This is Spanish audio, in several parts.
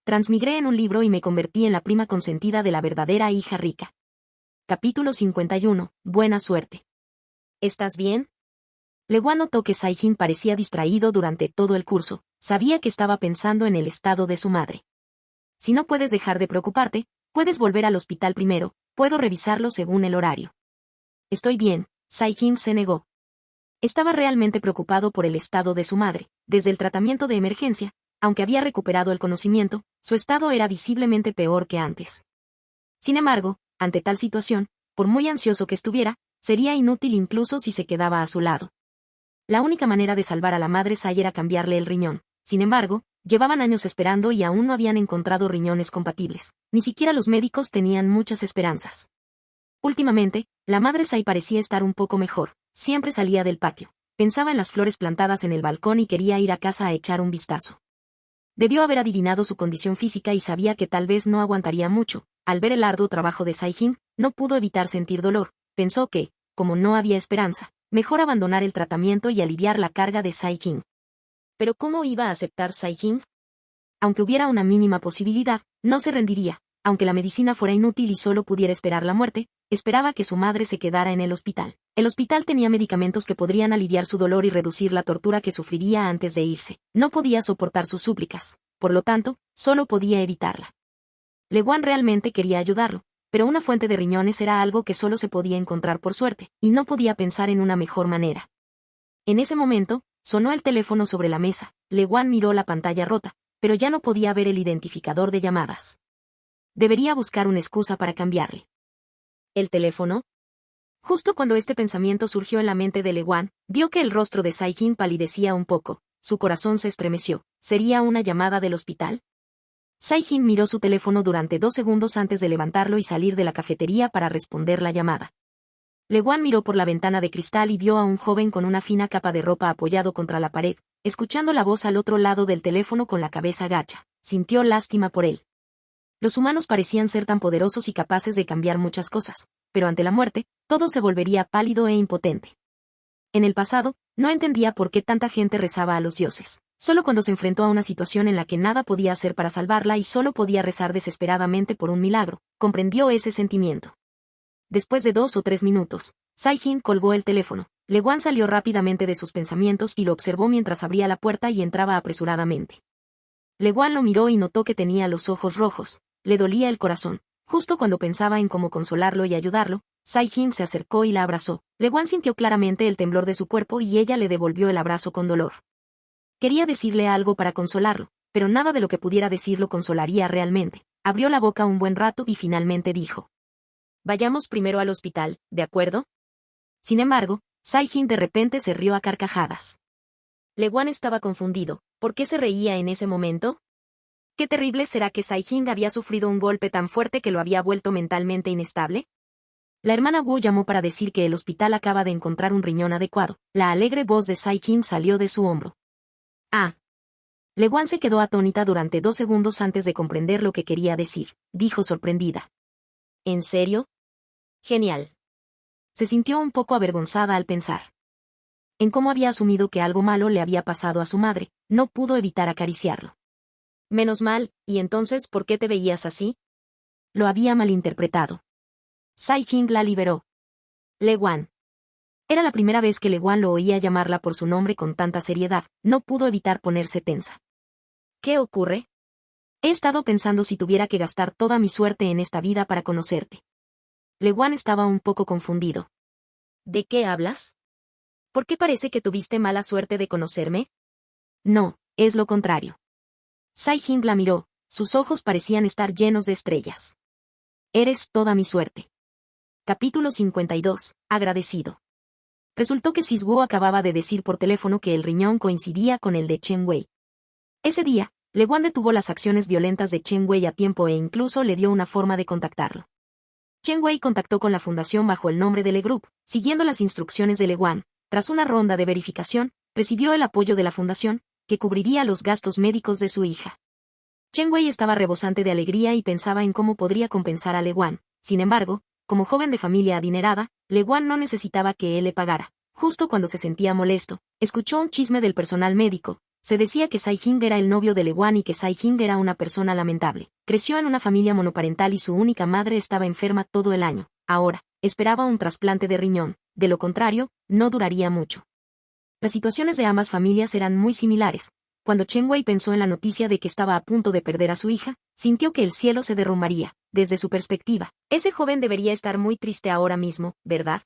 transmigré en un libro y me convertí en la prima consentida de la verdadera hija rica. Capítulo 51. Buena suerte. ¿Estás bien? Leguán notó que Saijin parecía distraído durante todo el curso. Sabía que estaba pensando en el estado de su madre. Si no puedes dejar de preocuparte, puedes volver al hospital primero, puedo revisarlo según el horario. Estoy bien, Saijin se negó. Estaba realmente preocupado por el estado de su madre. Desde el tratamiento de emergencia, aunque había recuperado el conocimiento, su estado era visiblemente peor que antes. Sin embargo, ante tal situación, por muy ansioso que estuviera, sería inútil incluso si se quedaba a su lado. La única manera de salvar a la madre Sai era cambiarle el riñón. Sin embargo, llevaban años esperando y aún no habían encontrado riñones compatibles. Ni siquiera los médicos tenían muchas esperanzas. Últimamente, la madre Sai parecía estar un poco mejor. Siempre salía del patio. Pensaba en las flores plantadas en el balcón y quería ir a casa a echar un vistazo. Debió haber adivinado su condición física y sabía que tal vez no aguantaría mucho. Al ver el arduo trabajo de Saijin, no pudo evitar sentir dolor. Pensó que, como no había esperanza, mejor abandonar el tratamiento y aliviar la carga de Saijin. Pero ¿cómo iba a aceptar Saijin? Aunque hubiera una mínima posibilidad, no se rendiría. Aunque la medicina fuera inútil y solo pudiera esperar la muerte, esperaba que su madre se quedara en el hospital. El hospital tenía medicamentos que podrían aliviar su dolor y reducir la tortura que sufriría antes de irse. No podía soportar sus súplicas, por lo tanto, solo podía evitarla. Leguán realmente quería ayudarlo, pero una fuente de riñones era algo que solo se podía encontrar por suerte, y no podía pensar en una mejor manera. En ese momento, sonó el teléfono sobre la mesa. Leguán miró la pantalla rota, pero ya no podía ver el identificador de llamadas. Debería buscar una excusa para cambiarle. ¿El teléfono? Justo cuando este pensamiento surgió en la mente de Leguán, vio que el rostro de Saijin palidecía un poco. Su corazón se estremeció. ¿Sería una llamada del hospital? Saijin miró su teléfono durante 2 segundos antes de levantarlo y salir de la cafetería para responder la llamada. Leguán miró por la ventana de cristal y vio a un joven con una fina capa de ropa apoyado contra la pared, escuchando la voz al otro lado del teléfono con la cabeza gacha. Sintió lástima por él. Los humanos parecían ser tan poderosos y capaces de cambiar muchas cosas, pero ante la muerte, todo se volvería pálido e impotente. En el pasado, no entendía por qué tanta gente rezaba a los dioses. Solo cuando se enfrentó a una situación en la que nada podía hacer para salvarla y solo podía rezar desesperadamente por un milagro, comprendió ese sentimiento. Después de 2 o 3 minutos, Saijin colgó el teléfono. Leguán salió rápidamente de sus pensamientos y lo observó mientras abría la puerta y entraba apresuradamente. Leguán lo miró y notó que tenía los ojos rojos. Le dolía el corazón. Justo cuando pensaba en cómo consolarlo y ayudarlo, Saijin se acercó y la abrazó. Leguán sintió claramente el temblor de su cuerpo y ella le devolvió el abrazo con dolor. Quería decirle algo para consolarlo, pero nada de lo que pudiera decir lo consolaría realmente. Abrió la boca un buen rato y finalmente dijo: «Vayamos primero al hospital, ¿de acuerdo?» Sin embargo, Saijin de repente se rió a carcajadas. Leguán estaba confundido. ¿Por qué se reía en ese momento? ¿Qué terrible será que Saijin había sufrido un golpe tan fuerte que lo había vuelto mentalmente inestable? La hermana Wu llamó para decir que el hospital acaba de encontrar un riñón adecuado. La alegre voz de Saijin salió de su hombro. «Ah». Leguán se quedó atónita durante 2 segundos antes de comprender lo que quería decir. Dijo sorprendida: «¿En serio? Genial». Se sintió un poco avergonzada al pensar en cómo había asumido que algo malo le había pasado a su madre. No pudo evitar acariciarlo. «Menos mal, ¿y entonces por qué te veías así?» Lo había malinterpretado. Saijin la liberó. «Leguán». Era la primera vez que Leguán lo oía llamarla por su nombre con tanta seriedad. No pudo evitar ponerse tensa. «¿Qué ocurre?» «He estado pensando si tuviera que gastar toda mi suerte en esta vida para conocerte». Leguán estaba un poco confundido. «¿De qué hablas? ¿Por qué parece que tuviste mala suerte de conocerme?» «No, es lo contrario». Saijin la miró, sus ojos parecían estar llenos de estrellas. «Eres toda mi suerte». Capítulo 52. Agradecido. Resultó que Sis Wu acababa de decir por teléfono que el riñón coincidía con el de Chen Wei. Ese día, Leguán detuvo las acciones violentas de Chen Wei a tiempo e incluso le dio una forma de contactarlo. Chen Wei contactó con la fundación bajo el nombre de Le Group, siguiendo las instrucciones de Leguán. Tras una ronda de verificación, recibió el apoyo de la fundación, que cubriría los gastos médicos de su hija. Chen Wei estaba rebosante de alegría y pensaba en cómo podría compensar a Leguán. Sin embargo, como joven de familia adinerada, Leguán no necesitaba que él le pagara. Justo cuando se sentía molesto, escuchó un chisme del personal médico, Se decía que Sai-Jing era el novio de Lewan y que Sai-Jing era una persona lamentable. Creció en una familia monoparental y su única madre estaba enferma todo el año. Ahora, esperaba un trasplante de riñón, de lo contrario, no duraría mucho. Las situaciones de ambas familias eran muy similares. Cuando Chen Wei pensó en la noticia de que estaba a punto de perder a su hija, sintió que el cielo se derrumbaría. Desde su perspectiva, ese joven debería estar muy triste ahora mismo, ¿verdad?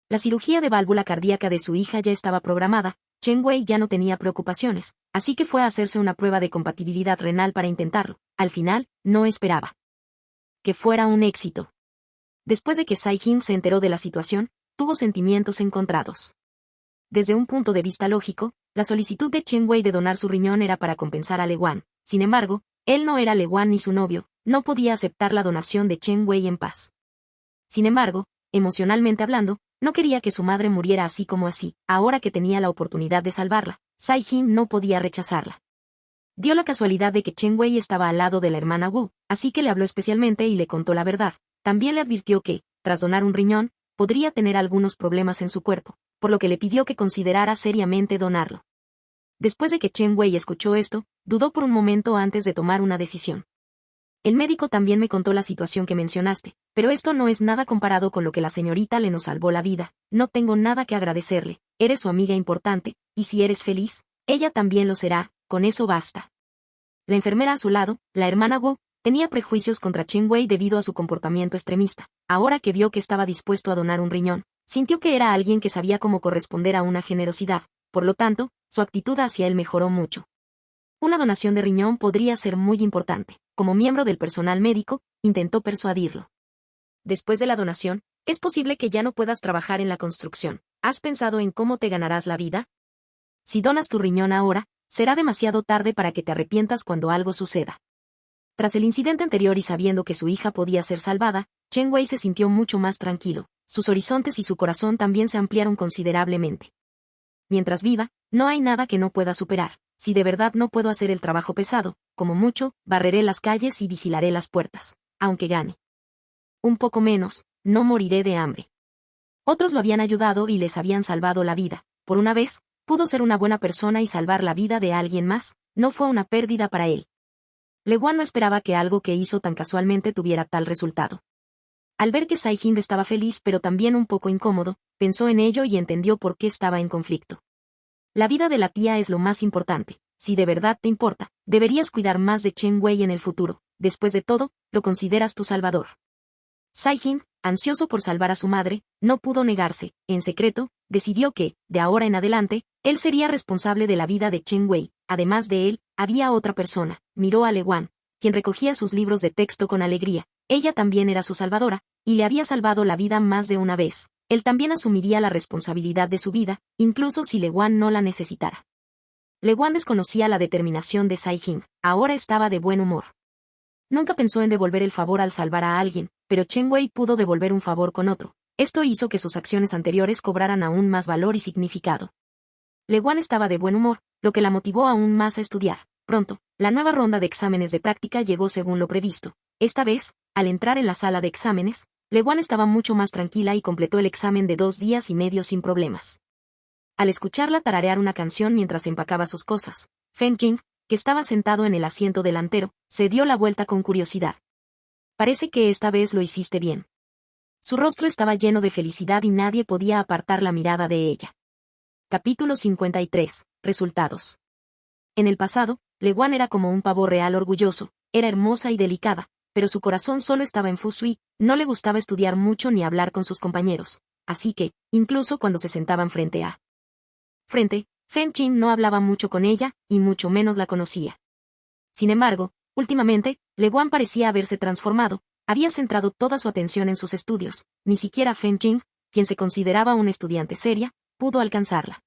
La cirugía de válvula cardíaca de su hija ya estaba programada. Chen Wei ya no tenía preocupaciones, así que fue a hacerse una prueba de compatibilidad renal para intentarlo. Al final, no esperaba que fuera un éxito. Después de que Sai-Jing se enteró de la situación, tuvo sentimientos encontrados. Desde un punto de vista lógico, la solicitud de Chen Wei de donar su riñón era para compensar a Lewan. Sin embargo, él no era Lewan ni su novio, no podía aceptar la donación de Chen Wei en paz. Sin embargo, emocionalmente hablando, no quería que su madre muriera así como así. Ahora que tenía la oportunidad de salvarla, Sai-Jing no podía rechazarla. Dio la casualidad de que Chen Wei estaba al lado de la hermana Wu, así que le habló especialmente y le contó la verdad. También le advirtió que, tras donar un riñón, podría tener algunos problemas en su cuerpo, por lo que le pidió que considerara seriamente donarlo. Después de que Chen Wei escuchó esto, dudó por un momento antes de tomar una decisión. El médico también me contó la situación que mencionaste, pero esto no es nada comparado con lo que la señorita le nos salvó la vida. No tengo nada que agradecerle, eres su amiga importante, y si eres feliz, ella también lo será, con eso basta. La enfermera a su lado, la hermana Wu, tenía prejuicios contra Chen Wei debido a su comportamiento extremista. Ahora que vio que estaba dispuesto a donar un riñón, sintió que era alguien que sabía cómo corresponder a una generosidad, por lo tanto, su actitud hacia él mejoró mucho. Una donación de riñón podría ser muy importante. Como miembro del personal médico, intentó persuadirlo. Después de la donación, es posible que ya no puedas trabajar en la construcción. ¿Has pensado en cómo te ganarás la vida? Si donas tu riñón ahora, será demasiado tarde para que te arrepientas cuando algo suceda. Tras el incidente anterior y sabiendo que su hija podía ser salvada, Chen Wei se sintió mucho más tranquilo. Sus horizontes y su corazón también se ampliaron considerablemente. Mientras viva, no hay nada que no pueda superar. Si de verdad no puedo hacer el trabajo pesado, como mucho, barreré las calles y vigilaré las puertas. Aunque gane un poco menos, no moriré de hambre. Otros lo habían ayudado y les habían salvado la vida. Por una vez, pudo ser una buena persona y salvar la vida de alguien más. No fue una pérdida para él. Lewan no esperaba que algo que hizo tan casualmente tuviera tal resultado. Al ver que Sai-Jing estaba feliz pero también un poco incómodo, pensó en ello y entendió por qué estaba en conflicto. La vida de la tía es lo más importante. Si de verdad te importa, deberías cuidar más de Chen Wei en el futuro. Después de todo, lo consideras tu salvador. Sai-Jing, ansioso por salvar a su madre, no pudo negarse. En secreto, decidió que, de ahora en adelante, él sería responsable de la vida de Chen Wei. Además de él, había otra persona. Miró a Lewan, quien recogía sus libros de texto con alegría. Ella también era su salvadora, y le había salvado la vida más de una vez. Él también asumiría la responsabilidad de su vida, incluso si Lewan no la necesitara. Lewan desconocía la determinación de Sai-Jing. Ahora estaba de buen humor. Nunca pensó en devolver el favor al salvar a alguien, pero Chen Wei pudo devolver un favor con otro. Esto hizo que sus acciones anteriores cobraran aún más valor y significado. Lewan estaba de buen humor, lo que la motivó aún más a estudiar. Pronto, la nueva ronda de exámenes de práctica llegó según lo previsto. Esta vez, al entrar en la sala de exámenes, Lewan estaba mucho más tranquila y completó el examen de 2 días y medio sin problemas. Al escucharla tararear una canción mientras empacaba sus cosas, Feng Jing, que estaba sentado en el asiento delantero, se dio la vuelta con curiosidad. Parece que esta vez lo hiciste bien. Su rostro estaba lleno de felicidad y nadie podía apartar la mirada de ella. Capítulo 53. Resultados. En el pasado, Lewan era como un pavo real orgulloso, era hermosa y delicada, pero su corazón solo estaba en Fusui, no le gustaba estudiar mucho ni hablar con sus compañeros, así que, incluso cuando se sentaban frente, Feng Jing no hablaba mucho con ella, y mucho menos la conocía. Sin embargo, últimamente, Lewan parecía haberse transformado, había centrado toda su atención en sus estudios, ni siquiera Feng Jing, quien se consideraba una estudiante seria, pudo alcanzarla.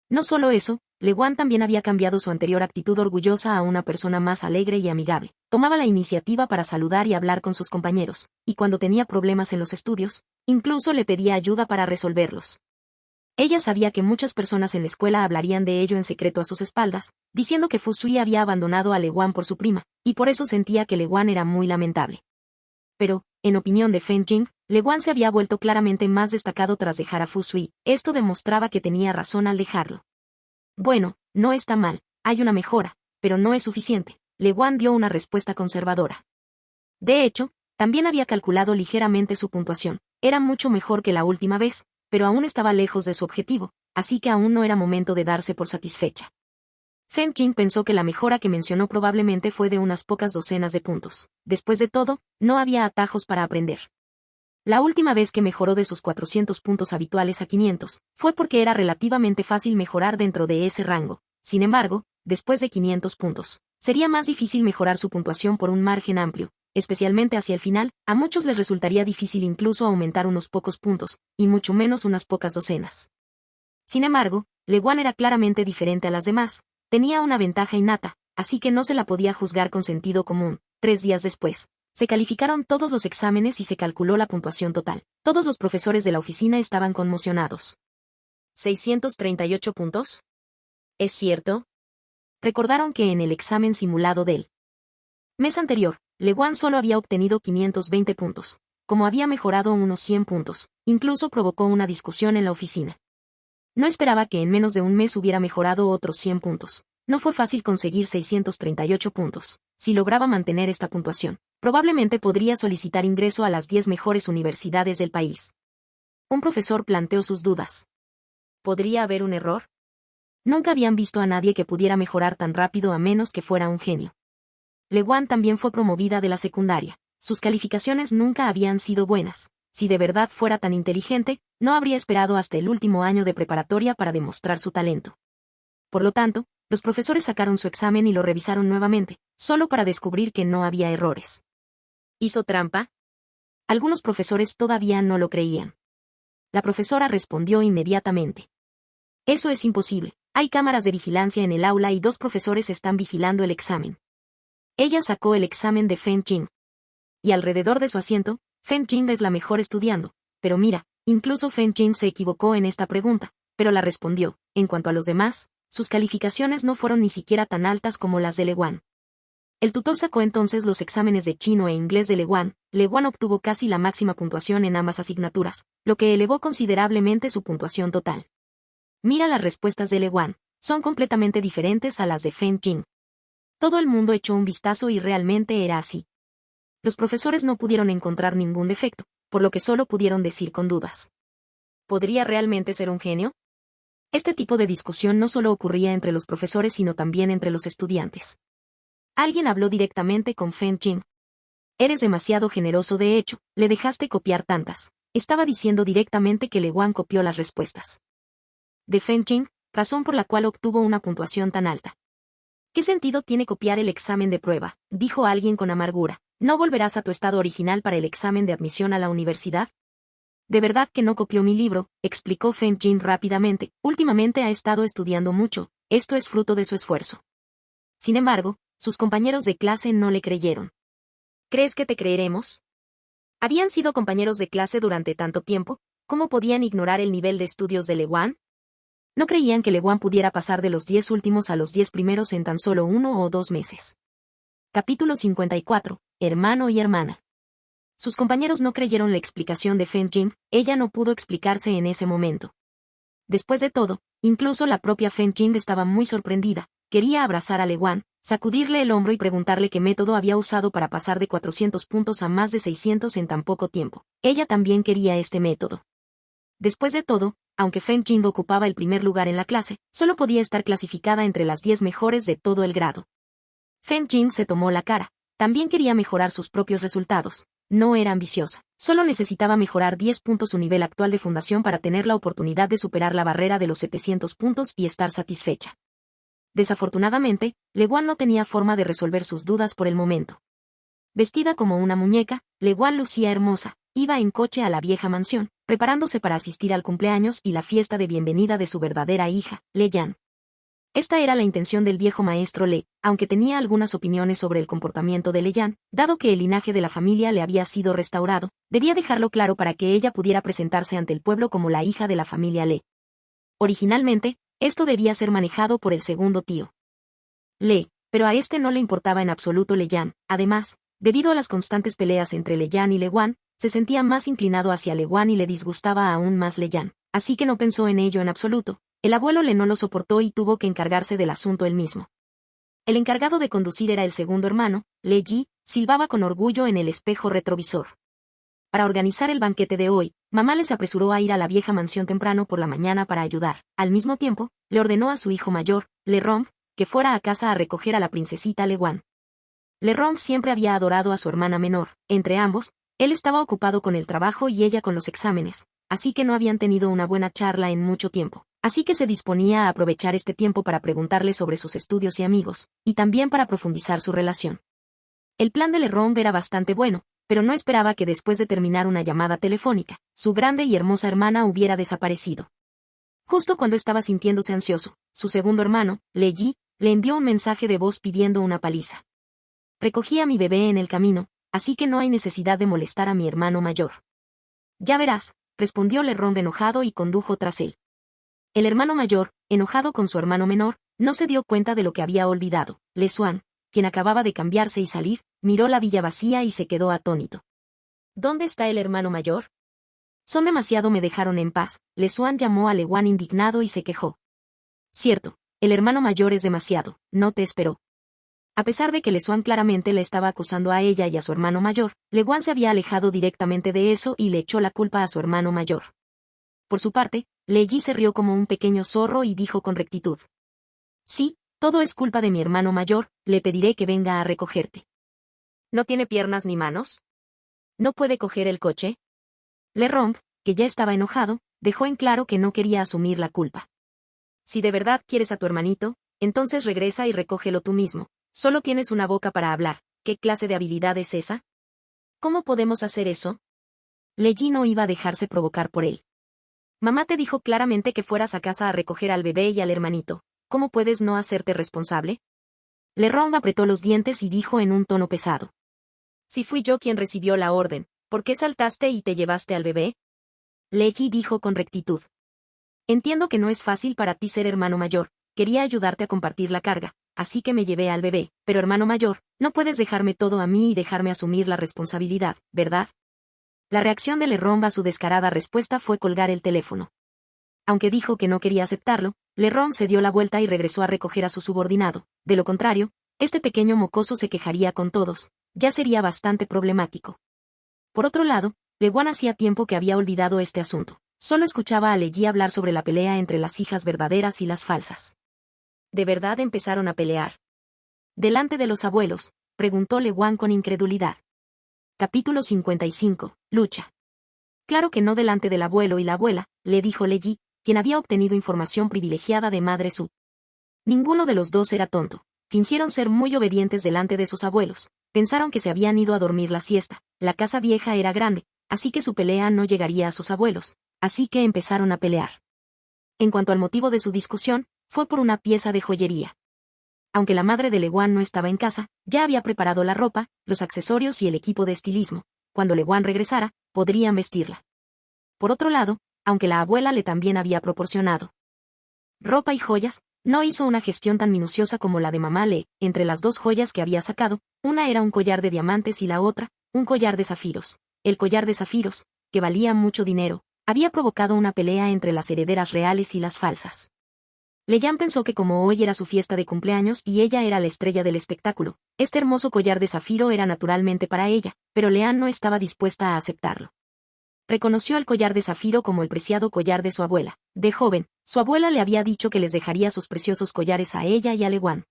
No solo eso, Lewan también había cambiado su anterior actitud orgullosa a una persona más alegre y amigable. Tomaba la iniciativa para saludar y hablar con sus compañeros, y cuando tenía problemas en los estudios, incluso le pedía ayuda para resolverlos. Ella sabía que muchas personas en la escuela hablarían de ello en secreto a sus espaldas, diciendo que Fusui había abandonado a Lewan por su prima, y por eso sentía que Lewan era muy lamentable. Pero, en opinión de Feng Jing, Lewan se había vuelto claramente más destacado tras dejar a Fusui. Esto demostraba que tenía razón al dejarlo. Bueno, no está mal, hay una mejora, pero no es suficiente. Leguán dio una respuesta conservadora. De hecho, también había calculado ligeramente su puntuación. Era mucho mejor que la última vez, pero aún estaba lejos de su objetivo, así que aún no era momento de darse por satisfecha. Feng Jing pensó que la mejora que mencionó probablemente fue de unas pocas docenas de puntos. Después de todo, no había atajos para aprender. La última vez que mejoró de sus 400 puntos habituales a 500, fue porque era relativamente fácil mejorar dentro de ese rango. Sin embargo, después de 500 puntos, sería más difícil mejorar su puntuación por un margen amplio, especialmente hacia el final. A muchos les resultaría difícil incluso aumentar unos pocos puntos, y mucho menos unas pocas docenas. Sin embargo, Leguán era claramente diferente a las demás. Tenía una ventaja innata, así que no se la podía juzgar con sentido común. 3 días después, se calificaron todos los exámenes y se calculó la puntuación total. Todos los profesores de la oficina estaban conmocionados. ¿638 puntos? ¿Es cierto? Recordaron que en el examen simulado del mes anterior, Leguán solo había obtenido 520 puntos. Como había mejorado unos 100 puntos, incluso provocó una discusión en la oficina. No esperaba que en menos de un mes hubiera mejorado otros 100 puntos. No fue fácil conseguir 638 puntos. Si lograba mantener esta puntuación, probablemente podría solicitar ingreso a las 10 mejores universidades del país. Un profesor planteó sus dudas. ¿Podría haber un error? Nunca habían visto a nadie que pudiera mejorar tan rápido a menos que fuera un genio. Leguán también fue promovida de la secundaria. Sus calificaciones nunca habían sido buenas. Si de verdad fuera tan inteligente, no habría esperado hasta el último año de preparatoria para demostrar su talento. Por lo tanto, los profesores sacaron su examen y lo revisaron nuevamente, solo para descubrir que no había errores. ¿Hizo trampa? Algunos profesores todavía no lo creían. La profesora respondió inmediatamente. Eso es imposible. Hay cámaras de vigilancia en el aula y 2 profesores están vigilando el examen. Ella sacó el examen de Feng Jing. Y alrededor de su asiento, Feng Jing es la mejor estudiando. Pero mira, incluso Feng Jing se equivocó en esta pregunta, pero la respondió. En cuanto a los demás, sus calificaciones no fueron ni siquiera tan altas como las de Leguán. El tutor sacó entonces los exámenes de chino e inglés de Leguán. Leguán obtuvo casi la máxima puntuación en ambas asignaturas, lo que elevó considerablemente su puntuación total. Mira las respuestas de Leguán, son completamente diferentes a las de Feng Jing. Todo el mundo echó un vistazo y realmente era así. Los profesores no pudieron encontrar ningún defecto, por lo que solo pudieron decir con dudas. ¿Podría realmente ser un genio? Este tipo de discusión no solo ocurría entre los profesores sino también entre los estudiantes. Alguien habló directamente con Feng Jing. Eres demasiado generoso, de hecho, le dejaste copiar tantas. Estaba diciendo directamente que Leguán copió las respuestas de Feng Jing, razón por la cual obtuvo una puntuación tan alta. ¿Qué sentido tiene copiar el examen de prueba?, dijo alguien con amargura. ¿No volverás a tu estado original para el examen de admisión a la universidad? De verdad que no copió mi libro, explicó Feng Jing rápidamente. Últimamente ha estado estudiando mucho, esto es fruto de su esfuerzo. Sin embargo, sus compañeros de clase no le creyeron. ¿Crees que te creeremos? Habían sido compañeros de clase durante tanto tiempo, ¿cómo podían ignorar el nivel de estudios de Leguán? No creían que Leguán pudiera pasar de los 10 últimos a los 10 primeros en tan solo 1 o 2 meses. Capítulo 54. Hermano y hermana. Sus compañeros no creyeron la explicación de Feng Jing, ella no pudo explicarse en ese momento. Después de todo, incluso la propia Feng Jing estaba muy sorprendida, quería abrazar a Leguán, sacudirle el hombro y preguntarle qué método había usado para pasar de 400 puntos a más de 600 en tan poco tiempo. Ella también quería este método. Después de todo, aunque Feng Jing ocupaba el primer lugar en la clase, solo podía estar clasificada entre las 10 mejores de todo el grado. Feng Jing se tomó la cara. También quería mejorar sus propios resultados. No era ambiciosa. Solo necesitaba mejorar 10 puntos su nivel actual de fundación para tener la oportunidad de superar la barrera de los 700 puntos y estar satisfecha. Desafortunadamente, Leguán no tenía forma de resolver sus dudas por el momento. Vestida como una muñeca, Leguán lucía hermosa. Iba en coche a la vieja mansión, preparándose para asistir al cumpleaños y la fiesta de bienvenida de su verdadera hija, Le Yan. Esta era la intención del viejo maestro Le, aunque tenía algunas opiniones sobre el comportamiento de Le Yan, dado que el linaje de la familia le había sido restaurado, debía dejarlo claro para que ella pudiera presentarse ante el pueblo como la hija de la familia Le. Originalmente, esto debía ser manejado por el segundo tío Le, pero a este no le importaba en absoluto Le Yan. Además, debido a las constantes peleas entre Le Yan y Leguán, se sentía más inclinado hacia Leguán y le disgustaba aún más Le Yan, así que no pensó en ello en absoluto. El abuelo Le no lo soportó y tuvo que encargarse del asunto él mismo. El encargado de conducir era el segundo hermano, Le Ji, silbaba con orgullo en el espejo retrovisor. Para organizar el banquete de hoy, mamá les apresuró a ir a la vieja mansión temprano por la mañana para ayudar. Al mismo tiempo, le ordenó a su hijo mayor, Le Rong, que fuera a casa a recoger a la princesita Le Guan. Le Rong siempre había adorado a su hermana menor. Entre ambos, él estaba ocupado con el trabajo y ella con los exámenes, así que no habían tenido una buena charla en mucho tiempo. Así que se disponía a aprovechar este tiempo para preguntarle sobre sus estudios y amigos, y también para profundizar su relación. El plan de Le Rong era bastante bueno, pero no esperaba que después de terminar una llamada telefónica, su grande y hermosa hermana hubiera desaparecido. Justo cuando estaba sintiéndose ansioso, su segundo hermano, Le Ji, le envió un mensaje de voz pidiendo una paliza. Recogí a mi bebé en el camino, así que no hay necesidad de molestar a mi hermano mayor. Ya verás, respondió Le Rong enojado y condujo tras él. El hermano mayor, enojado con su hermano menor, no se dio cuenta de lo que había olvidado. Le Xuan, quien acababa de cambiarse y salir, miró la villa vacía y se quedó atónito. ¿Dónde está el hermano mayor? Son demasiado, me dejaron en paz. Le Xuan llamó a Le Guan indignado y se quejó. Cierto, el hermano mayor es demasiado, no te esperó. A pesar de que Le Xuan claramente le estaba acusando a ella y a su hermano mayor, Le Guan se había alejado directamente de eso y le echó la culpa a su hermano mayor. Por su parte, Le Ji se rió como un pequeño zorro y dijo con rectitud. Sí, todo es culpa de mi hermano mayor, le pediré que venga a recogerte. ¿No tiene piernas ni manos? ¿No puede coger el coche? Le Rong, que ya estaba enojado, dejó en claro que no quería asumir la culpa. Si de verdad quieres a tu hermanito, entonces regresa y recógelo tú mismo. Solo tienes una boca para hablar. ¿Qué clase de habilidad es esa? ¿Cómo podemos hacer eso? Le Ji no iba a dejarse provocar por él. Mamá te dijo claramente que fueras a casa a recoger al bebé y al hermanito. ¿Cómo puedes no hacerte responsable? Le Rong apretó los dientes y dijo en un tono pesado. Si fui yo quien recibió la orden, ¿por qué saltaste y te llevaste al bebé? Le Ji dijo con rectitud. Entiendo que no es fácil para ti ser hermano mayor, quería ayudarte a compartir la carga, así que me llevé al bebé, pero hermano mayor, no puedes dejarme todo a mí y dejarme asumir la responsabilidad, ¿verdad? La reacción de Le Rong a su descarada respuesta fue colgar el teléfono. Aunque dijo que no quería aceptarlo, Le Rong se dio la vuelta y regresó a recoger a su subordinado. De lo contrario, este pequeño mocoso se quejaría con todos. Ya sería bastante problemático. Por otro lado, Le Guan hacía tiempo que había olvidado este asunto. Solo escuchaba a Le Ji hablar sobre la pelea entre las hijas verdaderas y las falsas. ¿De verdad empezaron a pelear? ¿Delante de los abuelos?, preguntó Le Guan con incredulidad. Capítulo 55. Lucha. Claro que no delante del abuelo y la abuela, le dijo Le Ji, quien había obtenido información privilegiada de Madre Su. Ninguno de los dos era tonto. Fingieron ser muy obedientes delante de sus abuelos. Pensaron que se habían ido a dormir la siesta. La casa vieja era grande, así que su pelea no llegaría a sus abuelos. Así que empezaron a pelear. En cuanto al motivo de su discusión, fue por una pieza de joyería. Aunque la madre de Le Guan no estaba en casa, ya había preparado la ropa, los accesorios y el equipo de estilismo. Cuando Le Guan regresara, podrían vestirla. Por otro lado, aunque la abuela le también había proporcionado ropa y joyas, no hizo una gestión tan minuciosa como la de mamá Le. Entre las dos joyas que había sacado, una era un collar de diamantes y la otra, un collar de zafiros. El collar de zafiros, que valía mucho dinero, había provocado una pelea entre las herederas reales y las falsas. Le Yan pensó que como hoy era su fiesta de cumpleaños y ella era la estrella del espectáculo, este hermoso collar de zafiro era naturalmente para ella, pero Leanne no estaba dispuesta a aceptarlo. Reconoció el collar de zafiro como el preciado collar de su abuela. De joven, su abuela le había dicho que les dejaría sus preciosos collares a ella y a Le Guan.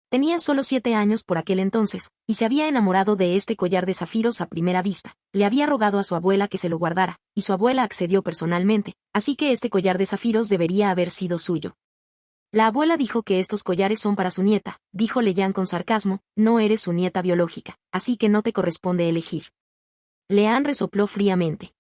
Tenía solo 7 años por aquel entonces, y se había enamorado de este collar de zafiros a primera vista. Le había rogado a su abuela que se lo guardara, y su abuela accedió personalmente, así que este collar de zafiros debería haber sido suyo. La abuela dijo que estos collares son para su nieta, dijo Le Yan con sarcasmo, no eres su nieta biológica, así que no te corresponde elegir. Leanne resopló fríamente.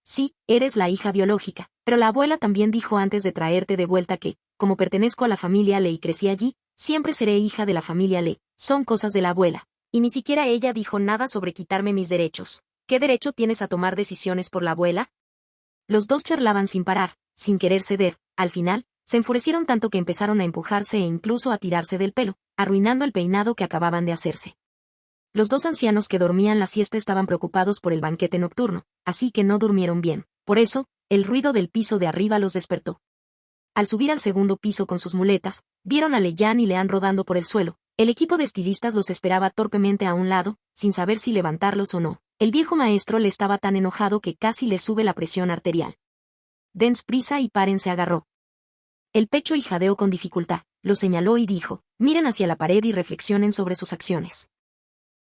Sí, eres la hija biológica, pero la abuela también dijo antes de traerte de vuelta que, como pertenezco a la familia Le y crecí allí, siempre seré hija de la familia Le. Son cosas de la abuela. Y ni siquiera ella dijo nada sobre quitarme mis derechos. ¿Qué derecho tienes a tomar decisiones por la abuela? Los dos charlaban sin parar, sin querer ceder. Al final, se enfurecieron tanto que empezaron a empujarse e incluso a tirarse del pelo, arruinando el peinado que acababan de hacerse. Los dos ancianos que dormían la siesta estaban preocupados por el banquete nocturno, así que no durmieron bien. Por eso, el ruido del piso de arriba los despertó. Al subir al segundo piso con sus muletas, vieron a Leyan y Leanne rodando por el suelo. El equipo de estilistas los esperaba torpemente a un lado, sin saber si levantarlos o no. El viejo maestro le estaba tan enojado que casi le sube la presión arterial. «Dense prisa y paren», se agarró el pecho y jadeó con dificultad. Lo señaló y dijo: «Miren hacia la pared y reflexionen sobre sus acciones».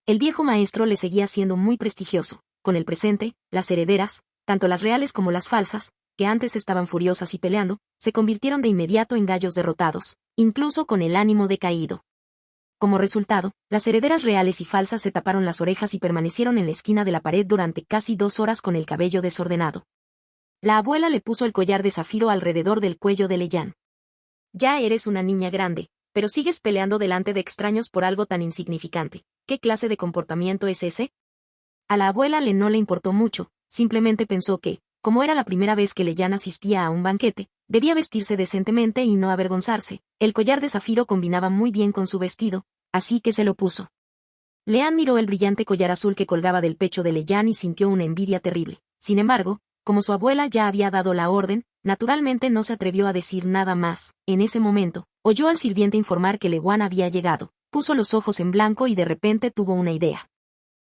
El viejo maestro le seguía siendo muy prestigioso. Con el presente, las herederas, tanto las reales como las falsas, que antes estaban furiosas y peleando, se convirtieron de inmediato en gallos derrotados, incluso con el ánimo decaído. Como resultado, las herederas reales y falsas se taparon las orejas y permanecieron en la esquina de la pared durante casi 2 horas con el cabello desordenado. La abuela le puso el collar de zafiro alrededor del cuello de Leyan. «Ya eres una niña grande, pero sigues peleando delante de extraños por algo tan insignificante. ¿Qué clase de comportamiento es ese?». A la abuela no le importó mucho, simplemente pensó que, como era la primera vez que Leyan asistía a un banquete, debía vestirse decentemente y no avergonzarse. El collar de zafiro combinaba muy bien con su vestido, así que se lo puso. Leanne miró el brillante collar azul que colgaba del pecho de Leyan y sintió una envidia terrible. Sin embargo, como su abuela ya había dado la orden, naturalmente no se atrevió a decir nada más. En ese momento, oyó al sirviente informar que Lewan había llegado. Puso los ojos en blanco y de repente tuvo una idea.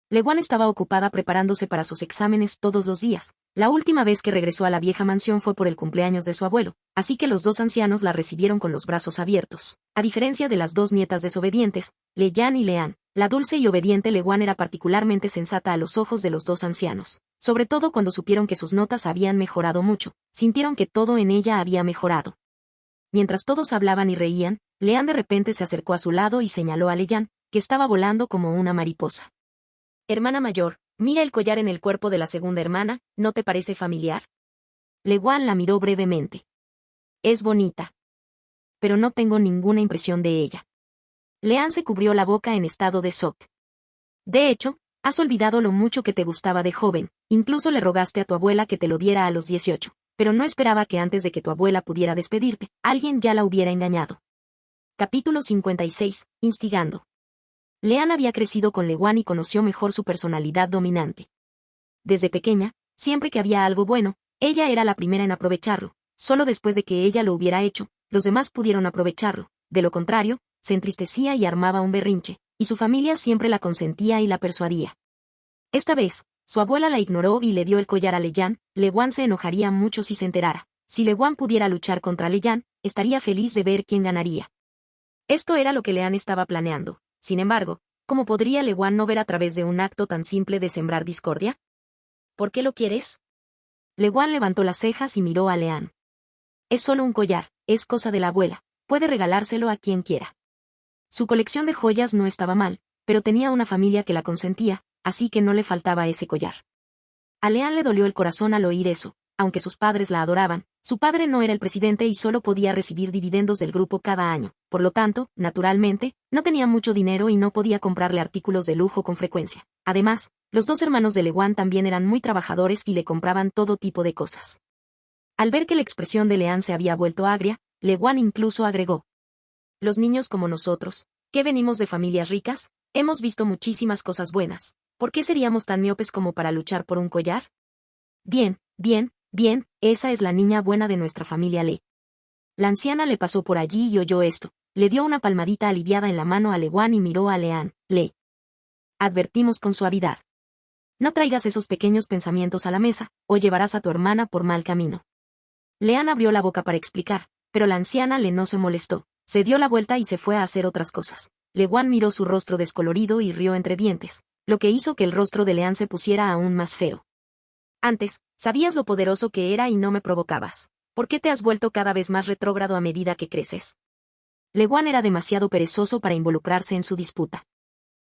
Lewan estaba ocupada preparándose para sus exámenes todos los días. La última vez que regresó a la vieja mansión fue por el cumpleaños de su abuelo, así que los 2 ancianos la recibieron con los brazos abiertos. A diferencia de las 2 nietas desobedientes, Leyan y Leanne, la dulce y obediente Lewan era particularmente sensata a los ojos de los 2 ancianos, sobre todo cuando supieron que sus notas habían mejorado mucho, sintieron que todo en ella había mejorado. Mientras todos hablaban y reían, Leanne de repente se acercó a su lado y señaló a Leyan, que estaba volando como una mariposa. «Hermana mayor, mira el collar en el cuerpo de la segunda hermana, ¿no te parece familiar?». Lewan la miró brevemente. «Es bonita. Pero no tengo ninguna impresión de ella». Leanne se cubrió la boca en estado de shock. «De hecho, has olvidado lo mucho que te gustaba de joven, incluso le rogaste a tu abuela que te lo diera a los 18, pero no esperaba que antes de que tu abuela pudiera despedirte, alguien ya la hubiera engañado». Capítulo 56. Instigando. Leanne había crecido con Lewan y conoció mejor su personalidad dominante. Desde pequeña, siempre que había algo bueno, ella era la primera en aprovecharlo. Solo después de que ella lo hubiera hecho, los demás pudieron aprovecharlo. De lo contrario, se entristecía y armaba un berrinche, y su familia siempre la consentía y la persuadía. Esta vez, su abuela la ignoró y le dio el collar a Leyan. Lewan se enojaría mucho si se enterara. Si Lewan pudiera luchar contra Leyan, estaría feliz de ver quién ganaría. Esto era lo que Leanne estaba planeando. Sin embargo, ¿cómo podría Lewan no ver a través de un acto tan simple de sembrar discordia? ¿Por qué lo quieres? Lewan levantó las cejas y miró a Leanne. «Es solo un collar, es cosa de la abuela, puede regalárselo a quien quiera». Su colección de joyas no estaba mal, pero tenía una familia que la consentía, así que no le faltaba ese collar. A Leanne le dolió el corazón al oír eso. Aunque sus padres la adoraban, su padre no era el presidente y solo podía recibir dividendos del grupo cada año. Por lo tanto, naturalmente, no tenía mucho dinero y no podía comprarle artículos de lujo con frecuencia. Además, los 2 hermanos de Lewan también eran muy trabajadores y le compraban todo tipo de cosas. Al ver que la expresión de Leanne se había vuelto agria, Lewan incluso agregó: «Los niños como nosotros, que venimos de familias ricas, hemos visto muchísimas cosas buenas. ¿Por qué seríamos tan miopes como para luchar por un collar? Bien, bien, bien, esa es la niña buena de nuestra familia Le». La anciana le pasó por allí y oyó esto. Le dio una palmadita aliviada en la mano a Lewan y miró a Leanne. «Le advertimos con suavidad. No traigas esos pequeños pensamientos a la mesa, o llevarás a tu hermana por mal camino». Leanne abrió la boca para explicar, pero la anciana no se molestó. Se dio la vuelta y se fue a hacer otras cosas. Lewan miró su rostro descolorido y rió entre dientes, lo que hizo que el rostro de Leanne se pusiera aún más feo. «Antes, sabías lo poderoso que era y no me provocabas. ¿Por qué te has vuelto cada vez más retrógrado a medida que creces?». Lewan era demasiado perezoso para involucrarse en su disputa.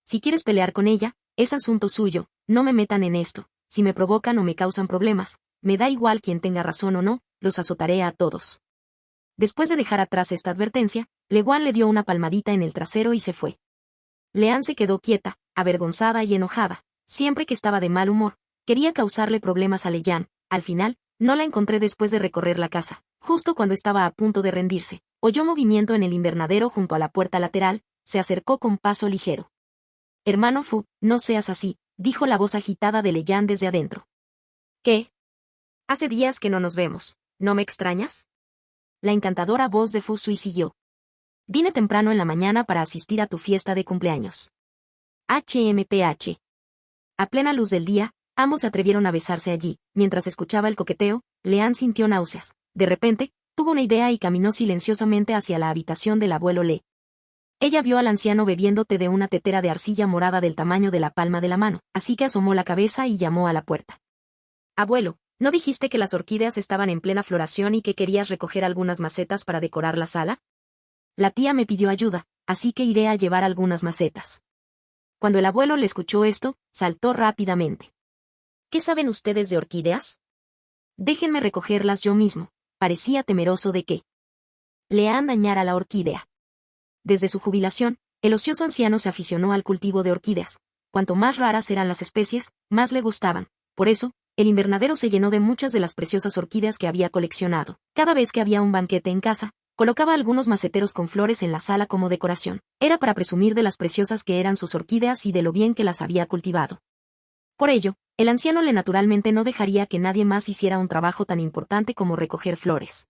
«Si quieres pelear con ella, es asunto suyo, no me metan en esto. Si me provocan o me causan problemas, me da igual quién tenga razón o no, los azotaré a todos». Después de dejar atrás esta advertencia, Lewan le dio una palmadita en el trasero y se fue. Leanne se quedó quieta, avergonzada y enojada. Siempre que estaba de mal humor, quería causarle problemas a Leyan. Al final, no la encontré después de recorrer la casa. Justo cuando estaba a punto de rendirse, oyó movimiento en el invernadero junto a la puerta lateral, se acercó con paso ligero. «Hermano Fu, no seas así», dijo la voz agitada de Leyan desde adentro. «¿Qué? Hace días que no nos vemos, ¿no me extrañas?». la encantadora voz de Fu Sui siguió. Vine temprano en la mañana para asistir a tu fiesta de cumpleaños. HMPH. A plena luz del día, ambos se atrevieron a besarse allí. Mientras escuchaba el coqueteo, Leanne sintió náuseas. De repente, tuvo una idea y caminó silenciosamente hacia la habitación del abuelo Le. Ella vio al anciano bebiendo té de una tetera de arcilla morada del tamaño de la palma de la mano, así que asomó la cabeza y llamó a la puerta. Abuelo, ¿no dijiste que las orquídeas estaban en plena floración y que querías recoger algunas macetas para decorar la sala? La tía me pidió ayuda, así que iré a llevar algunas macetas. Cuando el abuelo le escuchó esto, saltó rápidamente. ¿Qué saben ustedes de orquídeas? Déjenme recogerlas yo mismo. Parecía temeroso de que Leanne dañara la orquídea. Desde su jubilación, el ocioso anciano se aficionó al cultivo de orquídeas. Cuanto más raras eran las especies, más le gustaban. Por eso, el invernadero se llenó de muchas de las preciosas orquídeas que había coleccionado. Cada vez que había un banquete en casa, colocaba algunos maceteros con flores en la sala como decoración. Era para presumir de las preciosas que eran sus orquídeas y de lo bien que las había cultivado. Por ello, el anciano Le naturalmente no dejaría que nadie más hiciera un trabajo tan importante como recoger flores.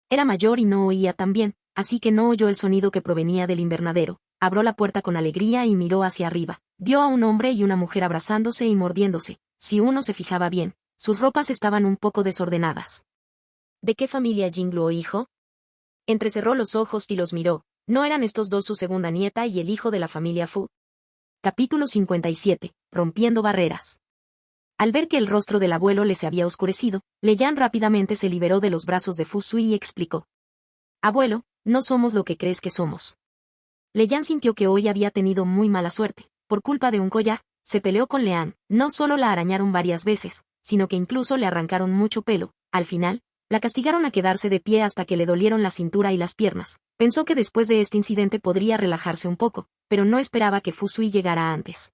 Era mayor y no oía tan bien, así que no oyó el sonido que provenía del invernadero. Abrió la puerta con alegría y miró hacia arriba. Vio a un hombre y una mujer abrazándose y mordiéndose. Si uno se fijaba bien, sus ropas estaban un poco desordenadas. ¿De qué familia Jingluo, hijo? Entrecerró los ojos y los miró. ¿No eran estos dos su segunda nieta y el hijo de la familia Fu? Capítulo 57. Rompiendo barreras. Al ver que el rostro del abuelo le se había oscurecido, Leyan rápidamente se liberó de los brazos de Fu Sui y explicó. Abuelo, no somos lo que crees que somos. Leyan sintió que hoy había tenido muy mala suerte. Por culpa de un collar, se peleó con Leanne. No solo la arañaron varias veces, sino que incluso le arrancaron mucho pelo. Al final, la castigaron a quedarse de pie hasta que le dolieron la cintura y las piernas. Pensó que después de este incidente podría relajarse un poco, pero no esperaba que Fu Sui llegara antes.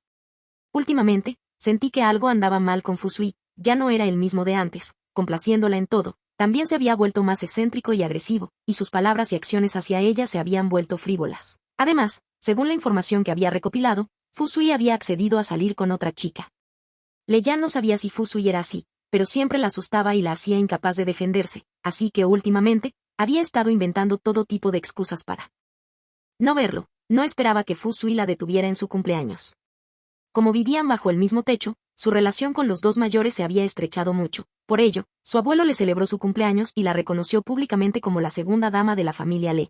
Últimamente, sentí que algo andaba mal con Fu Sui, ya no era el mismo de antes, complaciéndola en todo. También se había vuelto más excéntrico y agresivo, y sus palabras y acciones hacia ella se habían vuelto frívolas. Además, según la información que había recopilado, Fu Sui había accedido a salir con otra chica. Leyan no sabía si Fu Sui era así, pero siempre la asustaba y la hacía incapaz de defenderse, así que últimamente, había estado inventando todo tipo de excusas para no verlo. No esperaba que Fu Sui la detuviera en su cumpleaños. Como vivían bajo el mismo techo, su relación con los dos mayores se había estrechado mucho. Por ello, su abuelo le celebró su cumpleaños y la reconoció públicamente como la segunda dama de la familia Le.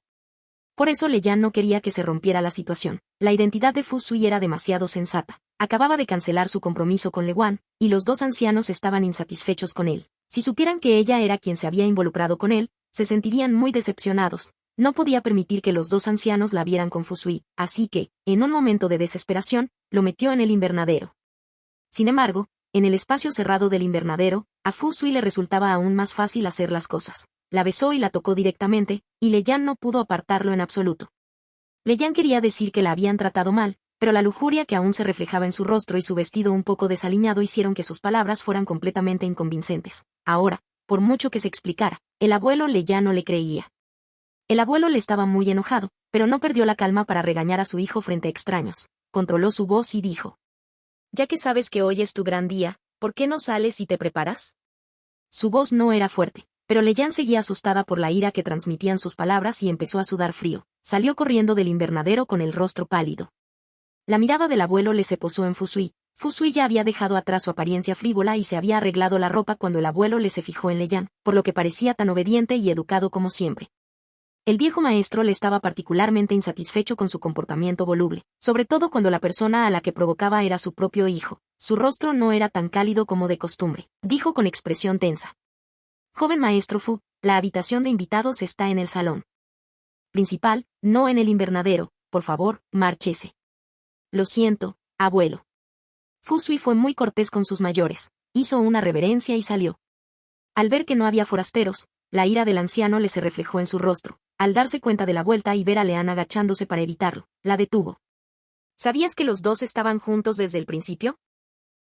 Por eso Leyan no quería que se rompiera la situación. La identidad de Fu Sui era demasiado sensata. Acababa de cancelar su compromiso con Lewan, y los dos ancianos estaban insatisfechos con él. Si supieran que ella era quien se había involucrado con él, se sentirían muy decepcionados. No podía permitir que los dos ancianos la vieran con Fu Sui, así que, en un momento de desesperación, lo metió en el invernadero. Sin embargo, en el espacio cerrado del invernadero, a Fu Sui le resultaba aún más fácil hacer las cosas. La besó y la tocó directamente, y Leyan no pudo apartarlo en absoluto. Leyan quería decir que la habían tratado mal, pero la lujuria que aún se reflejaba en su rostro y su vestido un poco desaliñado hicieron que sus palabras fueran completamente inconvincentes. Ahora, por mucho que se explicara, el abuelo Leyan no le creía. El abuelo le estaba muy enojado, pero no perdió la calma para regañar a su hijo frente a extraños. Controló su voz y dijo: «Ya que sabes que hoy es tu gran día, ¿por qué no sales y te preparas?» Su voz no era fuerte, pero Leyan seguía asustada por la ira que transmitían sus palabras y empezó a sudar frío. Salió corriendo del invernadero con el rostro pálido. La mirada del abuelo le se posó en Fu Sui. Fu Sui ya había dejado atrás su apariencia frívola y se había arreglado la ropa cuando el abuelo le se fijó en Leyan, por lo que parecía tan obediente y educado como siempre. El viejo maestro le estaba particularmente insatisfecho con su comportamiento voluble, sobre todo cuando la persona a la que provocaba era su propio hijo. Su rostro no era tan cálido como de costumbre, dijo con expresión tensa. «Joven maestro Fu, la habitación de invitados está en el salón principal, no en el invernadero. Por favor, márchese». «Lo siento, abuelo». Fu Sui fue muy cortés con sus mayores, hizo una reverencia y salió. Al ver que no había forasteros, la ira del anciano le se reflejó en su rostro. Al darse cuenta de la vuelta y ver a Leanne agachándose para evitarlo, la detuvo. «¿Sabías que los dos estaban juntos desde el principio?»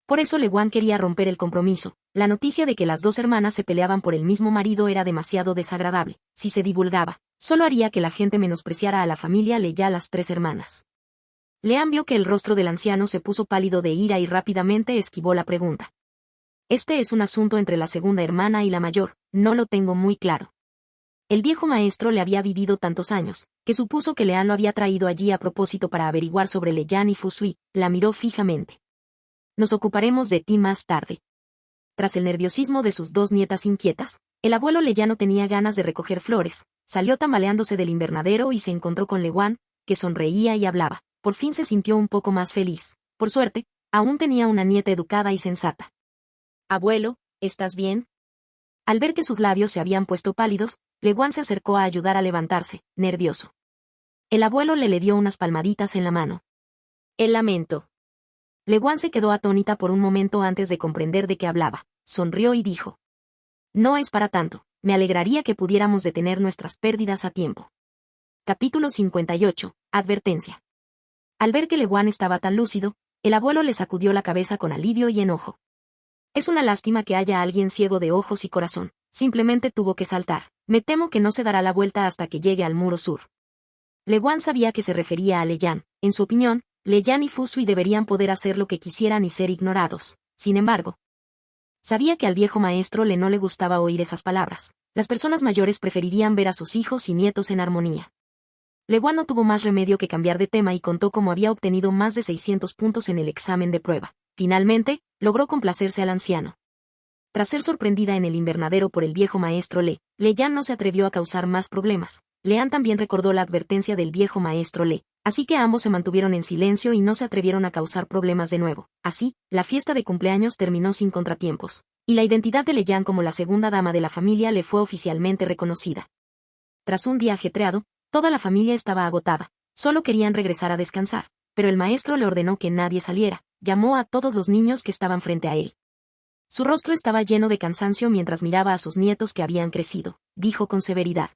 Por eso Lewan quería romper el compromiso. La noticia de que las dos hermanas se peleaban por el mismo marido era demasiado desagradable. Si se divulgaba, solo haría que la gente menospreciara a la familia Le ya las tres hermanas. Leanne vio que el rostro del anciano se puso pálido de ira y rápidamente esquivó la pregunta. «Este es un asunto entre la segunda hermana y la mayor, no lo tengo muy claro». El viejo maestro le había vivido tantos años, que supuso que Leanne lo había traído allí a propósito para averiguar sobre Leyan y Fusui. La miró fijamente. Nos ocuparemos de ti más tarde. Tras el nerviosismo de sus dos nietas inquietas, el abuelo ya no tenía ganas de recoger flores, salió tambaleándose del invernadero y se encontró con Lewan, que sonreía y hablaba. Por fin se sintió un poco más feliz. Por suerte, aún tenía una nieta educada y sensata. Abuelo, ¿estás bien? Al ver que sus labios se habían puesto pálidos, Lewan se acercó a ayudar a levantarse, nervioso. El abuelo le dio unas palmaditas en la mano. El lamento. Lewan se quedó atónita por un momento antes de comprender de qué hablaba, sonrió y dijo. No es para tanto, me alegraría que pudiéramos detener nuestras pérdidas a tiempo. Capítulo 58, Advertencia. Al ver que Lewan estaba tan lúcido, el abuelo le sacudió la cabeza con alivio y enojo. Es una lástima que haya alguien ciego de ojos y corazón, simplemente tuvo que saltar. Me temo que no se dará la vuelta hasta que llegue al muro sur. Lewan sabía que se refería a Leyan. En su opinión, Leyan y Fusui deberían poder hacer lo que quisieran y ser ignorados. Sin embargo, sabía que al viejo maestro no le gustaba oír esas palabras. Las personas mayores preferirían ver a sus hijos y nietos en armonía. Lewan no tuvo más remedio que cambiar de tema y contó cómo había obtenido más de 600 puntos en el examen de prueba. Finalmente, logró complacerse al anciano. Tras ser sorprendida en el invernadero por el viejo maestro Leyan no se atrevió a causar más problemas. Leanne también recordó la advertencia del viejo maestro así que ambos se mantuvieron en silencio y no se atrevieron a causar problemas de nuevo. Así, la fiesta de cumpleaños terminó sin contratiempos, y la identidad de Leyan como la segunda dama de la familia le fue oficialmente reconocida. Tras un día ajetreado, toda la familia estaba agotada, solo querían regresar a descansar, pero el maestro le ordenó que nadie saliera, llamó a todos los niños que estaban frente a él. Su rostro estaba lleno de cansancio mientras miraba a sus nietos que habían crecido, dijo con severidad.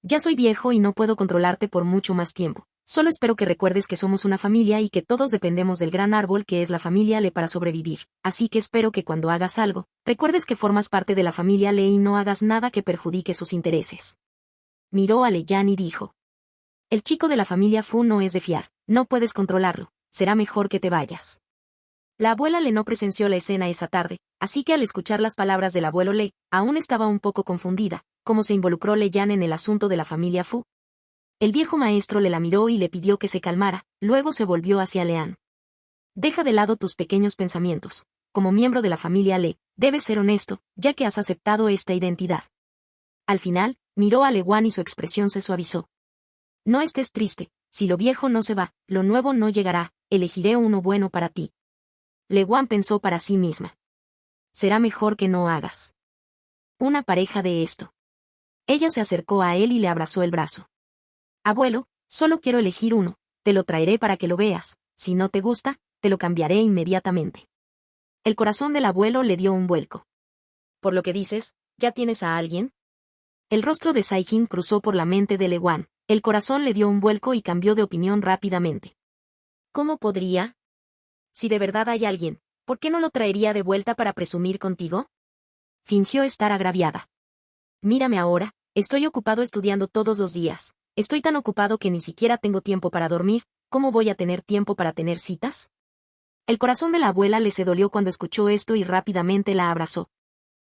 Ya soy viejo y no puedo controlarte por mucho más tiempo. Solo espero que recuerdes que somos una familia y que todos dependemos del gran árbol que es la familia para sobrevivir. Así que espero que cuando hagas algo, recuerdes que formas parte de la familia y no hagas nada que perjudique sus intereses. Miró a Leyan y dijo. El chico de la familia Fu no es de fiar, no puedes controlarlo, será mejor que te vayas. La abuela no presenció la escena esa tarde, así que al escuchar las palabras del abuelo aún estaba un poco confundida, cómo se involucró Leyan en el asunto de la familia Fu. El viejo maestro la miró y le pidió que se calmara, luego se volvió hacia Leanne. Deja de lado tus pequeños pensamientos. Como miembro de la familia debes ser honesto, ya que has aceptado esta identidad. Al final, miró a Lewan y su expresión se suavizó. No estés triste, si lo viejo no se va, lo nuevo no llegará, elegiré uno bueno para ti. Lewan pensó para sí misma. Será mejor que no hagas una pareja de esto. Ella se acercó a él y le abrazó el brazo. Abuelo, solo quiero elegir uno, te lo traeré para que lo veas, si no te gusta, te lo cambiaré inmediatamente. El corazón del abuelo le dio un vuelco. Por lo que dices, ¿ya tienes a alguien? El rostro de Saijin cruzó por la mente de Lewan, el corazón le dio un vuelco y cambió de opinión rápidamente. ¿Cómo podría? Si de verdad hay alguien, ¿por qué no lo traería de vuelta para presumir contigo? Fingió estar agraviada. Mírame ahora, estoy ocupado estudiando todos los días. Estoy tan ocupado que ni siquiera tengo tiempo para dormir, ¿cómo voy a tener tiempo para tener citas? El corazón de la abuela se dolió cuando escuchó esto y rápidamente la abrazó.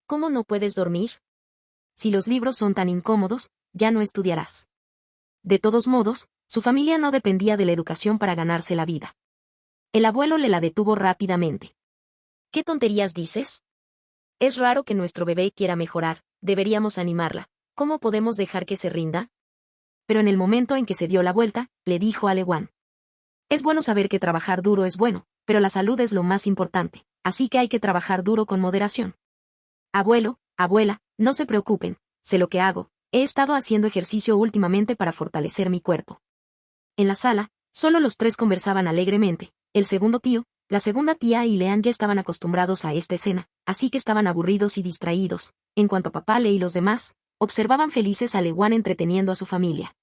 ¿Cómo no puedes dormir? Si los libros son tan incómodos, ya no estudiarás. De todos modos, su familia no dependía de la educación para ganarse la vida. El abuelo la detuvo rápidamente. ¿Qué tonterías dices? Es raro que nuestro bebé quiera mejorar, deberíamos animarla. ¿Cómo podemos dejar que se rinda? Pero en el momento en que se dio la vuelta, le dijo a Lewan. Es bueno saber que trabajar duro es bueno, pero la salud es lo más importante, así que hay que trabajar duro con moderación. Abuelo, abuela, no se preocupen, sé lo que hago, he estado haciendo ejercicio últimamente para fortalecer mi cuerpo. En la sala, solo los tres conversaban alegremente, el segundo tío, la segunda tía y Leanne ya estaban acostumbrados a esta escena, así que estaban aburridos y distraídos. En cuanto a papá y los demás, observaban felices a Lewan entreteniendo a su familia.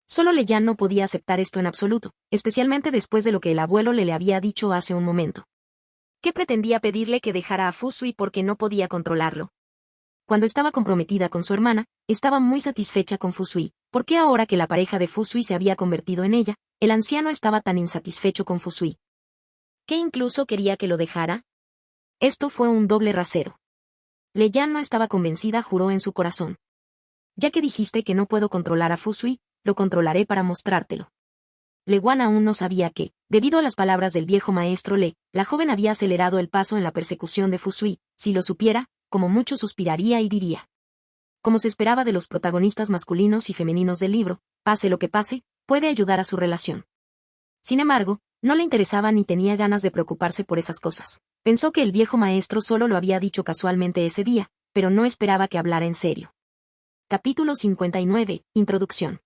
Solo Leyan no podía aceptar esto en absoluto, especialmente después de lo que el abuelo le había dicho hace un momento. ¿Qué pretendía pedirle que dejara a Fusui porque no podía controlarlo? Cuando estaba comprometida con su hermana, estaba muy satisfecha con Fusui, porque ahora que la pareja de Fusui se había convertido en ella, el anciano estaba tan insatisfecho con Fusui. ¿Qué incluso quería que lo dejara? Esto fue un doble rasero. Leyan no estaba convencida, juró en su corazón. Ya que dijiste que no puedo controlar a Fusui, lo controlaré para mostrártelo. Leguán aún no sabía que, debido a las palabras del viejo maestro Le, la joven había acelerado el paso en la persecución de Fusui. Si lo supiera, como mucho suspiraría y diría. Como se esperaba de los protagonistas masculinos y femeninos del libro, pase lo que pase, puede ayudar a su relación. Sin embargo, no le interesaba ni tenía ganas de preocuparse por esas cosas. Pensó que el viejo maestro solo lo había dicho casualmente ese día, pero no esperaba que hablara en serio. Capítulo 59. Introducción.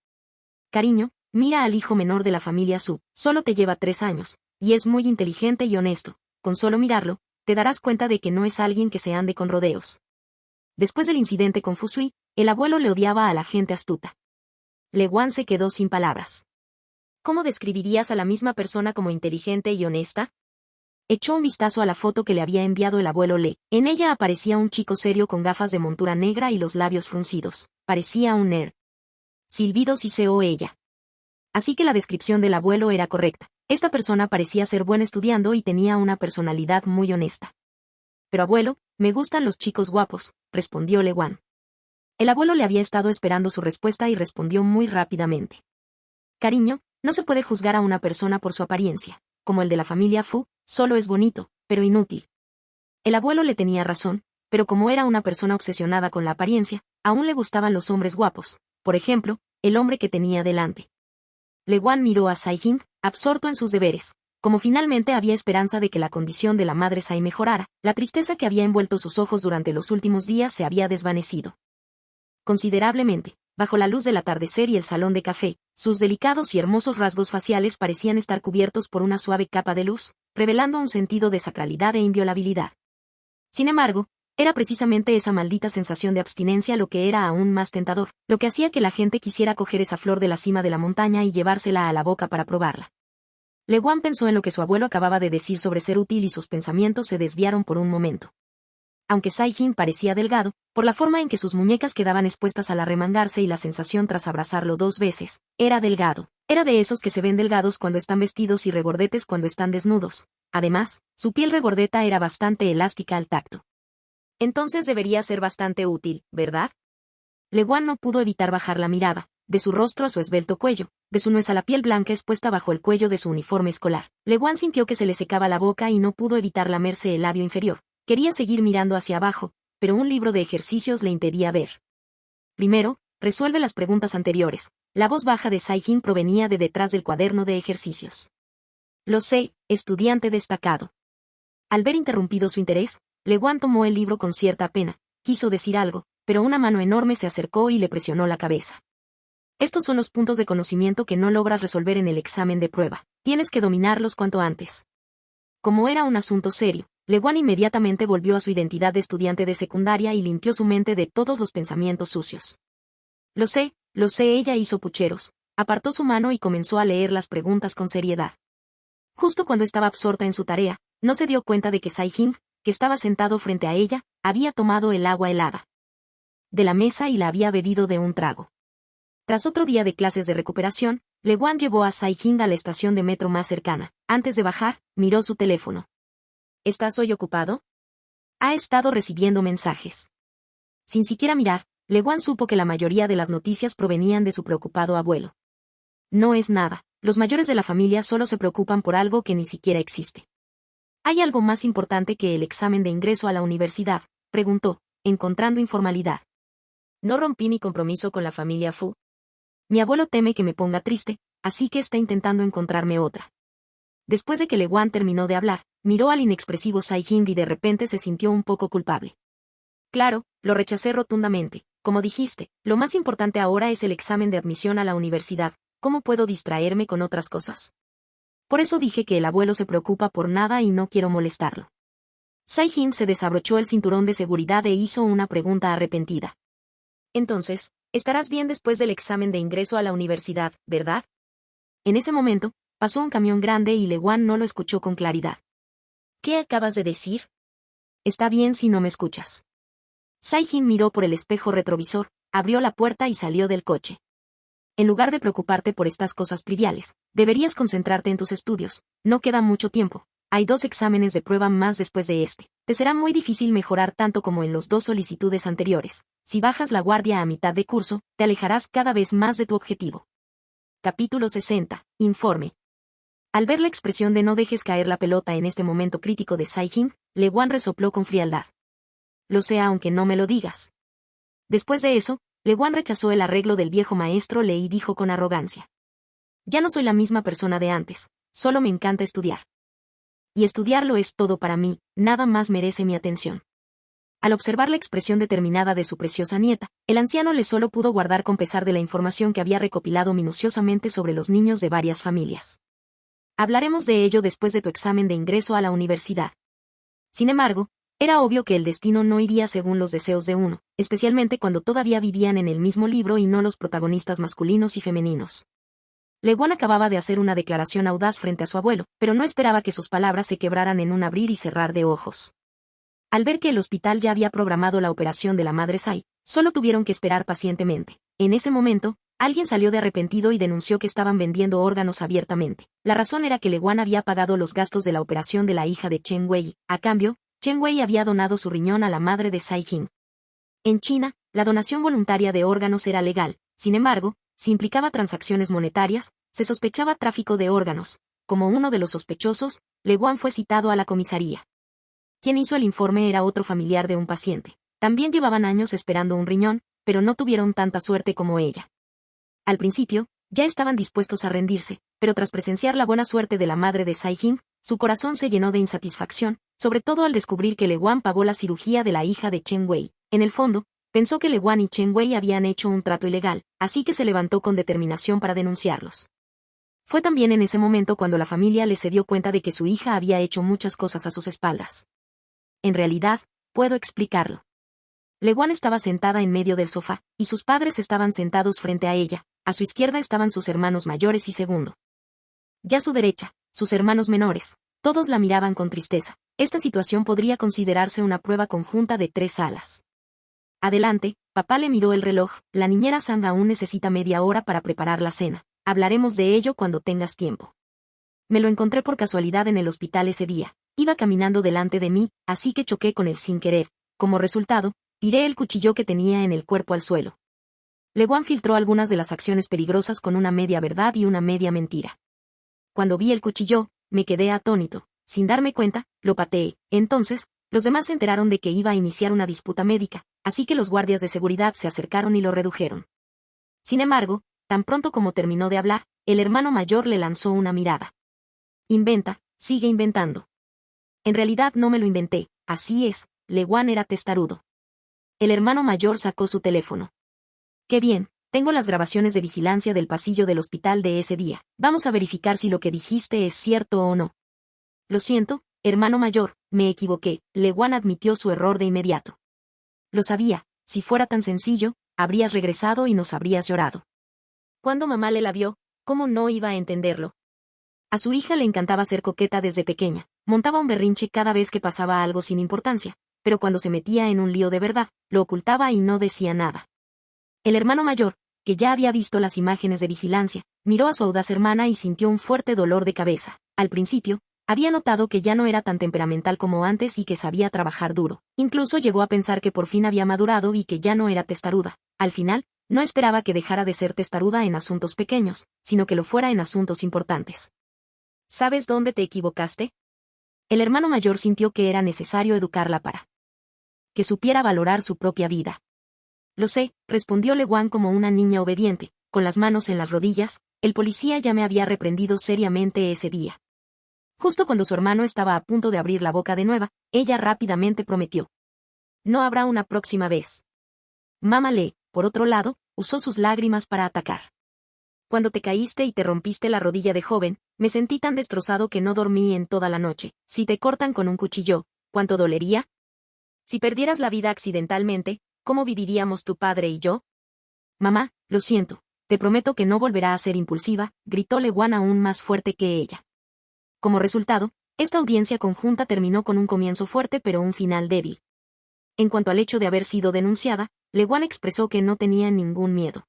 Cariño, mira al hijo menor de la familia Su, solo te lleva 3 años, y es muy inteligente y honesto. Con solo mirarlo, te darás cuenta de que no es alguien que se ande con rodeos. Después del incidente con Fusui, el abuelo le odiaba a la gente astuta. Leguán se quedó sin palabras. ¿Cómo describirías a la misma persona como inteligente y honesta? Echó un vistazo a la foto que le había enviado el abuelo Le. En ella aparecía un chico serio con gafas de montura negra y los labios fruncidos. Parecía un nerd. Silbido siseó ella. Así que la descripción del abuelo era correcta. Esta persona parecía ser buen estudiando y tenía una personalidad muy honesta. Pero abuelo, me gustan los chicos guapos, respondió Leguán. El abuelo le había estado esperando su respuesta y respondió muy rápidamente. Cariño, no se puede juzgar a una persona por su apariencia. Como el de la familia Fu, solo es bonito, pero inútil. El abuelo le tenía razón, pero como era una persona obsesionada con la apariencia, aún le gustaban los hombres guapos, por ejemplo, el hombre que tenía delante. Leguán miró a Sai-jin, absorto en sus deberes. Como finalmente había esperanza de que la condición de la madre Sai mejorara, la tristeza que había envuelto sus ojos durante los últimos días se había desvanecido considerablemente. Bajo la luz del atardecer y el salón de café, sus delicados y hermosos rasgos faciales parecían estar cubiertos por una suave capa de luz, revelando un sentido de sacralidad e inviolabilidad. Sin embargo, era precisamente esa maldita sensación de abstinencia lo que era aún más tentador, lo que hacía que la gente quisiera coger esa flor de la cima de la montaña y llevársela a la boca para probarla. Leguán pensó en lo que su abuelo acababa de decir sobre ser útil y sus pensamientos se desviaron por un momento. Aunque Sai-jin parecía delgado, por la forma en que sus muñecas quedaban expuestas al arremangarse y la sensación tras abrazarlo 2 veces, era delgado. Era de esos que se ven delgados cuando están vestidos y regordetes cuando están desnudos. Además, su piel regordeta era bastante elástica al tacto. Entonces debería ser bastante útil, ¿verdad? Leguán no pudo evitar bajar la mirada, de su rostro a su esbelto cuello, de su nuez a la piel blanca expuesta bajo el cuello de su uniforme escolar. Leguán sintió que se le secaba la boca y no pudo evitar lamerse el labio inferior. Quería seguir mirando hacia abajo, pero un libro de ejercicios le impedía ver. Primero, resuelve las preguntas anteriores. La voz baja de Sai-jin provenía de detrás del cuaderno de ejercicios. Lo sé, estudiante destacado. Al ver interrumpido su interés, Leguán tomó el libro con cierta pena. Quiso decir algo, pero una mano enorme se acercó y le presionó la cabeza. Estos son los puntos de conocimiento que no logras resolver en el examen de prueba. Tienes que dominarlos cuanto antes. Como era un asunto serio, Leguán inmediatamente volvió a su identidad de estudiante de secundaria y limpió su mente de todos los pensamientos sucios. Lo sé, ella hizo pucheros. Apartó su mano y comenzó a leer las preguntas con seriedad. Justo cuando estaba absorta en su tarea, no se dio cuenta de que Sai-jin, que estaba sentado frente a ella, había tomado el agua helada de la mesa y la había bebido de un trago. Tras otro día de clases de recuperación, Leguán llevó a Sai-jin a la estación de metro más cercana. Antes de bajar, miró su teléfono. ¿Estás hoy ocupado? Ha estado recibiendo mensajes. Sin siquiera mirar, Leguán supo que la mayoría de las noticias provenían de su preocupado abuelo. No es nada, los mayores de la familia solo se preocupan por algo que ni siquiera existe. ¿Hay algo más importante que el examen de ingreso a la universidad?, preguntó, encontrando informalidad. ¿No rompí mi compromiso con la familia Fu? Mi abuelo teme que me ponga triste, así que está intentando encontrarme otra. Después de que Leguán terminó de hablar, miró al inexpresivo Sai-jin y de repente se sintió un poco culpable. Claro, lo rechacé rotundamente. Como dijiste, lo más importante ahora es el examen de admisión a la universidad. ¿Cómo puedo distraerme con otras cosas? Por eso dije que el abuelo se preocupa por nada y no quiero molestarlo. Sai-jin se desabrochó el cinturón de seguridad e hizo una pregunta arrepentida. Entonces, estarás bien después del examen de ingreso a la universidad, ¿verdad? En ese momento, pasó un camión grande y Leguán no lo escuchó con claridad. ¿Qué acabas de decir? Está bien si no me escuchas. Sai-jin miró por el espejo retrovisor, abrió la puerta y salió del coche. En lugar de preocuparte por estas cosas triviales, deberías concentrarte en tus estudios. No queda mucho tiempo. Hay 2 exámenes de prueba más después de este. Te será muy difícil mejorar tanto como en los 2 solicitudes anteriores. si bajas la guardia a mitad de curso, te alejarás cada vez más de tu objetivo. Capítulo 60. Informe. Al ver la expresión de no dejes caer la pelota en este momento crítico de Sai-jin, Lewan resopló con frialdad. Lo sé aunque no me lo digas. Después de eso, Lewan rechazó el arreglo del viejo maestro Lee y dijo con arrogancia. Ya no soy la misma persona de antes, solo me encanta estudiar. Y estudiarlo es todo para mí, nada más merece mi atención. Al observar la expresión determinada de su preciosa nieta, el anciano le solo pudo guardar con pesar de la información que había recopilado minuciosamente sobre los niños de varias familias. Hablaremos de ello después de tu examen de ingreso a la universidad. Sin embargo, era obvio que el destino no iría según los deseos de uno, especialmente cuando todavía vivían en el mismo libro y no los protagonistas masculinos y femeninos. Lewan acababa de hacer una declaración audaz frente a su abuelo, pero no esperaba que sus palabras se quebraran en un abrir y cerrar de ojos. Al ver que el hospital ya había programado la operación de la madre Sai, solo tuvieron que esperar pacientemente. En ese momento, alguien salió de arrepentido y denunció que estaban vendiendo órganos abiertamente. La razón era que Lewan había pagado los gastos de la operación de la hija de Chen Wei. A cambio, Chen Wei había donado su riñón a la madre de Sai-jin. En China, la donación voluntaria de órganos era legal, sin embargo, si implicaba transacciones monetarias, se sospechaba tráfico de órganos. Como uno de los sospechosos, Lewan fue citado a la comisaría. Quien hizo el informe era otro familiar de un paciente. También llevaban años esperando un riñón, pero no tuvieron tanta suerte como ella. Al principio, ya estaban dispuestos a rendirse, pero tras presenciar la buena suerte de la madre de Sai-jin, su corazón se llenó de insatisfacción, sobre todo al descubrir que Lewan pagó la cirugía de la hija de Chen Wei. En el fondo, pensó que Lewan y Chen Wei habían hecho un trato ilegal, así que se levantó con determinación para denunciarlos. Fue también en ese momento cuando la familia le se dio cuenta de que su hija había hecho muchas cosas a sus espaldas. En realidad, puedo explicarlo. Lewan estaba sentada en medio del sofá, y sus padres estaban sentados frente a ella. A su izquierda estaban sus hermanos mayores y segundo. Ya a su derecha, sus hermanos menores. Todos la miraban con tristeza. Esta situación podría considerarse una prueba conjunta de 3 salas. Adelante, papá le miró el reloj, la niñera Sang aún necesita media hora para preparar la cena. Hablaremos de ello cuando tengas tiempo. Me lo encontré por casualidad en el hospital ese día. Iba caminando delante de mí, así que choqué con él sin querer. Como resultado, tiré el cuchillo que tenía en el cuerpo al suelo. Lewan filtró algunas de las acciones peligrosas con una media verdad y una media mentira. Cuando vi el cuchillo, me quedé atónito. Sin darme cuenta, lo pateé. Entonces, los demás se enteraron de que iba a iniciar una disputa médica, así que los guardias de seguridad se acercaron y lo redujeron. Sin embargo, tan pronto como terminó de hablar, el hermano mayor le lanzó una mirada. Inventa, sigue inventando. En realidad no me lo inventé, así es, Lewan era testarudo. El hermano mayor sacó su teléfono. Qué bien, tengo las grabaciones de vigilancia del pasillo del hospital de ese día. Vamos a verificar si lo que dijiste es cierto o no. Lo siento, hermano mayor, me equivoqué. Lewan admitió su error de inmediato. Lo sabía, si fuera tan sencillo, habrías regresado y nos habrías llorado. Cuando mamá le la vio, ¿cómo no iba a entenderlo? A su hija le encantaba ser coqueta desde pequeña, montaba un berrinche cada vez que pasaba algo sin importancia, pero cuando se metía en un lío de verdad, lo ocultaba y no decía nada. El hermano mayor, que ya había visto las imágenes de vigilancia, miró a su audaz hermana y sintió un fuerte dolor de cabeza. Al principio, había notado que ya no era tan temperamental como antes y que sabía trabajar duro. Incluso llegó a pensar que por fin había madurado y que ya no era testaruda. Al final, no esperaba que dejara de ser testaruda en asuntos pequeños, sino que lo fuera en asuntos importantes. ¿Sabes dónde te equivocaste? El hermano mayor sintió que era necesario educarla para que supiera valorar su propia vida. Lo sé, respondió Lewan como una niña obediente, con las manos en las rodillas. El policía ya me había reprendido seriamente ese día. Justo cuando su hermano estaba a punto de abrir la boca de nuevo, ella rápidamente prometió. No habrá una próxima vez. Mamá Lee, por otro lado, usó sus lágrimas para atacar. Cuando te caíste y te rompiste la rodilla de joven, me sentí tan destrozado que no dormí en toda la noche. Si te cortan con un cuchillo, ¿cuánto dolería? Si perdieras la vida accidentalmente, ¿cómo viviríamos tu padre y yo? Mamá, lo siento, te prometo que no volverá a ser impulsiva, gritó Lewan aún más fuerte que ella. Como resultado, esta audiencia conjunta terminó con un comienzo fuerte pero un final débil. En cuanto al hecho de haber sido denunciada, Lewan expresó que no tenía ningún miedo.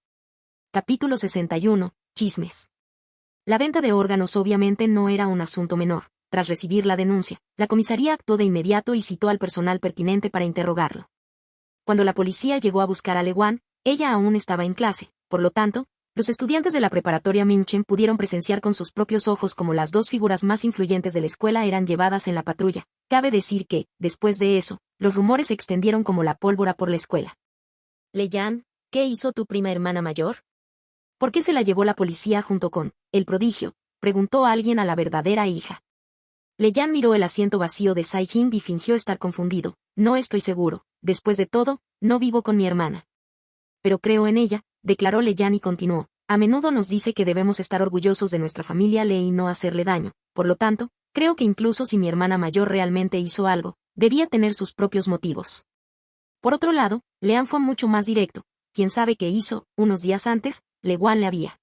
Capítulo 61. Chismes. La venta de órganos obviamente no era un asunto menor. Tras recibir la denuncia, la comisaría actuó de inmediato y citó al personal pertinente para interrogarlo. Cuando la policía llegó a buscar a Lewan, ella aún estaba en clase, por lo tanto, los estudiantes de la preparatoria Minchen pudieron presenciar con sus propios ojos cómo las dos figuras más influyentes de la escuela eran llevadas en la patrulla. Cabe decir que, después de eso, los rumores se extendieron como la pólvora por la escuela. Leyan, ¿qué hizo tu prima hermana mayor? ¿Por qué se la llevó la policía junto con el prodigio?, preguntó alguien a la verdadera hija. Leyan miró el asiento vacío de Sai-jin y fingió estar confundido. No estoy seguro, después de todo, no vivo con mi hermana. Pero creo en ella, declaró Leyan y continuó. A menudo nos dice que debemos estar orgullosos de nuestra familia Lee y no hacerle daño. Por lo tanto, creo que incluso si mi hermana mayor realmente hizo algo, debía tener sus propios motivos. Por otro lado, Lean fue mucho más directo. Quién sabe qué hizo. Unos días antes, Lewan le había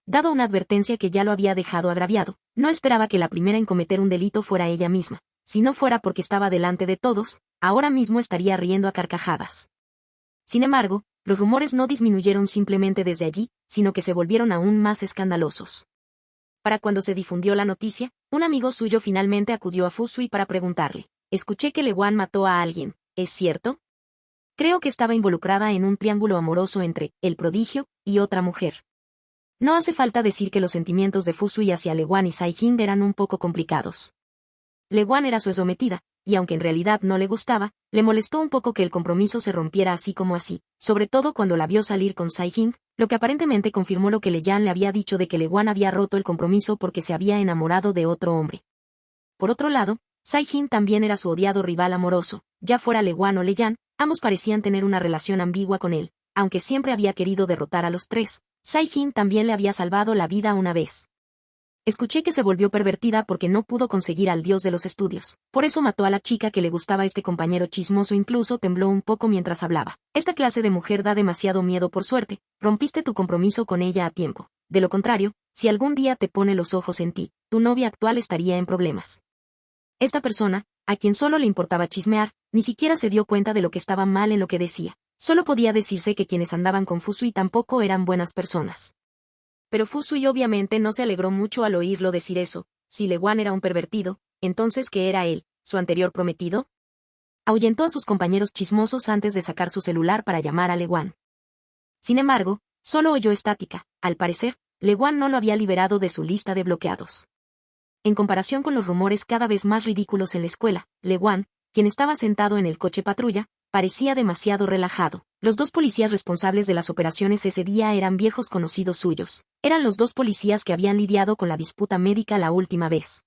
dado una advertencia que ya lo había dejado agraviado. No esperaba que la primera en cometer un delito fuera ella misma. Si no fuera porque estaba delante de todos, ahora mismo estaría riendo a carcajadas. Sin embargo, los rumores no disminuyeron simplemente desde allí, sino que se volvieron aún más escandalosos. Para cuando se difundió la noticia, un amigo suyo finalmente acudió a Fusui para preguntarle: escuché que Lewan mató a alguien, ¿es cierto? Creo que estaba involucrada en un triángulo amoroso entre el prodigio y otra mujer. No hace falta decir que los sentimientos de Fusui hacia Lewan y Sai-jin eran un poco complicados. Lewan era su sometida, y aunque en realidad no le gustaba, le molestó un poco que el compromiso se rompiera así como así, sobre todo cuando la vio salir con Sai-jin, lo que aparentemente confirmó lo que Leyan le había dicho de que Lewan había roto el compromiso porque se había enamorado de otro hombre. Por otro lado, Sai-jin también era su odiado rival amoroso, ya fuera Lewan o Leyan, ambos parecían tener una relación ambigua con él, aunque siempre había querido derrotar a los tres. Sai-jin también le había salvado la vida una vez. Escuché que se volvió pervertida porque no pudo conseguir al dios de los estudios. Por eso mató a la chica que le gustaba este compañero chismoso, incluso tembló un poco mientras hablaba. Esta clase de mujer da demasiado miedo. Por suerte, rompiste tu compromiso con ella a tiempo. De lo contrario, si algún día te pone los ojos en ti, tu novia actual estaría en problemas. Esta persona, a quien solo le importaba chismear, ni siquiera se dio cuenta de lo que estaba mal en lo que decía. Solo podía decirse que quienes andaban con Fusui tampoco eran buenas personas. Pero Fusui obviamente no se alegró mucho al oírlo decir eso. Si Lewan era un pervertido, entonces ¿qué era él, su anterior prometido? Ahuyentó a sus compañeros chismosos antes de sacar su celular para llamar a Lewan. Sin embargo, solo oyó estática. Al parecer, Lewan no lo había liberado de su lista de bloqueados. En comparación con los rumores cada vez más ridículos en la escuela, Lewan, quien estaba sentado en el coche patrulla, parecía demasiado relajado. Los dos policías responsables de las operaciones ese día eran viejos conocidos suyos. Eran los dos policías que habían lidiado con la disputa médica la última vez.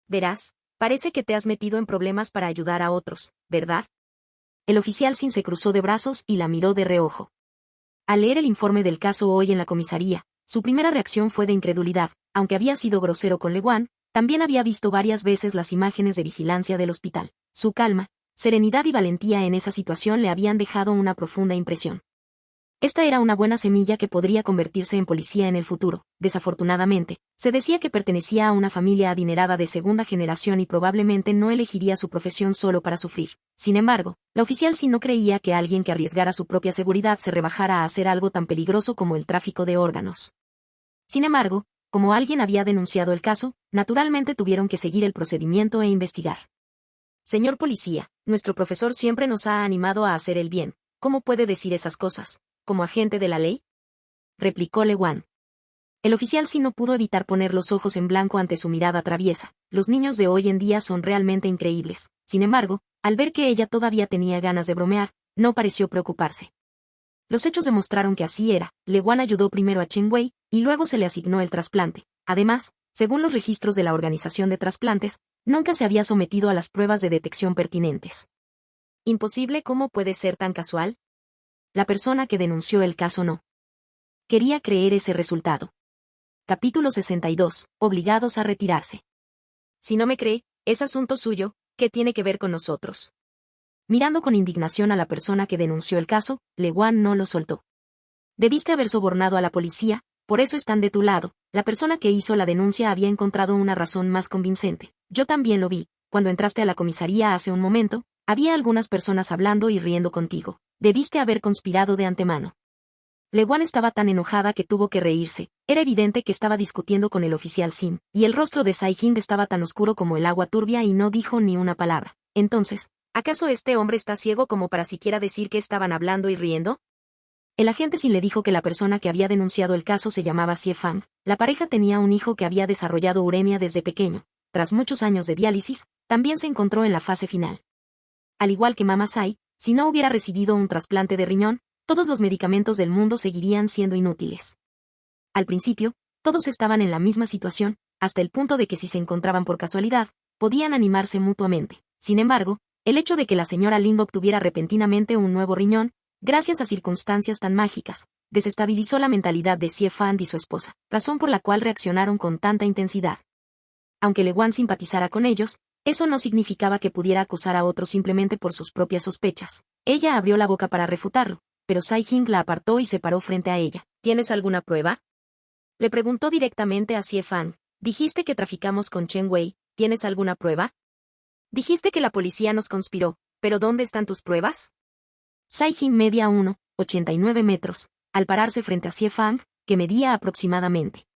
Verás, parece que te has metido en problemas para ayudar a otros, ¿verdad? El oficial Sin se cruzó de brazos y la miró de reojo. Al leer el informe del caso hoy en la comisaría, su primera reacción fue de incredulidad. Aunque había sido grosero con Lewan, también había visto varias veces las imágenes de vigilancia del hospital. Su calma, serenidad y valentía en esa situación le habían dejado una profunda impresión. Esta era una buena semilla que podría convertirse en policía en el futuro. Desafortunadamente, se decía que pertenecía a una familia adinerada de segunda generación y probablemente no elegiría su profesión solo para sufrir. Sin embargo, la oficial sí no creía que alguien que arriesgara su propia seguridad se rebajara a hacer algo tan peligroso como el tráfico de órganos. Sin embargo, como alguien había denunciado el caso, naturalmente tuvieron que seguir el procedimiento e investigar. Señor policía, nuestro profesor siempre nos ha animado a hacer el bien. ¿Cómo puede decir esas cosas? ¿Como agente de la ley?, replicó Lewan. El oficial sí no pudo evitar poner los ojos en blanco ante su mirada traviesa. Los niños de hoy en día son realmente increíbles. Sin embargo, al ver que ella todavía tenía ganas de bromear, no pareció preocuparse. Los hechos demostraron que así era. Lewan ayudó primero a Chen Wei, y luego se le asignó el trasplante. Además, según los registros de la organización de trasplantes, nunca se había sometido a las pruebas de detección pertinentes. ¿Imposible? ¿Cómo puede ser tan casual? La persona que denunció el caso no quería creer ese resultado. Capítulo 62. Obligados a retirarse. Si no me cree, es asunto suyo. ¿Qué tiene que ver con nosotros? Mirando con indignación a la persona que denunció el caso, Lewan no lo soltó. Debiste haber sobornado a la policía, por eso están de tu lado. La persona que hizo la denuncia había encontrado una razón más convincente. Yo también lo vi. Cuando entraste a la comisaría hace un momento, había algunas personas hablando y riendo contigo. Debiste haber conspirado de antemano. Lewan estaba tan enojada que tuvo que reírse. Era evidente que estaba discutiendo con el oficial Sin, y el rostro de Sai-jin estaba tan oscuro como el agua turbia y no dijo ni una palabra. Entonces, ¿Acaso este hombre está ciego como para siquiera decir que estaban hablando y riendo? El agente Sin le dijo que la persona que había denunciado el caso se llamaba Xie Fang. La pareja tenía un hijo que había desarrollado uremia desde pequeño. Tras muchos años de diálisis, también se encontró en la fase final. Al igual que Mama Sai, si no hubiera recibido un trasplante de riñón, todos los medicamentos del mundo seguirían siendo inútiles. Al principio, todos estaban en la misma situación, hasta el punto de que si se encontraban por casualidad, podían animarse mutuamente. Sin embargo, el hecho de que la señora Ling obtuviera repentinamente un nuevo riñón, gracias a circunstancias tan mágicas, desestabilizó la mentalidad de Xie Fang y su esposa, razón por la cual reaccionaron con tanta intensidad. Aunque Le Guan simpatizara con ellos, eso no significaba que pudiera acusar a otro simplemente por sus propias sospechas. Ella abrió la boca para refutarlo, pero Sai Jing la apartó y se paró frente a ella. ¿Tienes alguna prueba? Le preguntó directamente a Xie Fang. Dijiste que traficamos con Chen Wei, ¿tienes alguna prueba? Dijiste que la policía nos conspiró, pero ¿dónde están tus pruebas? Sai Jing medía 1,89 metros, al pararse frente a Xie Fang, que medía aproximadamente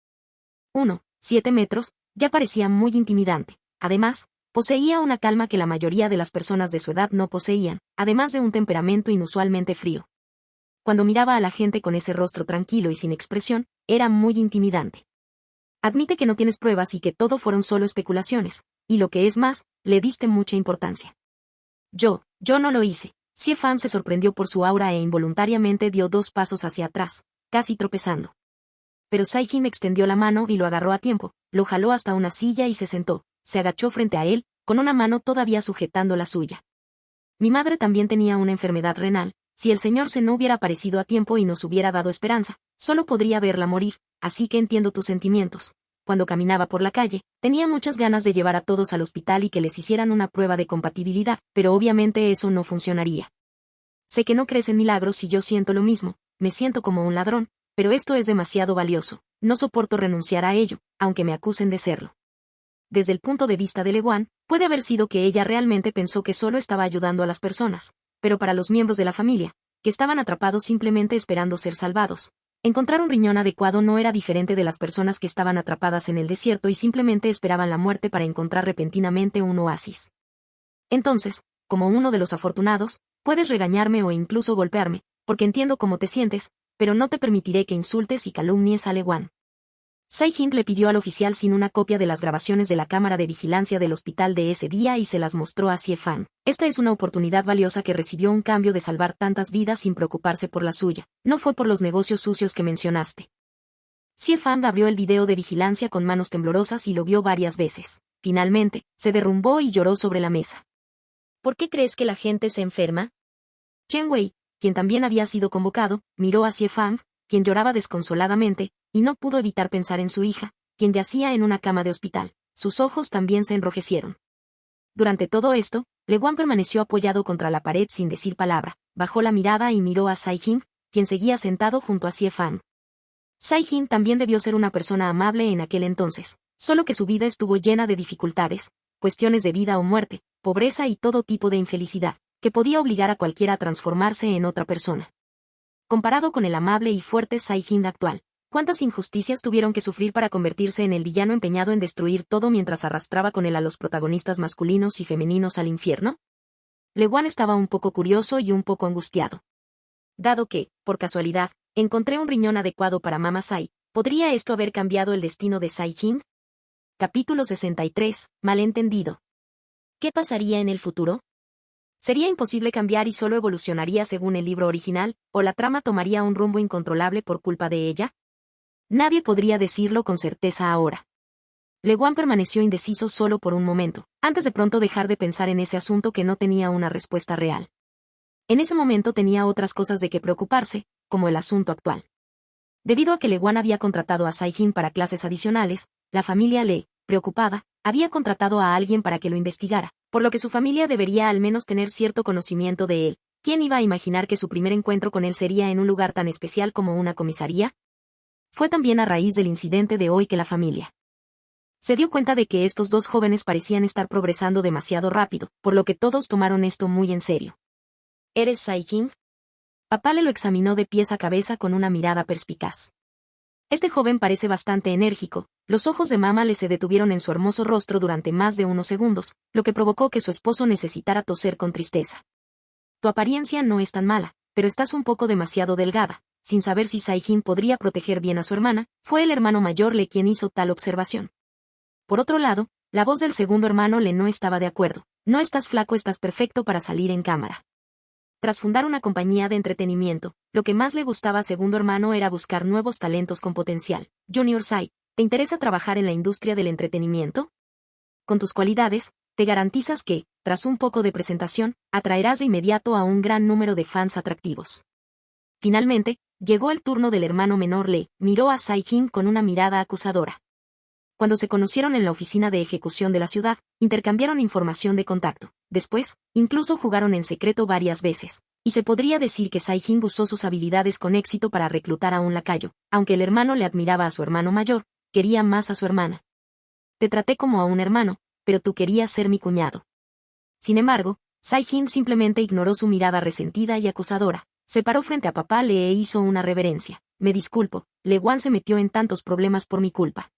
1,7 metros, ya parecía muy intimidante. Además, poseía una calma que la mayoría de las personas de su edad no poseían, además de un temperamento inusualmente frío. Cuando miraba a la gente con ese rostro tranquilo y sin expresión, era muy intimidante. Admite que no tienes pruebas y que todo fueron solo especulaciones, y lo que es más, le diste mucha importancia. Yo no lo hice. Xie Fang se sorprendió por su aura e involuntariamente dio 2 pasos hacia atrás, casi tropezando. Pero Sai Jing extendió la mano y lo agarró a tiempo, lo jaló hasta una silla y se sentó, se agachó frente a él, con una mano todavía sujetando la suya. Mi madre también tenía una enfermedad renal, si el señor Se no hubiera aparecido a tiempo y nos hubiera dado esperanza, solo podría verla morir, así que entiendo tus sentimientos. Cuando caminaba por la calle, tenía muchas ganas de llevar a todos al hospital y que les hicieran una prueba de compatibilidad, pero obviamente eso no funcionaría. Sé que no crees en milagros y yo siento lo mismo, me siento como un ladrón, pero esto es demasiado valioso, no soporto renunciar a ello, aunque me acusen de serlo. Desde el punto de vista de Le Guan, puede haber sido que ella realmente pensó que solo estaba ayudando a las personas, pero para los miembros de la familia, que estaban atrapados simplemente esperando ser salvados, encontrar un riñón adecuado no era diferente de las personas que estaban atrapadas en el desierto y simplemente esperaban la muerte para encontrar repentinamente un oasis. Entonces, como uno de los afortunados, puedes regañarme o incluso golpearme, porque entiendo cómo te sientes, pero no te permitiré que insultes y calumnies a Le Guan. Sai Jing le pidió al oficial sin una copia de las grabaciones de la cámara de vigilancia del hospital de ese día y se las mostró a Xie Fang. Esta es una oportunidad valiosa que recibió un cambio de salvar tantas vidas sin preocuparse por la suya. No fue por los negocios sucios que mencionaste. Xie Fang abrió el video de vigilancia con manos temblorosas y lo vio varias veces. Finalmente, se derrumbó y lloró sobre la mesa. ¿Por qué crees que la gente se enferma? Chen Wei, quien también había sido convocado, miró a Xie Fang, quien lloraba desconsoladamente, y no pudo evitar pensar en su hija, quien yacía en una cama de hospital. Sus ojos también se enrojecieron. Durante todo esto, Le Guan permaneció apoyado contra la pared sin decir palabra, bajó la mirada y miró a Sai Jing, quien seguía sentado junto a Xie Fang. Sai Jing también debió ser una persona amable en aquel entonces, solo que su vida estuvo llena de dificultades, cuestiones de vida o muerte, pobreza y todo tipo de infelicidad, que podía obligar a cualquiera a transformarse en otra persona. Comparado con el amable y fuerte Sai Jing actual, ¿cuántas injusticias tuvieron que sufrir para convertirse en el villano empeñado en destruir todo mientras arrastraba con él a los protagonistas masculinos y femeninos al infierno? Le Guan estaba un poco curioso y un poco angustiado. Dado que, por casualidad, encontré un riñón adecuado para Mama Sai, ¿podría esto haber cambiado el destino de Sai Jing? Capítulo 63, malentendido. ¿Qué pasaría en el futuro? ¿Sería imposible cambiar y solo evolucionaría según el libro original, o la trama tomaría un rumbo incontrolable por culpa de ella? Nadie podría decirlo con certeza ahora. Le Guan permaneció indeciso solo por un momento, antes de pronto dejar de pensar en ese asunto que no tenía una respuesta real. En ese momento tenía otras cosas de que preocuparse, como el asunto actual. Debido a que Le Guan había contratado a Sai Jing para clases adicionales, la familia Le, preocupada, había contratado a alguien para que lo investigara, por lo que su familia debería al menos tener cierto conocimiento de él. ¿Quién iba a imaginar que su primer encuentro con él sería en un lugar tan especial como una comisaría? Fue también a raíz del incidente de hoy que la familia se dio cuenta de que estos dos jóvenes parecían estar progresando demasiado rápido, por lo que todos tomaron esto muy en serio. ¿Eres Sai Jing? Papá le lo examinó de pies a cabeza con una mirada perspicaz. Este joven parece bastante enérgico. Los ojos de Mama le se detuvieron en su hermoso rostro durante más de unos segundos, lo que provocó que su esposo necesitara toser con tristeza. Tu apariencia no es tan mala, pero estás un poco demasiado delgada. Sin saber si Saijin podría proteger bien a su hermana, fue el hermano mayor Le quien hizo tal observación. Por otro lado, la voz del segundo hermano Le no estaba de acuerdo. No estás flaco, estás perfecto para salir en cámara. Tras fundar una compañía de entretenimiento, lo que más le gustaba a segundo hermano era buscar nuevos talentos con potencial. Junior Sai, ¿te interesa trabajar en la industria del entretenimiento? Con tus cualidades, te garantizas que, tras un poco de presentación, atraerás de inmediato a un gran número de fans atractivos. Finalmente, llegó el turno del hermano menor Le, miró a Saijin con una mirada acusadora. Cuando se conocieron en la oficina de ejecución de la ciudad, intercambiaron información de contacto. Después, incluso jugaron en secreto varias veces. Y se podría decir que Saijin usó sus habilidades con éxito para reclutar a un lacayo. Aunque el hermano le admiraba a su hermano mayor, quería más a su hermana. Te traté como a un hermano, pero tú querías ser mi cuñado. Sin embargo, Saijin simplemente ignoró su mirada resentida y acusadora. Se paró frente a papá Le e hizo una reverencia. Me disculpo, Le Guan se metió en tantos problemas por mi culpa.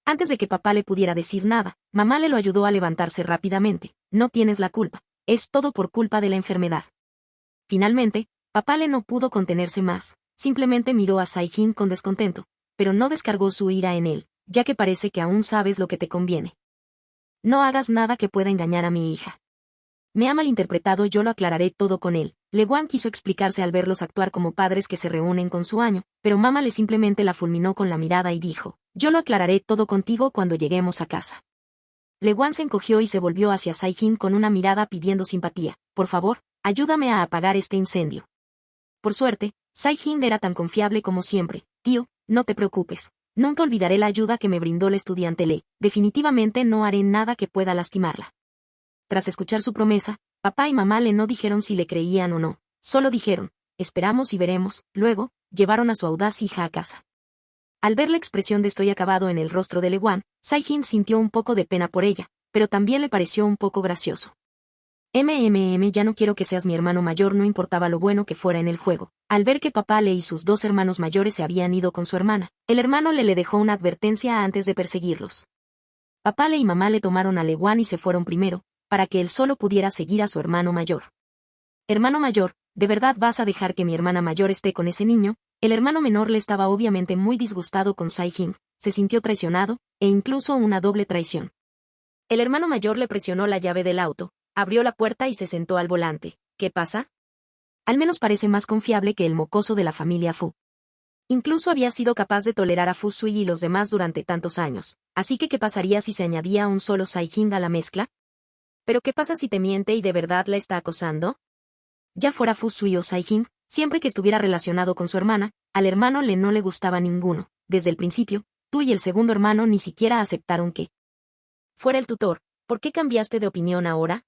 Antes de que papá le pudiera decir nada, mamá le lo ayudó a levantarse rápidamente. No tienes la culpa. Es todo por culpa de la enfermedad. Finalmente, papá le no pudo contenerse más. Simplemente miró a Saijin con descontento, pero no descargó su ira en él, ya que parece que aún sabes lo que te conviene. No hagas nada que pueda engañar a mi hija. Me ha malinterpretado, yo lo aclararé todo con él. Le Guan quiso explicarse al verlos actuar como padres que se reúnen con su año, pero mamá le simplemente la fulminó con la mirada y dijo, yo lo aclararé todo contigo cuando lleguemos a casa. Le Guan se encogió y se volvió hacia Saijin con una mirada pidiendo simpatía. Por favor, ayúdame a apagar este incendio. Por suerte, Saijin era tan confiable como siempre. Tío, no te preocupes. Nunca olvidaré la ayuda que me brindó la estudiante Le. Definitivamente no haré nada que pueda lastimarla. Tras escuchar su promesa, papá y mamá Le no dijeron si le creían o no. Solo dijeron, esperamos y veremos. Luego, llevaron a su audaz hija a casa. Al ver la expresión de estoy acabado en el rostro de Le Guan, Saijin sintió un poco de pena por ella, pero también le pareció un poco gracioso. Ya no quiero que seas mi hermano mayor, no importaba lo bueno que fuera en el juego. Al ver que papá Le y sus dos hermanos mayores se habían ido con su hermana, el hermano Le dejó una advertencia antes de perseguirlos. Papá Le y mamá Le tomaron a Le Guan y se fueron primero, para que él solo pudiera seguir a su hermano mayor. Hermano mayor, ¿de verdad vas a dejar que mi hermana mayor esté con ese niño? El hermano menor Le estaba obviamente muy disgustado con Saijin, se sintió traicionado, e incluso una doble traición. El hermano mayor le presionó la llave del auto, abrió la puerta y se sentó al volante. ¿Qué pasa? Al menos parece más confiable que el mocoso de la familia Fu. Incluso había sido capaz de tolerar a Fu Sui y los demás durante tantos años, así que ¿qué pasaría si se añadía un solo Saijin a la mezcla? ¿Pero qué pasa si te miente y de verdad la está acosando? Ya fuera Fu Sui o Saijin, siempre que estuviera relacionado con su hermana, al hermano Le no le gustaba ninguno. Desde el principio, tú y el segundo hermano ni siquiera aceptaron que fuera el tutor. ¿Por qué cambiaste de opinión ahora?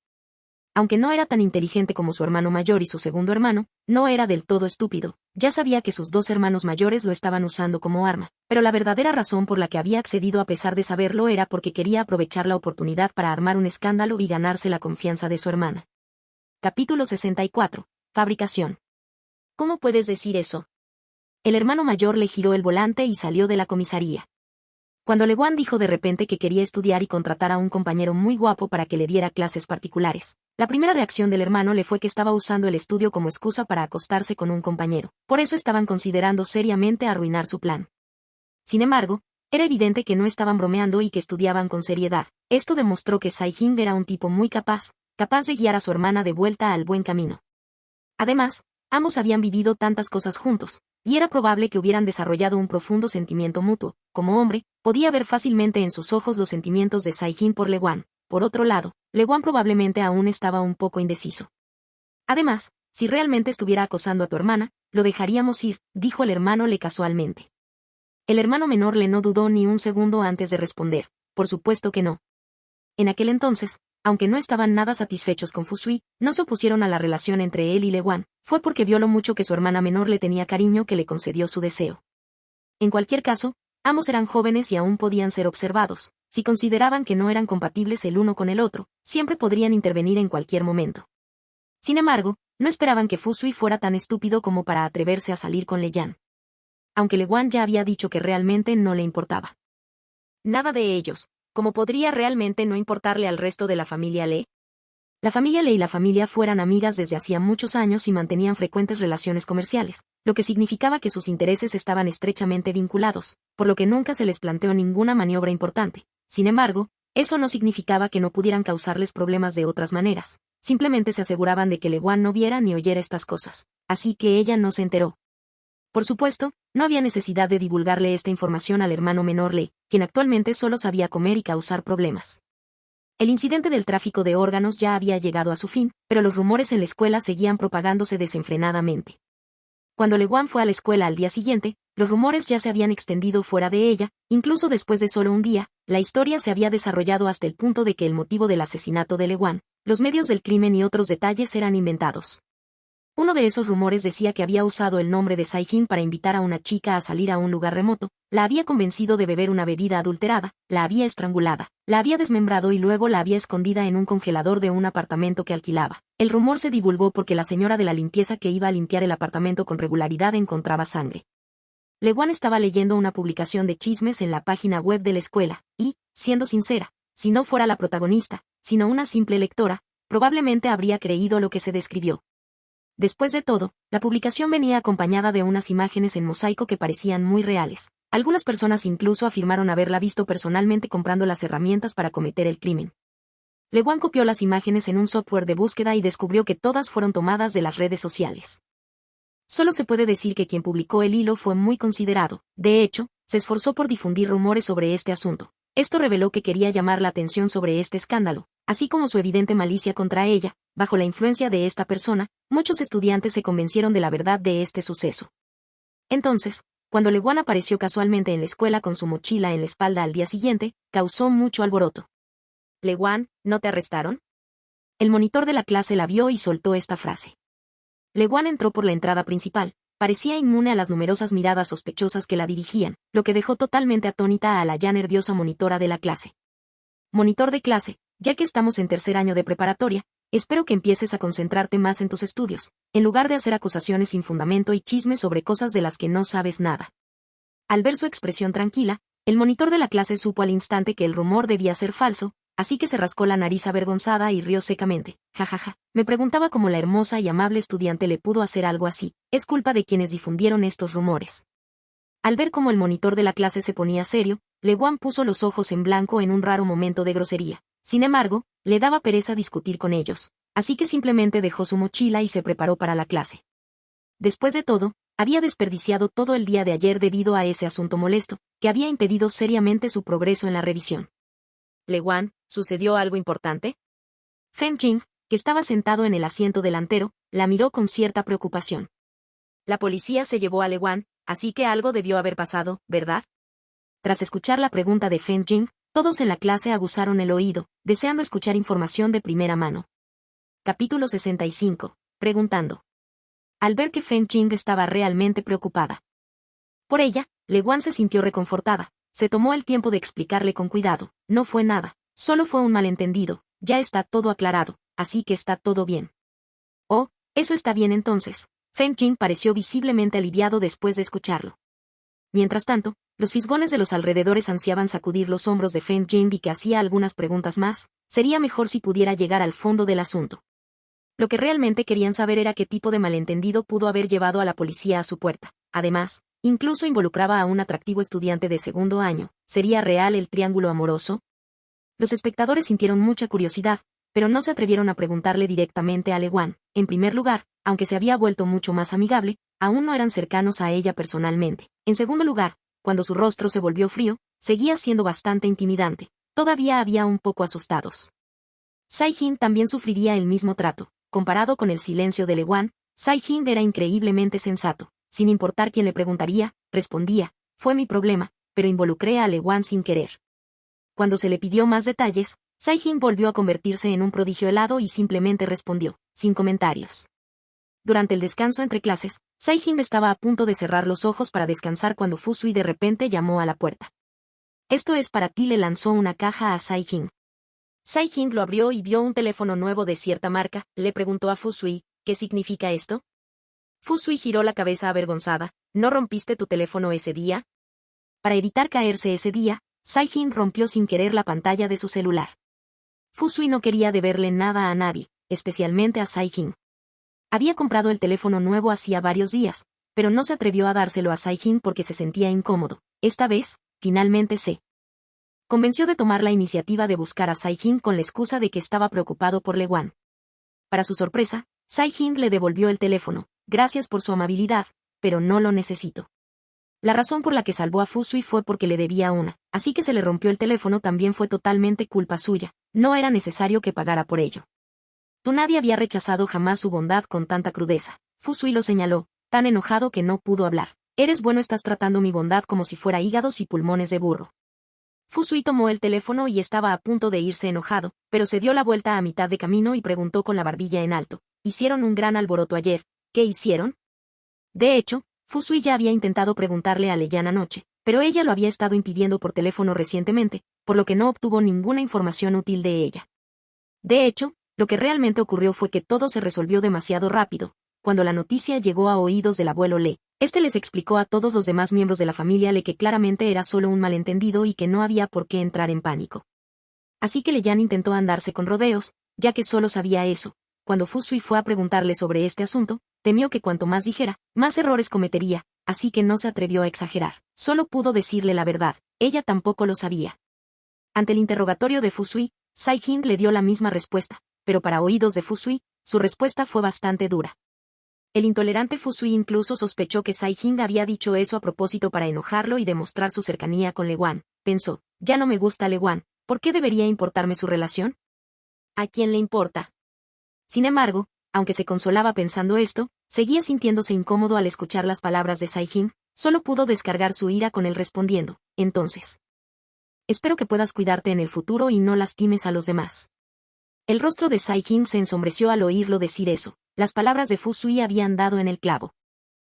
Aunque no era tan inteligente como su hermano mayor y su segundo hermano, no era del todo estúpido. Ya sabía que sus dos hermanos mayores lo estaban usando como arma, pero la verdadera razón por la que había accedido a pesar de saberlo era porque quería aprovechar la oportunidad para armar un escándalo y ganarse la confianza de su hermana. Capítulo 64. Fabricación. ¿Cómo puedes decir eso? El hermano mayor le giró el volante y salió de la comisaría. Cuando Le Guan dijo de repente que quería estudiar y contratar a un compañero muy guapo para que le diera clases particulares, la primera reacción del hermano Le fue que estaba usando el estudio como excusa para acostarse con un compañero. Por eso estaban considerando seriamente arruinar su plan. Sin embargo, era evidente que no estaban bromeando y que estudiaban con seriedad. Esto demostró que Saijin era un tipo muy capaz de guiar a su hermana de vuelta al buen camino. Además, ambos habían vivido tantas cosas juntos, y era probable que hubieran desarrollado un profundo sentimiento mutuo. Como hombre, podía ver fácilmente en sus ojos los sentimientos de Saijin por Le Guan. Por otro lado, Le Guan probablemente aún estaba un poco indeciso. Además, si realmente estuviera acosando a tu hermana, lo dejaríamos ir, dijo el hermano Le casualmente. El hermano menor Le no dudó ni un segundo antes de responder. Por supuesto que no. En aquel entonces, aunque no estaban nada satisfechos con Fu Sui, no se opusieron a la relación entre él y Le Guan. Fue porque vio lo mucho que su hermana menor le tenía cariño que le concedió su deseo. En cualquier caso, ambos eran jóvenes y aún podían ser observados. Si consideraban que no eran compatibles el uno con el otro, siempre podrían intervenir en cualquier momento. Sin embargo, no esperaban que Fu Sui fuera tan estúpido como para atreverse a salir con Le Yan. aunque Lewan ya había dicho que realmente no le importaba nada de ellos, como podría realmente no importarle al resto de la familia Lee. La familia Lee y la familia fueran amigas desde hacía muchos años y mantenían frecuentes relaciones comerciales, lo que significaba que sus intereses estaban estrechamente vinculados, por lo que nunca se les planteó ninguna maniobra importante. Sin embargo, eso no significaba que no pudieran causarles problemas de otras maneras. Simplemente se aseguraban de que Lewan no viera ni oyera estas cosas, así que ella no se enteró. Por supuesto, no había necesidad de divulgarle esta información al hermano menor Lee, quien actualmente solo sabía comer y causar problemas. El incidente del tráfico de órganos ya había llegado a su fin, pero los rumores en la escuela seguían propagándose desenfrenadamente. Cuando Lewan fue a la escuela al día siguiente, los rumores ya se habían extendido fuera de ella, incluso después de solo un día, la historia se había desarrollado hasta el punto de que el motivo del asesinato de Lewan, los medios del crimen y otros detalles eran inventados. Uno de esos rumores decía que había usado el nombre de Sae-jin para invitar a una chica a salir a un lugar remoto, la había convencido de beber una bebida adulterada, la había estrangulada, la había desmembrado y luego la había escondida en un congelador de un apartamento que alquilaba. El rumor se divulgó porque la señora de la limpieza que iba a limpiar el apartamento con regularidad encontraba sangre. Lewan estaba leyendo una publicación de chismes en la página web de la escuela, y, siendo sincera, si no fuera la protagonista, sino una simple lectora, probablemente habría creído lo que se describió. Después de todo, la publicación venía acompañada de unas imágenes en mosaico que parecían muy reales. Algunas personas incluso afirmaron haberla visto personalmente comprando las herramientas para cometer el crimen. Lewan copió las imágenes en un software de búsqueda y descubrió que todas fueron tomadas de las redes sociales. Solo se puede decir que quien publicó el hilo fue muy considerado. De hecho, se esforzó por difundir rumores sobre este asunto. Esto reveló que quería llamar la atención sobre este escándalo, así como su evidente malicia contra ella. Bajo la influencia de esta persona, muchos estudiantes se convencieron de la verdad de este suceso. Entonces, cuando Lewan apareció casualmente en la escuela con su mochila en la espalda al día siguiente, causó mucho alboroto. «Lewan, ¿no te arrestaron?». El monitor de la clase la vio y soltó esta frase. Lewan entró por la entrada principal. Parecía inmune a las numerosas miradas sospechosas que la dirigían, lo que dejó totalmente atónita a la ya nerviosa monitora de la clase. «Monitor de clase, ya que estamos en tercer año de preparatoria, espero que empieces a concentrarte más en tus estudios, en lugar de hacer acusaciones sin fundamento y chismes sobre cosas de las que no sabes nada». Al ver su expresión tranquila, el monitor de la clase supo al instante que el rumor debía ser falso, así que se rascó la nariz avergonzada y rió secamente. «Jajaja, me preguntaba cómo la hermosa y amable estudiante le pudo hacer algo así. Es culpa de quienes difundieron estos rumores». Al ver cómo el monitor de la clase se ponía serio, Lewan puso los ojos en blanco en un raro momento de grosería. Sin embargo, le daba pereza discutir con ellos, así que simplemente dejó su mochila y se preparó para la clase. Después de todo, había desperdiciado todo el día de ayer debido a ese asunto molesto, que había impedido seriamente su progreso en la revisión. «Lewan, ¿sucedió algo importante?». Feng Jing, que estaba sentado en el asiento delantero, la miró con cierta preocupación. «La policía se llevó a Lewan, así que algo debió haber pasado, ¿verdad?». Tras escuchar la pregunta de Feng Jing, todos en la clase aguzaron el oído, deseando escuchar información de primera mano. Capítulo 65. Preguntando. Al ver que Feng Jing estaba realmente preocupada por ella, Lewan se sintió reconfortada. Se tomó el tiempo de explicarle con cuidado. «No fue nada, solo fue un malentendido, ya está todo aclarado, así que está todo bien». «Oh, eso está bien entonces». Feng Jing pareció visiblemente aliviado después de escucharlo. Mientras tanto, los fisgones de los alrededores ansiaban sacudir los hombros de Feng Jing y que hacía algunas preguntas más. Sería mejor si pudiera llegar al fondo del asunto. Lo que realmente querían saber era qué tipo de malentendido pudo haber llevado a la policía a su puerta. Además, incluso involucraba a un atractivo estudiante de segundo año. ¿Sería real el triángulo amoroso? Los espectadores sintieron mucha curiosidad, pero no se atrevieron a preguntarle directamente a Lewan. En primer lugar, aunque se había vuelto mucho más amigable, aún no eran cercanos a ella personalmente. En segundo lugar, cuando su rostro se volvió frío, seguía siendo bastante intimidante. Todavía había un poco asustados. Sae-jin también sufriría el mismo trato. Comparado con el silencio de Lewan, Sae-jin era increíblemente sensato. Sin importar quién le preguntaría, respondía: «Fue mi problema, pero involucré a Lewan sin querer». Cuando se le pidió más detalles, Sae-jin volvió a convertirse en un prodigio helado y simplemente respondió, sin comentarios. Durante el descanso entre clases, Sae-jin estaba a punto de cerrar los ojos para descansar cuando Fu Sui de repente llamó a la puerta. «Esto es para ti», le lanzó una caja a Sae-jin. Sae-jin lo abrió y vio un teléfono nuevo de cierta marca. Le preguntó a Fu Sui, «¿Qué significa esto?». Fu Sui giró la cabeza avergonzada. ¿No rompiste tu teléfono ese día? Para evitar caerse ese día, Sai-jin rompió sin querer la pantalla de su celular. Fusui no quería deberle nada a nadie, especialmente a Sai-jin. Había comprado el teléfono nuevo hacía varios días, pero no se atrevió a dárselo a Sai-jin porque se sentía incómodo. Esta vez, finalmente se convenció de tomar la iniciativa de buscar a Sai-jin con la excusa de que estaba preocupado por Lewan. Para su sorpresa, Sai-jin le devolvió el teléfono. Gracias por su amabilidad, pero no lo necesito. La razón por la que salvó a Fusui fue porque le debía una, así que se le rompió el teléfono también fue totalmente culpa suya, no era necesario que pagara por ello. Nadie había rechazado jamás su bondad con tanta crudeza. Fusui lo señaló, tan enojado que no pudo hablar. Eres bueno, estás tratando mi bondad como si fuera hígados y pulmones de burro. Fusui tomó el teléfono y estaba a punto de irse enojado, pero se dio la vuelta a mitad de camino y preguntó con la barbilla en alto. Hicieron un gran alboroto ayer. ¿Qué hicieron? De hecho, Fusui ya había intentado preguntarle a Leyan anoche, pero ella lo había estado impidiendo por teléfono recientemente, por lo que no obtuvo ninguna información útil de ella. De hecho, lo que realmente ocurrió fue que todo se resolvió demasiado rápido. Cuando la noticia llegó a oídos del abuelo Lee, este les explicó a todos los demás miembros de la familia Lee que claramente era solo un malentendido y que no había por qué entrar en pánico. Así que Leyan intentó andarse con rodeos, ya que solo sabía eso. Cuando Fusui fue a preguntarle sobre este asunto, temió que cuanto más dijera, más errores cometería, así que no se atrevió a exagerar. Solo pudo decirle la verdad, ella tampoco lo sabía. Ante el interrogatorio de Fusui, Sai-jin le dio la misma respuesta, pero para oídos de Fusui, su respuesta fue bastante dura. El intolerante Fusui incluso sospechó que Sai-jin había dicho eso a propósito para enojarlo y demostrar su cercanía con Lewan. Pensó, ya no me gusta Lewan, ¿por qué debería importarme su relación? ¿A quién le importa? Sin embargo, aunque se consolaba pensando esto, seguía sintiéndose incómodo al escuchar las palabras de Sai-jin, solo pudo descargar su ira con él respondiendo, entonces. Espero que puedas cuidarte en el futuro y no lastimes a los demás. El rostro de Sai-jin se ensombreció al oírlo decir eso. Las palabras de Fusui habían dado en el clavo.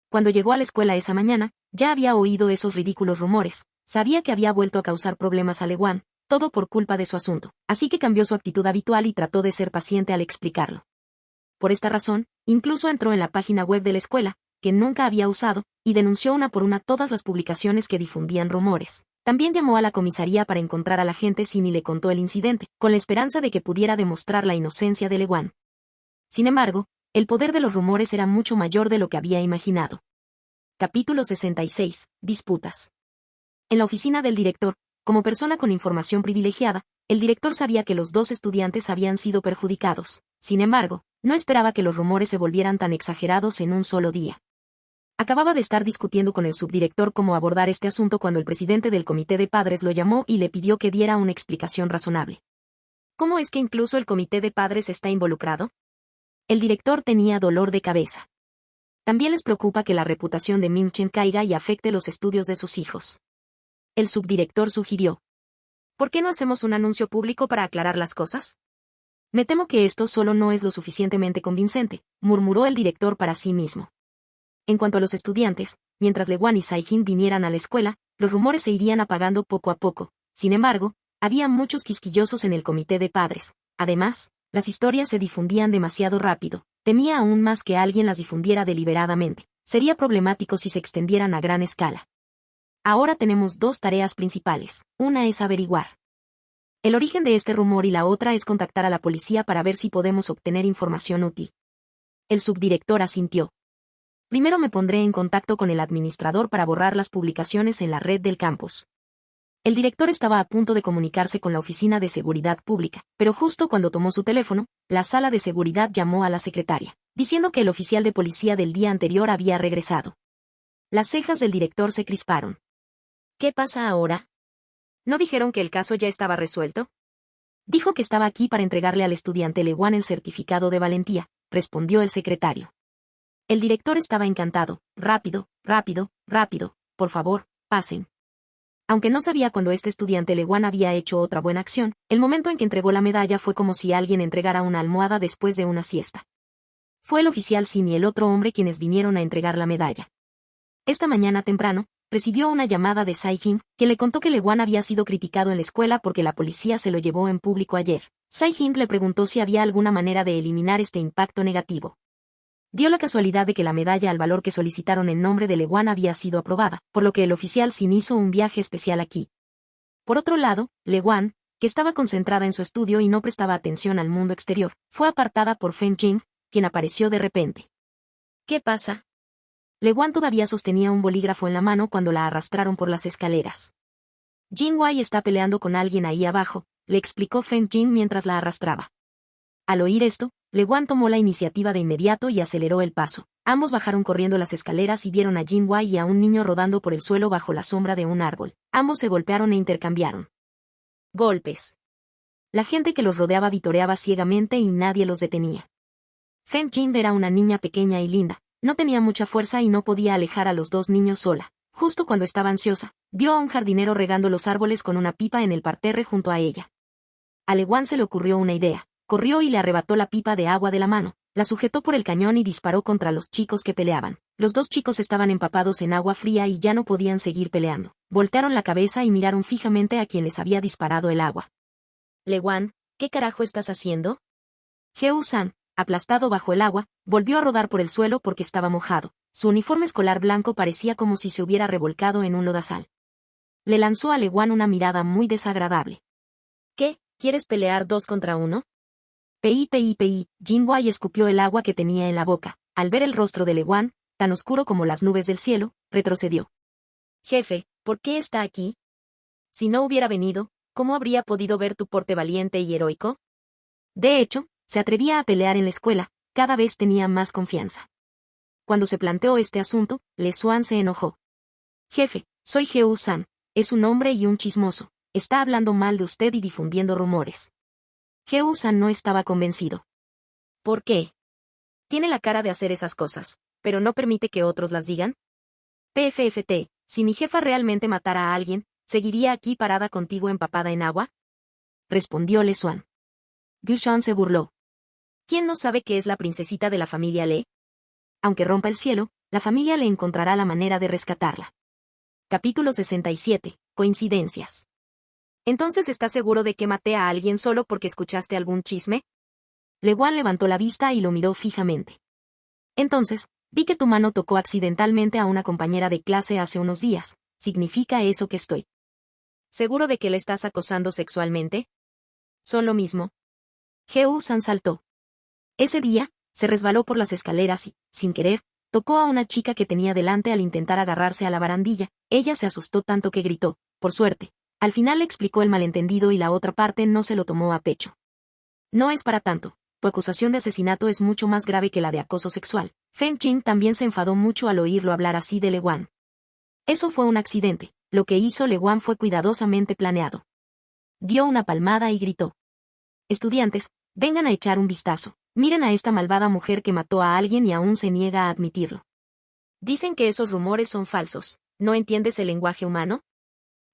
Cuando llegó a la escuela esa mañana, ya había oído esos ridículos rumores, sabía que había vuelto a causar problemas a Lewan, todo por culpa de su asunto, así que cambió su actitud habitual y trató de ser paciente al explicarlo. Por esta razón, incluso entró en la página web de la escuela, que nunca había usado, y denunció una por una todas las publicaciones que difundían rumores. También llamó a la comisaría para encontrar a la gente y le contó el incidente, con la esperanza de que pudiera demostrar la inocencia de Lewan. Sin embargo, el poder de los rumores era mucho mayor de lo que había imaginado. Capítulo 66. Disputas. En la oficina del director, como persona con información privilegiada, el director sabía que los dos estudiantes habían sido perjudicados. Sin embargo, no esperaba que los rumores se volvieran tan exagerados en un solo día. Acababa de estar discutiendo con el subdirector cómo abordar este asunto cuando el presidente del comité de padres lo llamó y le pidió que diera una explicación razonable. ¿Cómo es que incluso el comité de padres está involucrado? El director tenía dolor de cabeza. También les preocupa que la reputación de Min-chen caiga y afecte los estudios de sus hijos. El subdirector sugirió. ¿Por qué no hacemos un anuncio público para aclarar las cosas? Me temo que esto solo no es lo suficientemente convincente, murmuró el director para sí mismo. En cuanto a los estudiantes, mientras Lewan y Sai-jin vinieran a la escuela, los rumores se irían apagando poco a poco. Sin embargo, había muchos quisquillosos en el comité de padres. Además, las historias se difundían demasiado rápido. Temía aún más que alguien las difundiera deliberadamente. Sería problemático si se extendieran a gran escala. Ahora tenemos dos tareas principales. Una es averiguar el origen de este rumor y la otra es contactar a la policía para ver si podemos obtener información útil. El subdirector asintió. Primero me pondré en contacto con el administrador para borrar las publicaciones en la red del campus. El director estaba a punto de comunicarse con la oficina de seguridad pública, pero justo cuando tomó su teléfono, la sala de seguridad llamó a la secretaria, diciendo que el oficial de policía del día anterior había regresado. Las cejas del director se crisparon. ¿Qué pasa ahora? ¿No dijeron que el caso ya estaba resuelto? Dijo que estaba aquí para entregarle al estudiante Lewan el certificado de valentía, respondió el secretario. El director estaba encantado. Rápido, rápido, rápido, por favor, pasen. Aunque no sabía cuándo este estudiante Lewan había hecho otra buena acción, el momento en que entregó la medalla fue como si alguien entregara una almohada después de una siesta. Fue el oficial Sim y el otro hombre quienes vinieron a entregar la medalla. Esta mañana temprano, recibió una llamada de Sai-jin, que le contó que Lewan había sido criticado en la escuela porque la policía se lo llevó en público ayer. Sai-jin le preguntó si había alguna manera de eliminar este impacto negativo. Dio la casualidad de que la medalla al valor que solicitaron en nombre de Lewan había sido aprobada, por lo que el oficial Sin hizo un viaje especial aquí. Por otro lado, Lewan, que estaba concentrada en su estudio y no prestaba atención al mundo exterior, fue apartada por Feng Jing, quien apareció de repente. ¿Qué pasa? Lewan todavía sostenía un bolígrafo en la mano cuando la arrastraron por las escaleras. Jing Wei está peleando con alguien ahí abajo, le explicó Feng Jing mientras la arrastraba. Al oír esto, Lewan tomó la iniciativa de inmediato y aceleró el paso. Ambos bajaron corriendo las escaleras y vieron a Jing Wei y a un niño rodando por el suelo bajo la sombra de un árbol. Ambos se golpearon e intercambiaron golpes. La gente que los rodeaba vitoreaba ciegamente y nadie los detenía. Feng Jing era una niña pequeña y linda, no tenía mucha fuerza y no podía alejar a los dos niños sola. Justo cuando estaba ansiosa, vio a un jardinero regando los árboles con una pipa en el parterre junto a ella. A Lewan se le ocurrió una idea. Corrió y le arrebató la pipa de agua de la mano, la sujetó por el cañón y disparó contra los chicos que peleaban. Los dos chicos estaban empapados en agua fría y ya no podían seguir peleando. Voltearon la cabeza y miraron fijamente a quien les había disparado el agua. Lewan, ¿qué carajo estás haciendo? Heo-san, aplastado bajo el agua, volvió a rodar por el suelo porque estaba mojado. Su uniforme escolar blanco parecía como si se hubiera revolcado en un lodazal. Le lanzó a Lewan una mirada muy desagradable. ¿Qué? ¿Quieres pelear 2 contra 1? Pei. Jing Wei escupió el agua que tenía en la boca. Al ver el rostro de Lewan, tan oscuro como las nubes del cielo, retrocedió. Jefe, ¿por qué está aquí? Si no hubiera venido, ¿cómo habría podido ver tu porte valiente y heroico? De hecho, se atrevía a pelear en la escuela, cada vez tenía más confianza. Cuando se planteó este asunto, Le Xuan se enojó. Jefe, soy Heo-san, es un hombre y un chismoso, está hablando mal de usted y difundiendo rumores. Heo-san no estaba convencido. ¿Por qué? Tiene la cara de hacer esas cosas, pero no permite que otros las digan. PFFT, si mi jefa realmente matara a alguien, ¿seguiría aquí parada contigo empapada en agua? Respondió Le Xuan. Gushun se burló. ¿Quién no sabe que es la princesita de la familia Le? Aunque rompa el cielo, la familia le encontrará la manera de rescatarla. Capítulo 67. Coincidencias. ¿Entonces estás seguro de que maté a alguien solo porque escuchaste algún chisme? Lewan levantó la vista y lo miró fijamente. Entonces, vi que tu mano tocó accidentalmente a una compañera de clase hace unos días. ¿Significa eso que estoy seguro de que le estás acosando sexualmente? Son lo mismo. Heo-san saltó. Ese día, se resbaló por las escaleras y, sin querer, tocó a una chica que tenía delante al intentar agarrarse a la barandilla. Ella se asustó tanto que gritó, por suerte. Al final le explicó el malentendido y la otra parte no se lo tomó a pecho. No es para tanto, tu acusación de asesinato es mucho más grave que la de acoso sexual. Feng Jing también se enfadó mucho al oírlo hablar así de Lewan. Eso fue un accidente, lo que hizo Lewan fue cuidadosamente planeado. Dio una palmada y gritó. Estudiantes, vengan a echar un vistazo, miren a esta malvada mujer que mató a alguien y aún se niega a admitirlo. Dicen que esos rumores son falsos, ¿no entiendes el lenguaje humano?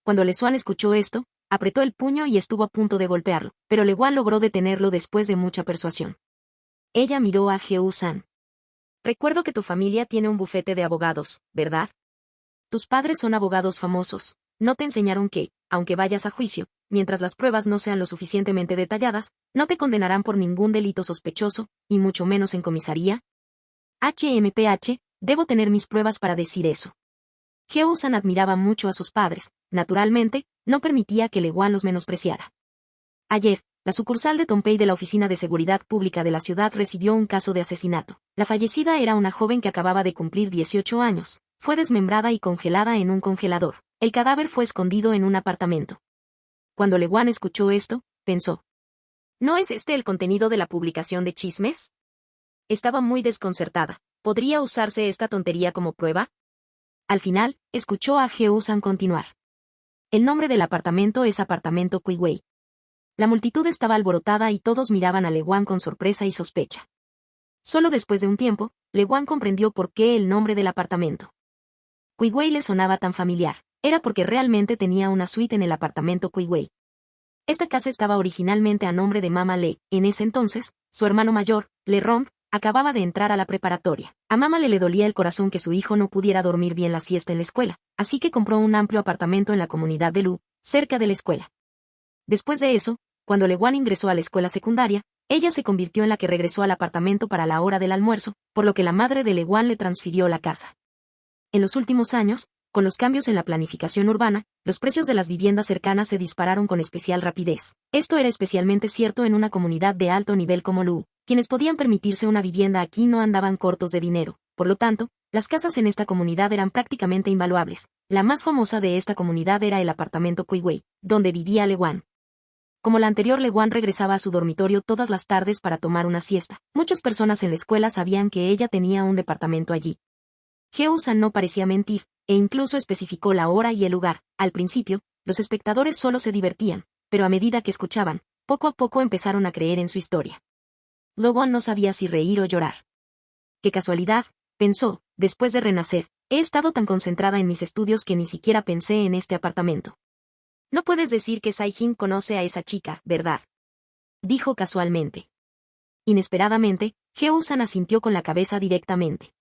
Cuando Le Xuan escuchó esto, apretó el puño y estuvo a punto de golpearlo, pero Lewan logró detenerlo después de mucha persuasión. Ella miró a Heo-san. Recuerdo que tu familia tiene un bufete de abogados, ¿verdad? Tus padres son abogados famosos, ¿no te enseñaron que, aunque vayas a juicio, mientras las pruebas no sean lo suficientemente detalladas, no te condenarán por ningún delito sospechoso, y mucho menos en comisaría? HMPH, debo tener mis pruebas para decir eso. Heo-san admiraba mucho a sus padres, naturalmente, no permitía que Lewan los menospreciara. Ayer, la sucursal de Tonpei de la Oficina de Seguridad Pública de la ciudad recibió un caso de asesinato. La fallecida era una joven que acababa de cumplir 18 años, fue desmembrada y congelada en un congelador. El cadáver fue escondido en un apartamento. Cuando Lewan escuchó esto, pensó. ¿No es este el contenido de la publicación de chismes? Estaba muy desconcertada. ¿Podría usarse esta tontería como prueba? Al final, escuchó a Heo-san continuar. El nombre del apartamento es Apartamento Kuiwei. La multitud estaba alborotada y todos miraban a Lewan con sorpresa y sospecha. Solo después de un tiempo, Lewan comprendió por qué el nombre del apartamento Kuiwei le sonaba tan familiar. Era porque realmente tenía una suite en el apartamento Kuiwei. Esta casa estaba originalmente a nombre de Mama Le. En ese entonces, su hermano mayor, Le Rong, acababa de entrar a la preparatoria. A Mama le dolía el corazón que su hijo no pudiera dormir bien la siesta en la escuela, así que compró un amplio apartamento en la comunidad de Lu, cerca de la escuela. Después de eso, Cuando Lewan ingresó a la escuela secundaria, ella se convirtió en la que regresó al apartamento para la hora del almuerzo, por lo que la madre de Lewan le transfirió la casa. En los últimos años, con los cambios en la planificación urbana, los precios de las viviendas cercanas se dispararon con especial rapidez. Esto era especialmente cierto en una comunidad de alto nivel como Lu. Quienes podían permitirse una vivienda aquí no andaban cortos de dinero. Por lo tanto, las casas en esta comunidad eran prácticamente invaluables. La más famosa de esta comunidad era el apartamento Kuiwei, donde vivía Lewan. Como la anterior, Lewan regresaba a su dormitorio todas las tardes para tomar una siesta. Muchas personas en la escuela sabían que ella tenía un departamento allí. Heo-san no parecía mentir, e incluso especificó la hora y el lugar. Al principio, los espectadores solo se divertían, pero a medida que escuchaban, poco a poco empezaron a creer en su historia. Lewan no sabía si reír o llorar. Qué casualidad, pensó, después de renacer, he estado tan concentrada en mis estudios que ni siquiera pensé en este apartamento. No puedes decir que Sai-jin conoce a esa chica, ¿verdad? Dijo casualmente. Inesperadamente, Heo-san asintió con la cabeza directamente.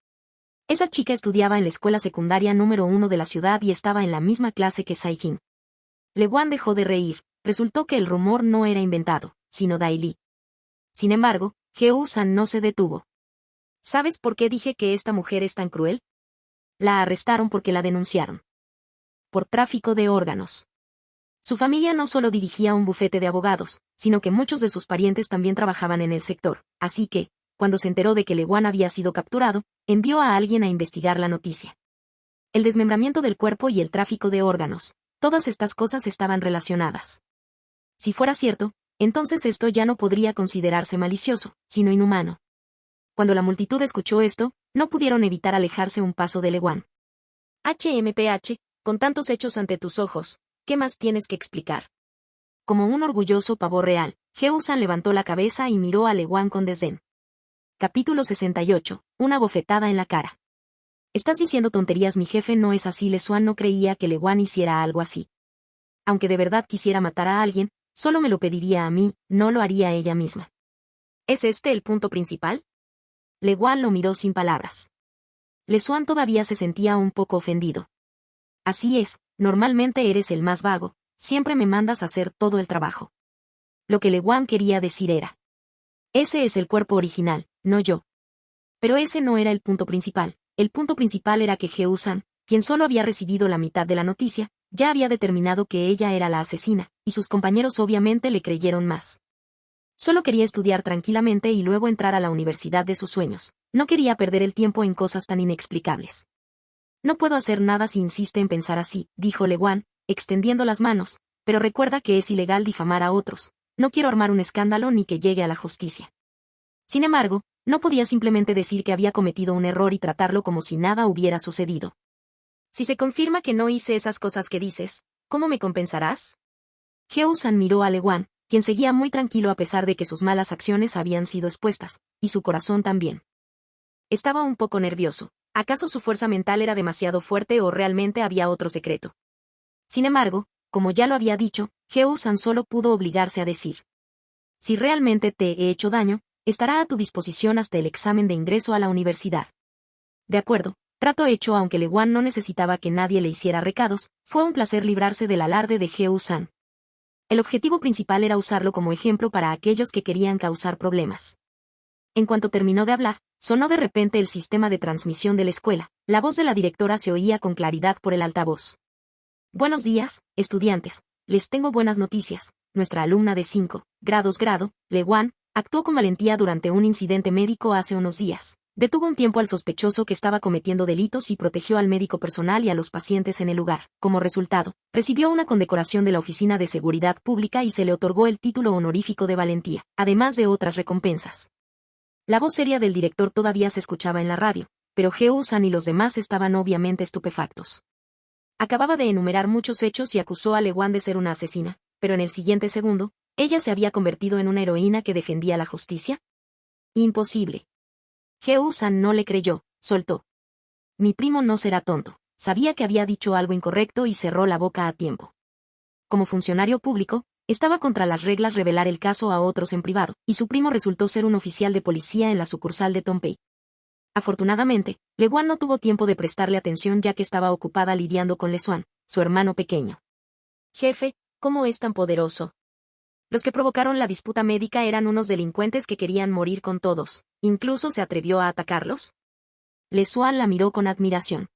Esa chica estudiaba en la escuela secundaria número 1 de la ciudad y estaba en la misma clase que Sai-jin. Lewan dejó de reír, resultó que el rumor no era inventado, sino Daily. Sin embargo, Heo-san no se detuvo. ¿Sabes por qué dije que esta mujer es tan cruel? La arrestaron porque la denunciaron. Por tráfico de órganos. Su familia no solo dirigía un bufete de abogados, sino que muchos de sus parientes también trabajaban en el sector, así que, cuando se enteró de que Lewan había sido capturado, envió a alguien a investigar la noticia. El desmembramiento del cuerpo y el tráfico de órganos, todas estas cosas estaban relacionadas. Si fuera cierto, entonces esto ya no podría considerarse malicioso, sino inhumano. Cuando la multitud escuchó esto, no pudieron evitar alejarse un paso de Lewan. HMPH, con tantos hechos ante tus ojos, ¿qué más tienes que explicar? Como un orgulloso pavo real, Heo-san levantó la cabeza y miró a Lewan con desdén. Capítulo 68. Una bofetada en la cara. Estás diciendo tonterías, mi jefe no es así. Lewan no creía que Lewan hiciera algo así. Aunque de verdad quisiera matar a alguien, solo me lo pediría a mí, no lo haría ella misma. ¿Es este el punto principal? Lewan lo miró sin palabras. Lewan todavía se sentía un poco ofendido. Así es, normalmente eres el más vago, siempre me mandas a hacer todo el trabajo. Lo que Lewan quería decir era: ese es el cuerpo original, no yo. Pero ese no era el punto principal. El punto principal era que Heo-san, quien solo había recibido la mitad de la noticia, ya había determinado que ella era la asesina, y sus compañeros obviamente le creyeron más. Solo quería estudiar tranquilamente y luego entrar a la universidad de sus sueños. No quería perder el tiempo en cosas tan inexplicables. No puedo hacer nada si insiste en pensar así, dijo Lewan, extendiendo las manos, pero recuerda que es ilegal difamar a otros. No quiero armar un escándalo ni que llegue a la justicia. Sin embargo, no podía simplemente decir que había cometido un error y tratarlo como si nada hubiera sucedido. Si se confirma que no hice esas cosas que dices, ¿cómo me compensarás? Heo-san miró a Lewan, quien seguía muy tranquilo a pesar de que sus malas acciones habían sido expuestas, y su corazón también. Estaba un poco nervioso. ¿Acaso su fuerza mental era demasiado fuerte o realmente había otro secreto? Sin embargo, como ya lo había dicho, Heo-san solo pudo obligarse a decir: si realmente te he hecho daño, estará a tu disposición hasta el examen de ingreso a la universidad. De acuerdo, trato hecho. Aunque Lewan no necesitaba que nadie le hiciera recados, fue un placer librarse del alarde de Heo-san. El objetivo principal era usarlo como ejemplo para aquellos que querían causar problemas. En cuanto terminó de hablar, sonó de repente el sistema de transmisión de la escuela. La voz de la directora se oía con claridad por el altavoz. Buenos días, estudiantes. Les tengo buenas noticias. Nuestra alumna de 5 grados grado, Lewan, actuó con valentía durante un incidente médico hace unos días. Detuvo un tiempo al sospechoso que estaba cometiendo delitos y protegió al médico personal y a los pacientes en el lugar. Como resultado, recibió una condecoración de la Oficina de Seguridad Pública y se le otorgó el título honorífico de valentía, además de otras recompensas. La voz seria del director todavía se escuchaba en la radio, pero Heo-san y los demás estaban obviamente estupefactos. Acababa de enumerar muchos hechos y acusó a Lewan de ser una asesina, pero en el siguiente segundo, ¿ella se había convertido en una heroína que defendía la justicia? Imposible. Heo-san no le creyó, soltó. Mi primo no será tonto. Sabía que había dicho algo incorrecto y cerró la boca a tiempo. Como funcionario público, estaba contra las reglas revelar el caso a otros en privado, y su primo resultó ser un oficial de policía en la sucursal de Tompei. Afortunadamente, Lewan no tuvo tiempo de prestarle atención ya que estaba ocupada lidiando con Lesuan, su hermano pequeño. Jefe, ¿cómo es tan poderoso? Los que provocaron la disputa médica eran unos delincuentes que querían morir con todos. ¿Incluso se atrevió a atacarlos? Le Xuan la miró con admiración.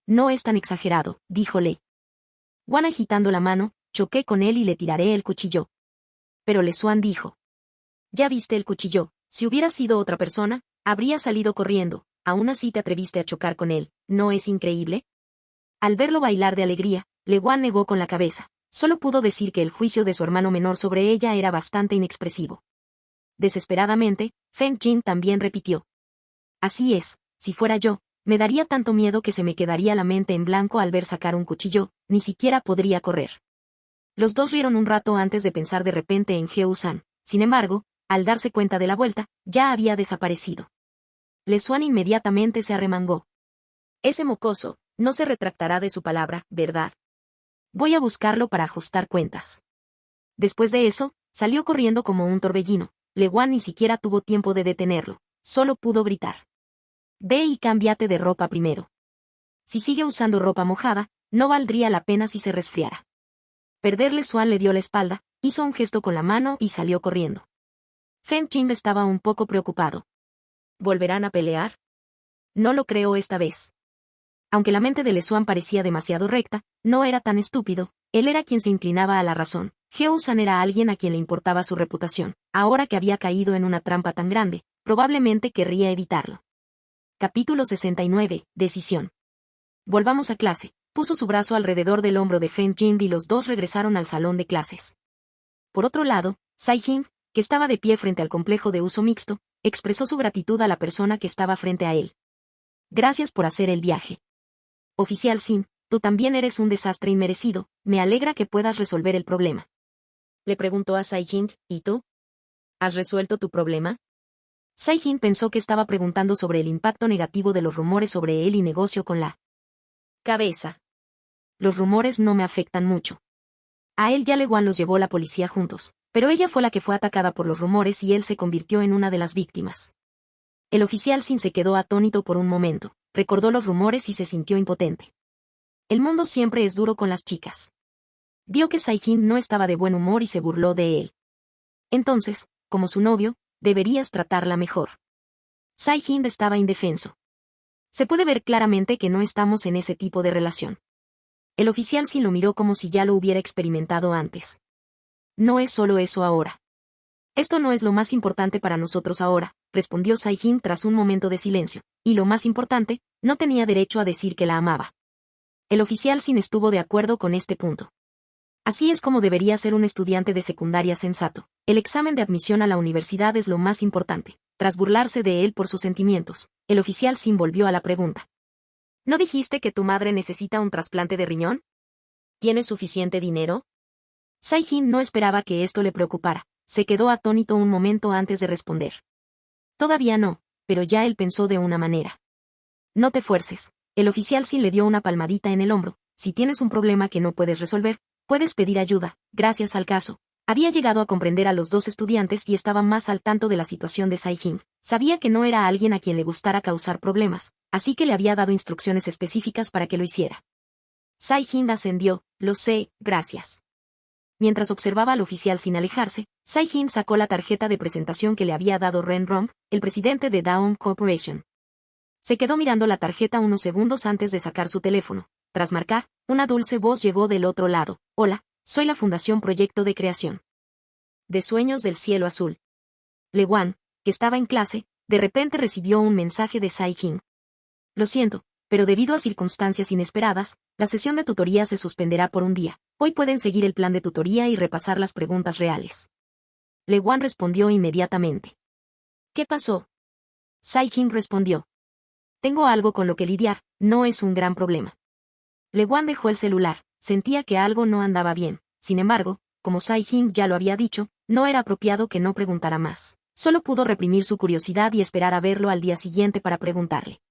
No es tan exagerado, díjole. Guan agitando la mano, choqué con él y le tiraré el cuchillo. Pero Le Xuan dijo. Ya viste el cuchillo, si hubiera sido otra persona, habría salido corriendo, aún así te atreviste a chocar con él, ¿no es increíble? Al verlo bailar de alegría, Le Guan negó con la cabeza. Solo pudo decir que el juicio de su hermano menor sobre ella era bastante inexpresivo. Desesperadamente, Feng Jin también repitió. Así es, si fuera yo, me daría tanto miedo que se me quedaría la mente en blanco al ver sacar un cuchillo, ni siquiera podría correr. Los dos rieron un rato antes de pensar de repente en Heo-san. Sin embargo, al darse cuenta de la vuelta, ya había desaparecido. Le Xuan inmediatamente se arremangó. Ese mocoso, no se retractará de su palabra, ¿verdad? Voy a buscarlo para ajustar cuentas. Después de eso, salió corriendo como un torbellino. Le Guan ni siquiera tuvo tiempo de detenerlo, solo pudo gritar. Ve y cámbiate de ropa primero. Si sigue usando ropa mojada, no valdría la pena si se resfriara. Le Xuan le dio la espalda, hizo un gesto con la mano y salió corriendo. Feng Jin estaba un poco preocupado. ¿Volverán a pelear? No lo creo esta vez. Aunque la mente de Le Xuan parecía demasiado recta, no era tan estúpido, él era quien se inclinaba a la razón. Heo-san era alguien a quien le importaba su reputación. Ahora que había caído en una trampa tan grande, probablemente querría evitarlo. Capítulo 69. Decisión. Volvamos a clase. Puso su brazo alrededor del hombro de Feng Jin y los dos regresaron al salón de clases. Por otro lado, Sai Jing, que estaba de pie frente al complejo de uso mixto, expresó su gratitud a la persona que estaba frente a él. Gracias por hacer el viaje. Oficial Sin, tú también eres un desastre inmerecido, me alegra que puedas resolver el problema. Le preguntó a Sai Jing, ¿y tú? ¿Has resuelto tu problema? Sai Jing pensó que estaba preguntando sobre el impacto negativo de los rumores sobre él y negocio con la cabeza. Los rumores no me afectan mucho. A él ya Le Guan los llevó la policía juntos, pero ella fue la que fue atacada por los rumores y él se convirtió en una de las víctimas. El oficial Sin se quedó atónito por un momento, recordó los rumores y se sintió impotente. El mundo siempre es duro con las chicas. Vio que Sai Jing no estaba de buen humor y se burló de él. Entonces, como su novio, deberías tratarla mejor. Sai Jing estaba indefenso. Se puede ver claramente que no estamos en ese tipo de relación. El oficial Sin lo miró como si ya lo hubiera experimentado antes. No es solo eso ahora. Esto no es lo más importante para nosotros ahora, respondió Sai Jing tras un momento de silencio, y lo más importante, no tenía derecho a decir que la amaba. El oficial Sin estuvo de acuerdo con este punto. Así es como debería ser un estudiante de secundaria sensato. El examen de admisión a la universidad es lo más importante. Tras burlarse de él por sus sentimientos, el oficial Sin volvió a la pregunta. ¿No dijiste que tu madre necesita un trasplante de riñón? ¿Tienes suficiente dinero? Sai Jing no esperaba que esto le preocupara. Se quedó atónito un momento antes de responder. Todavía no, pero ya él pensó de una manera. No te fuerces. El oficial Sin le dio una palmadita en el hombro. Si tienes un problema que no puedes resolver, puedes pedir ayuda. Gracias al caso, había llegado a comprender a los dos estudiantes y estaba más al tanto de la situación de Sai Jing. Sabía que no era alguien a quien le gustara causar problemas, así que le había dado instrucciones específicas para que lo hiciera. Sai Jing ascendió, lo sé, gracias. Mientras observaba al oficial Sin alejarse, Sai Jing sacó la tarjeta de presentación que le había dado Ren Rong, el presidente de Daum Corporation. Se quedó mirando la tarjeta unos segundos antes de sacar su teléfono. Tras marcar, una dulce voz llegó del otro lado. Hola, soy la Fundación Proyecto de Creación de Sueños del Cielo Azul. Le Guan, que estaba en clase, de repente recibió un mensaje de Sai Jing. Lo siento, pero debido a circunstancias inesperadas, la sesión de tutoría se suspenderá por un día. Hoy pueden seguir el plan de tutoría y repasar las preguntas reales. Le Guan respondió inmediatamente. ¿Qué pasó? Sai Jing respondió. Tengo algo con lo que lidiar, no es un gran problema. Le Guan dejó el celular, sentía que algo no andaba bien. Sin embargo, como Sai Jing ya lo había dicho, no era apropiado que no preguntara más. Solo pudo reprimir su curiosidad y esperar a verlo al día siguiente para preguntarle.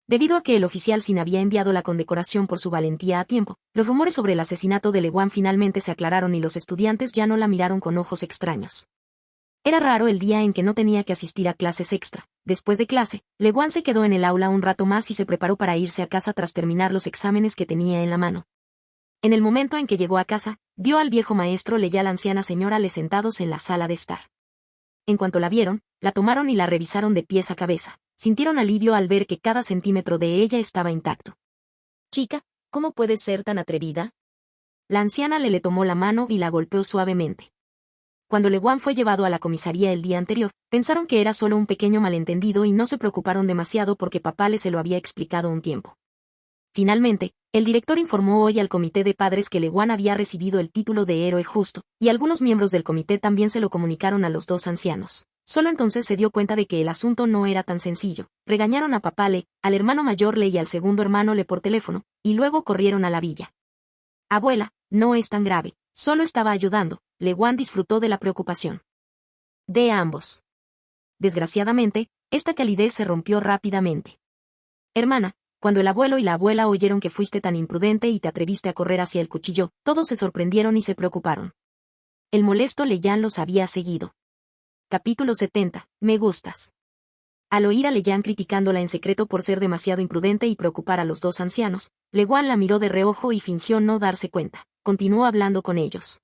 Debido a que el oficial Sin había enviado la condecoración por su valentía a tiempo, los rumores sobre el asesinato de Le Guan finalmente se aclararon y los estudiantes ya no la miraron con ojos extraños. Era raro el día en que no tenía que asistir a clases extra. Después de clase, Le Guan se quedó en el aula un rato más y se preparó para irse a casa tras terminar los exámenes que tenía en la mano. En el momento en que llegó a casa, vio al viejo maestro y a la anciana señora Le sentados en la sala de estar. En cuanto la vieron, la tomaron y la revisaron de pies a cabeza. Sintieron alivio al ver que cada centímetro de ella estaba intacto. «Chica, ¿cómo puedes ser tan atrevida?». La anciana le tomó la mano y la golpeó suavemente. Cuando Le Guan fue llevado a la comisaría el día anterior, pensaron que era solo un pequeño malentendido y no se preocuparon demasiado porque papá le se lo había explicado un tiempo. Finalmente, el director informó hoy al comité de padres que Le Guan había recibido el título de héroe justo, y algunos miembros del comité también se lo comunicaron a los dos ancianos. Solo entonces se dio cuenta de que el asunto no era tan sencillo. Regañaron a papá Le, al hermano mayor Le y al segundo hermano Le por teléfono, y luego corrieron a la villa. «Abuela, no es tan grave, solo estaba ayudando». Le Guan disfrutó de la preocupación de ambos. Desgraciadamente, esta calidez se rompió rápidamente. «Hermana, cuando el abuelo y la abuela oyeron que fuiste tan imprudente y te atreviste a correr hacia el cuchillo, todos se sorprendieron y se preocuparon». El molesto Le Yan los había seguido. Capítulo 70. Me gustas. Al oír a Le Yan criticándola en secreto por ser demasiado imprudente y preocupar a los dos ancianos, Le Guan la miró de reojo y fingió no darse cuenta. Continuó hablando con ellos.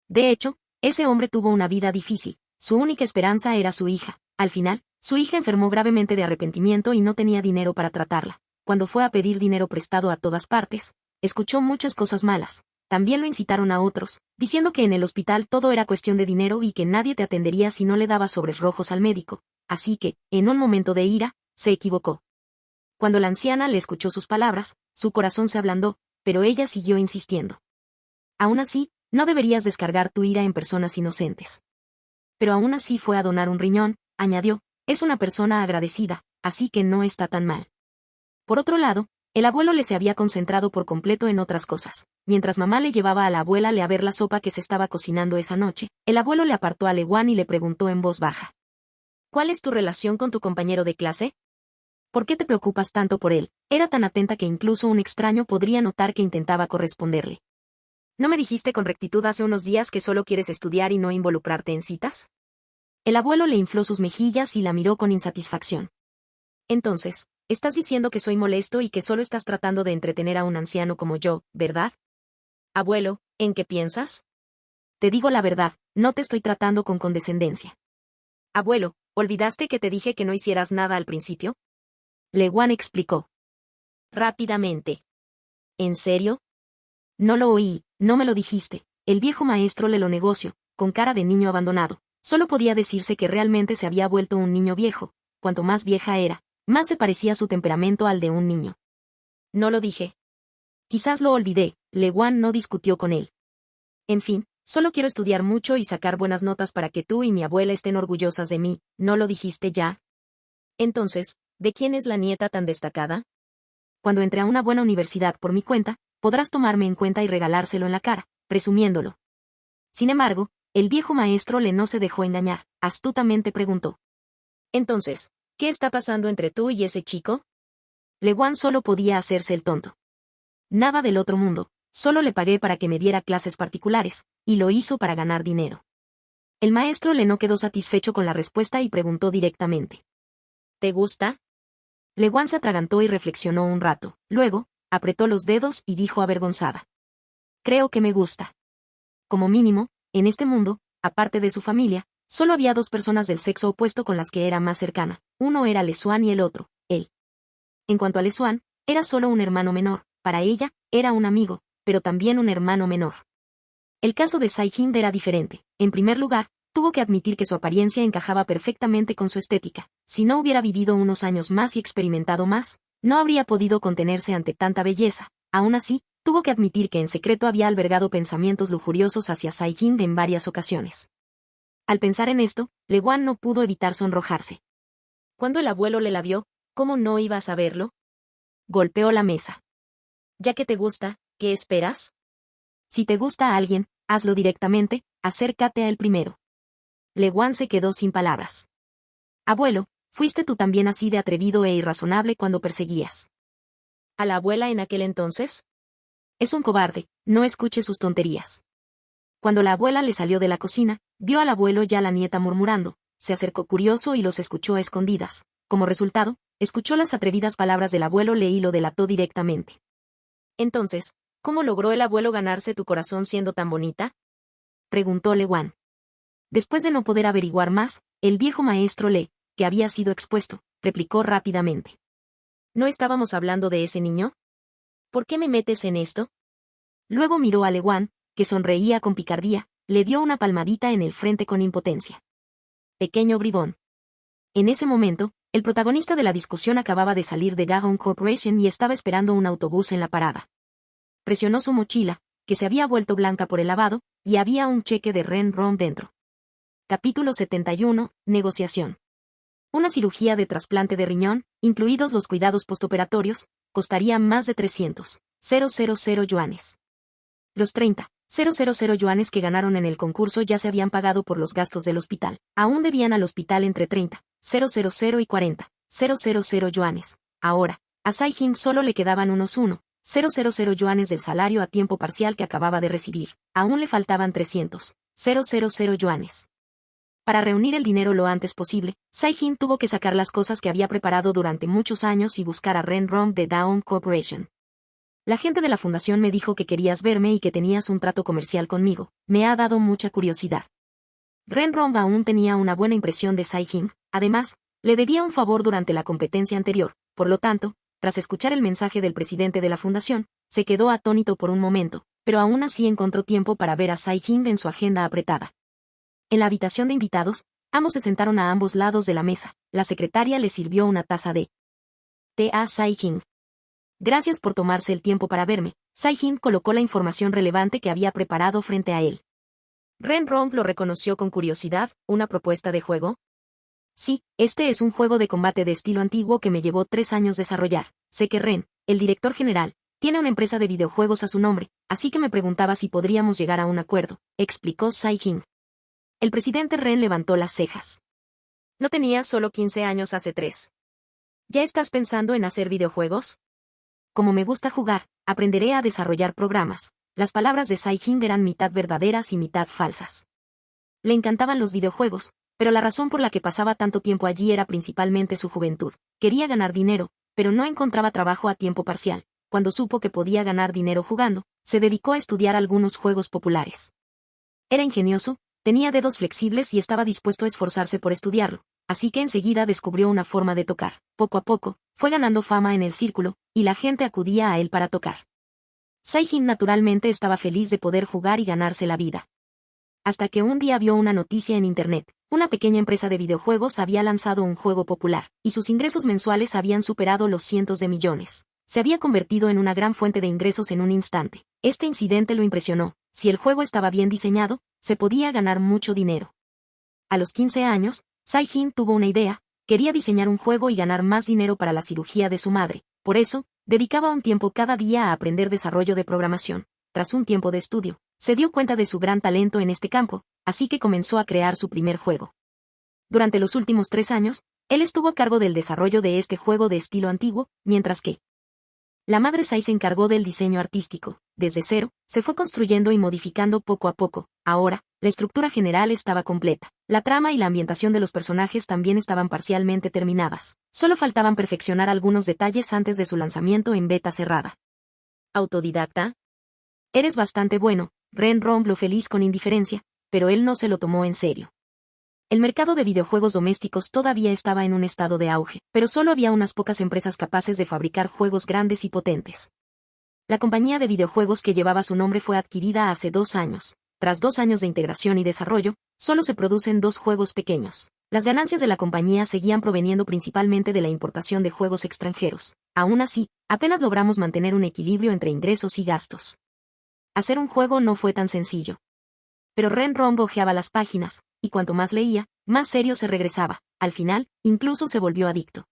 De hecho, ese hombre tuvo una vida difícil. Su única esperanza era su hija. Al final, su hija enfermó gravemente de arrepentimiento y no tenía dinero para tratarla. Cuando fue a pedir dinero prestado a todas partes, escuchó muchas cosas malas. También lo incitaron a otros, diciendo que en el hospital todo era cuestión de dinero y que nadie te atendería si no le dabas sobres rojos al médico. Así que, en un momento de ira, se equivocó. Cuando la anciana le escuchó sus palabras, su corazón se ablandó, pero ella siguió insistiendo. «Aún así, no deberías descargar tu ira en personas inocentes». «Pero aún así fue a donar un riñón», añadió, «es una persona agradecida, así que no está tan mal». Por otro lado, el abuelo le se había concentrado por completo en otras cosas. Mientras mamá le llevaba a la abuela a ver la sopa que se estaba cocinando esa noche, el abuelo le apartó a Le Guan y le preguntó en voz baja. «¿Cuál es tu relación con tu compañero de clase? ¿Por qué te preocupas tanto por él?». Era tan atenta que incluso un extraño podría notar que intentaba corresponderle. «¿No me dijiste con rectitud hace unos días que solo quieres estudiar y no involucrarte en citas?». El abuelo le infló sus mejillas y la miró con insatisfacción. «Entonces, estás diciendo que soy molesto y que solo estás tratando de entretener a un anciano como yo, ¿verdad?». «Abuelo, ¿en qué piensas?». «Te digo la verdad, no te estoy tratando con condescendencia». «Abuelo, ¿olvidaste que te dije que no hicieras nada al principio?». Le Guan explicó rápidamente. «¿En serio?». «No lo oí, no me lo dijiste». El viejo maestro le lo negoció, con cara de niño abandonado. Solo podía decirse que realmente se había vuelto un niño viejo. Cuanto más vieja era, más se parecía su temperamento al de un niño. «No lo dije». «Quizás lo olvidé», Le Guan no discutió con él. «En fin, solo quiero estudiar mucho y sacar buenas notas para que tú y mi abuela estén orgullosas de mí». «¿No lo dijiste ya?». «Entonces, ¿de quién es la nieta tan destacada?». «Cuando entre a una buena universidad por mi cuenta, podrás tomarme en cuenta y regalárselo en la cara, presumiéndolo». Sin embargo, el viejo maestro Le no se dejó engañar, astutamente preguntó. «Entonces, ¿qué está pasando entre tú y ese chico?». Le Guan solo podía hacerse el tonto. «Nada del otro mundo, solo le pagué para que me diera clases particulares, y lo hizo para ganar dinero». El maestro Le no quedó satisfecho con la respuesta y preguntó directamente. «¿Te gusta?». Le Guan se atragantó y reflexionó un rato, luego, apretó los dedos y dijo avergonzada. «Creo que me gusta». Como mínimo, en este mundo, aparte de su familia, solo había dos personas del sexo opuesto con las que era más cercana. Uno era Le Xuan y el otro, él. En cuanto a Le Xuan, era solo un hermano menor. Para ella, era un amigo, pero también un hermano menor. El caso de Sai Jin era diferente. En primer lugar, tuvo que admitir que su apariencia encajaba perfectamente con su estética. Si no hubiera vivido unos años más y experimentado más, no habría podido contenerse ante tanta belleza. Aún así, tuvo que admitir que en secreto había albergado pensamientos lujuriosos hacia Sai Jin en varias ocasiones. Al pensar en esto, Le Guan no pudo evitar sonrojarse. Cuando el abuelo le la vio, ¿cómo no iba a saberlo? Golpeó la mesa. «Ya que te gusta, ¿qué esperas?». «Si te gusta a alguien, hazlo directamente, acércate a él primero». Le Guan se quedó sin palabras. «Abuelo, fuiste tú también así de atrevido e irrazonable cuando perseguías a la abuela en aquel entonces?». «Es un cobarde, no escuche sus tonterías». Cuando la abuela le salió de la cocina, vio al abuelo y a la nieta murmurando, se acercó curioso y los escuchó a escondidas. Como resultado, escuchó las atrevidas palabras del abuelo Le y lo delató directamente. «Entonces, ¿Cómo logró el abuelo ganarse tu corazón siendo tan bonita?, preguntó Lewan. Después de no poder averiguar más, el viejo maestro que había sido expuesto, replicó rápidamente. ¿No estábamos hablando de ese niño? ¿Por qué me metes en esto? Luego miró a Lewan, que sonreía con picardía, le dio una palmadita en el frente con impotencia. Pequeño bribón. En ese momento, el protagonista de la discusión acababa de salir de Gagon Corporation y estaba esperando un autobús en la parada. Presionó su mochila, que se había vuelto blanca por el lavado, y había un cheque de Ren Ron dentro. Capítulo 71. Negociación. Una cirugía de trasplante de riñón, incluidos los cuidados postoperatorios, costaría más de 300,000 yuanes. Los 30,000 yuanes que ganaron en el concurso ya se habían pagado por los gastos del hospital. Aún debían al hospital entre 30,000 y 40,000 yuanes. Ahora, a Sai-Jin solo le quedaban unos 1,000 yuanes del salario a tiempo parcial que acababa de recibir. Aún le faltaban 300,000 yuanes. Para reunir el dinero lo antes posible, Sai-Jin tuvo que sacar las cosas que había preparado durante muchos años y buscar a Ren Ron de Daon Corporation. La gente de la fundación me dijo que querías verme y que tenías un trato comercial conmigo. Me ha dado mucha curiosidad. Ren Ron aún tenía una buena impresión de Sai-Jin. Además, le debía un favor durante la competencia anterior. Por lo tanto, tras escuchar el mensaje del presidente de la fundación, se quedó atónito por un momento, pero aún así encontró tiempo para ver a Sai-Jin en su agenda apretada. En la habitación de invitados, ambos se sentaron a ambos lados de la mesa. La secretaria le sirvió una taza de té a Sai-Jin. Gracias por tomarse el tiempo para verme. Sai-Jin colocó la información relevante que había preparado frente a él. Ren Ron lo reconoció con curiosidad. ¿Una propuesta de juego? Sí, este es un juego de combate de estilo antiguo que me llevó 3 años desarrollar. Sé que Ren, el director general, tiene una empresa de videojuegos a su nombre, así que me preguntaba si podríamos llegar a un acuerdo, explicó Sai-Jin. El presidente Ren levantó las cejas. ¿No tenías solo 15 años hace 3? ¿Ya estás pensando en hacer videojuegos? Como me gusta jugar, aprenderé a desarrollar programas. Las palabras de Sai-Jin eran mitad verdaderas y mitad falsas. Le encantaban los videojuegos, pero la razón por la que pasaba tanto tiempo allí era principalmente su juventud. Quería ganar dinero, pero no encontraba trabajo a tiempo parcial. Cuando supo que podía ganar dinero jugando, se dedicó a estudiar algunos juegos populares. Era ingenioso, tenía dedos flexibles y estaba dispuesto a esforzarse por estudiarlo, así que enseguida descubrió una forma de tocar. Poco a poco, fue ganando fama en el círculo, y la gente acudía a él para tocar. Sai-Jin naturalmente estaba feliz de poder jugar y ganarse la vida. Hasta que un día vio una noticia en internet. Una pequeña empresa de videojuegos había lanzado un juego popular, y sus ingresos mensuales habían superado los cientos de millones. Se había convertido en una gran fuente de ingresos en un instante. Este incidente lo impresionó. Si el juego estaba bien diseñado, se podía ganar mucho dinero. A los 15 años, Sai-Jin tuvo una idea. Quería diseñar un juego y ganar más dinero para la cirugía de su madre. Por eso, dedicaba un tiempo cada día a aprender desarrollo de programación. Tras un tiempo de estudio, se dio cuenta de su gran talento en este campo, así que comenzó a crear su primer juego. Durante los últimos 3 años, él estuvo a cargo del desarrollo de este juego de estilo antiguo, mientras que la madre Sai se encargó del diseño artístico. Desde cero, se fue construyendo y modificando poco a poco. Ahora, la estructura general estaba completa. La trama y la ambientación de los personajes también estaban parcialmente terminadas. Solo faltaban perfeccionar algunos detalles antes de su lanzamiento en beta cerrada. ¿Autodidacta? Eres bastante bueno. Ren Ron feliz con indiferencia, pero él no se lo tomó en serio. El mercado de videojuegos domésticos todavía estaba en un estado de auge, pero solo había unas pocas empresas capaces de fabricar juegos grandes y potentes. La compañía de videojuegos que llevaba su nombre fue adquirida hace 2 años. Tras 2 años de integración y desarrollo, solo se producen 2 juegos pequeños. Las ganancias de la compañía seguían proveniendo principalmente de la importación de juegos extranjeros. Aún así, apenas logramos mantener un equilibrio entre ingresos y gastos. Hacer un juego no fue tan sencillo. Pero Ren Ron hojeaba las páginas, y cuanto más leía, más serio se regresaba. Al final, incluso se volvió adicto.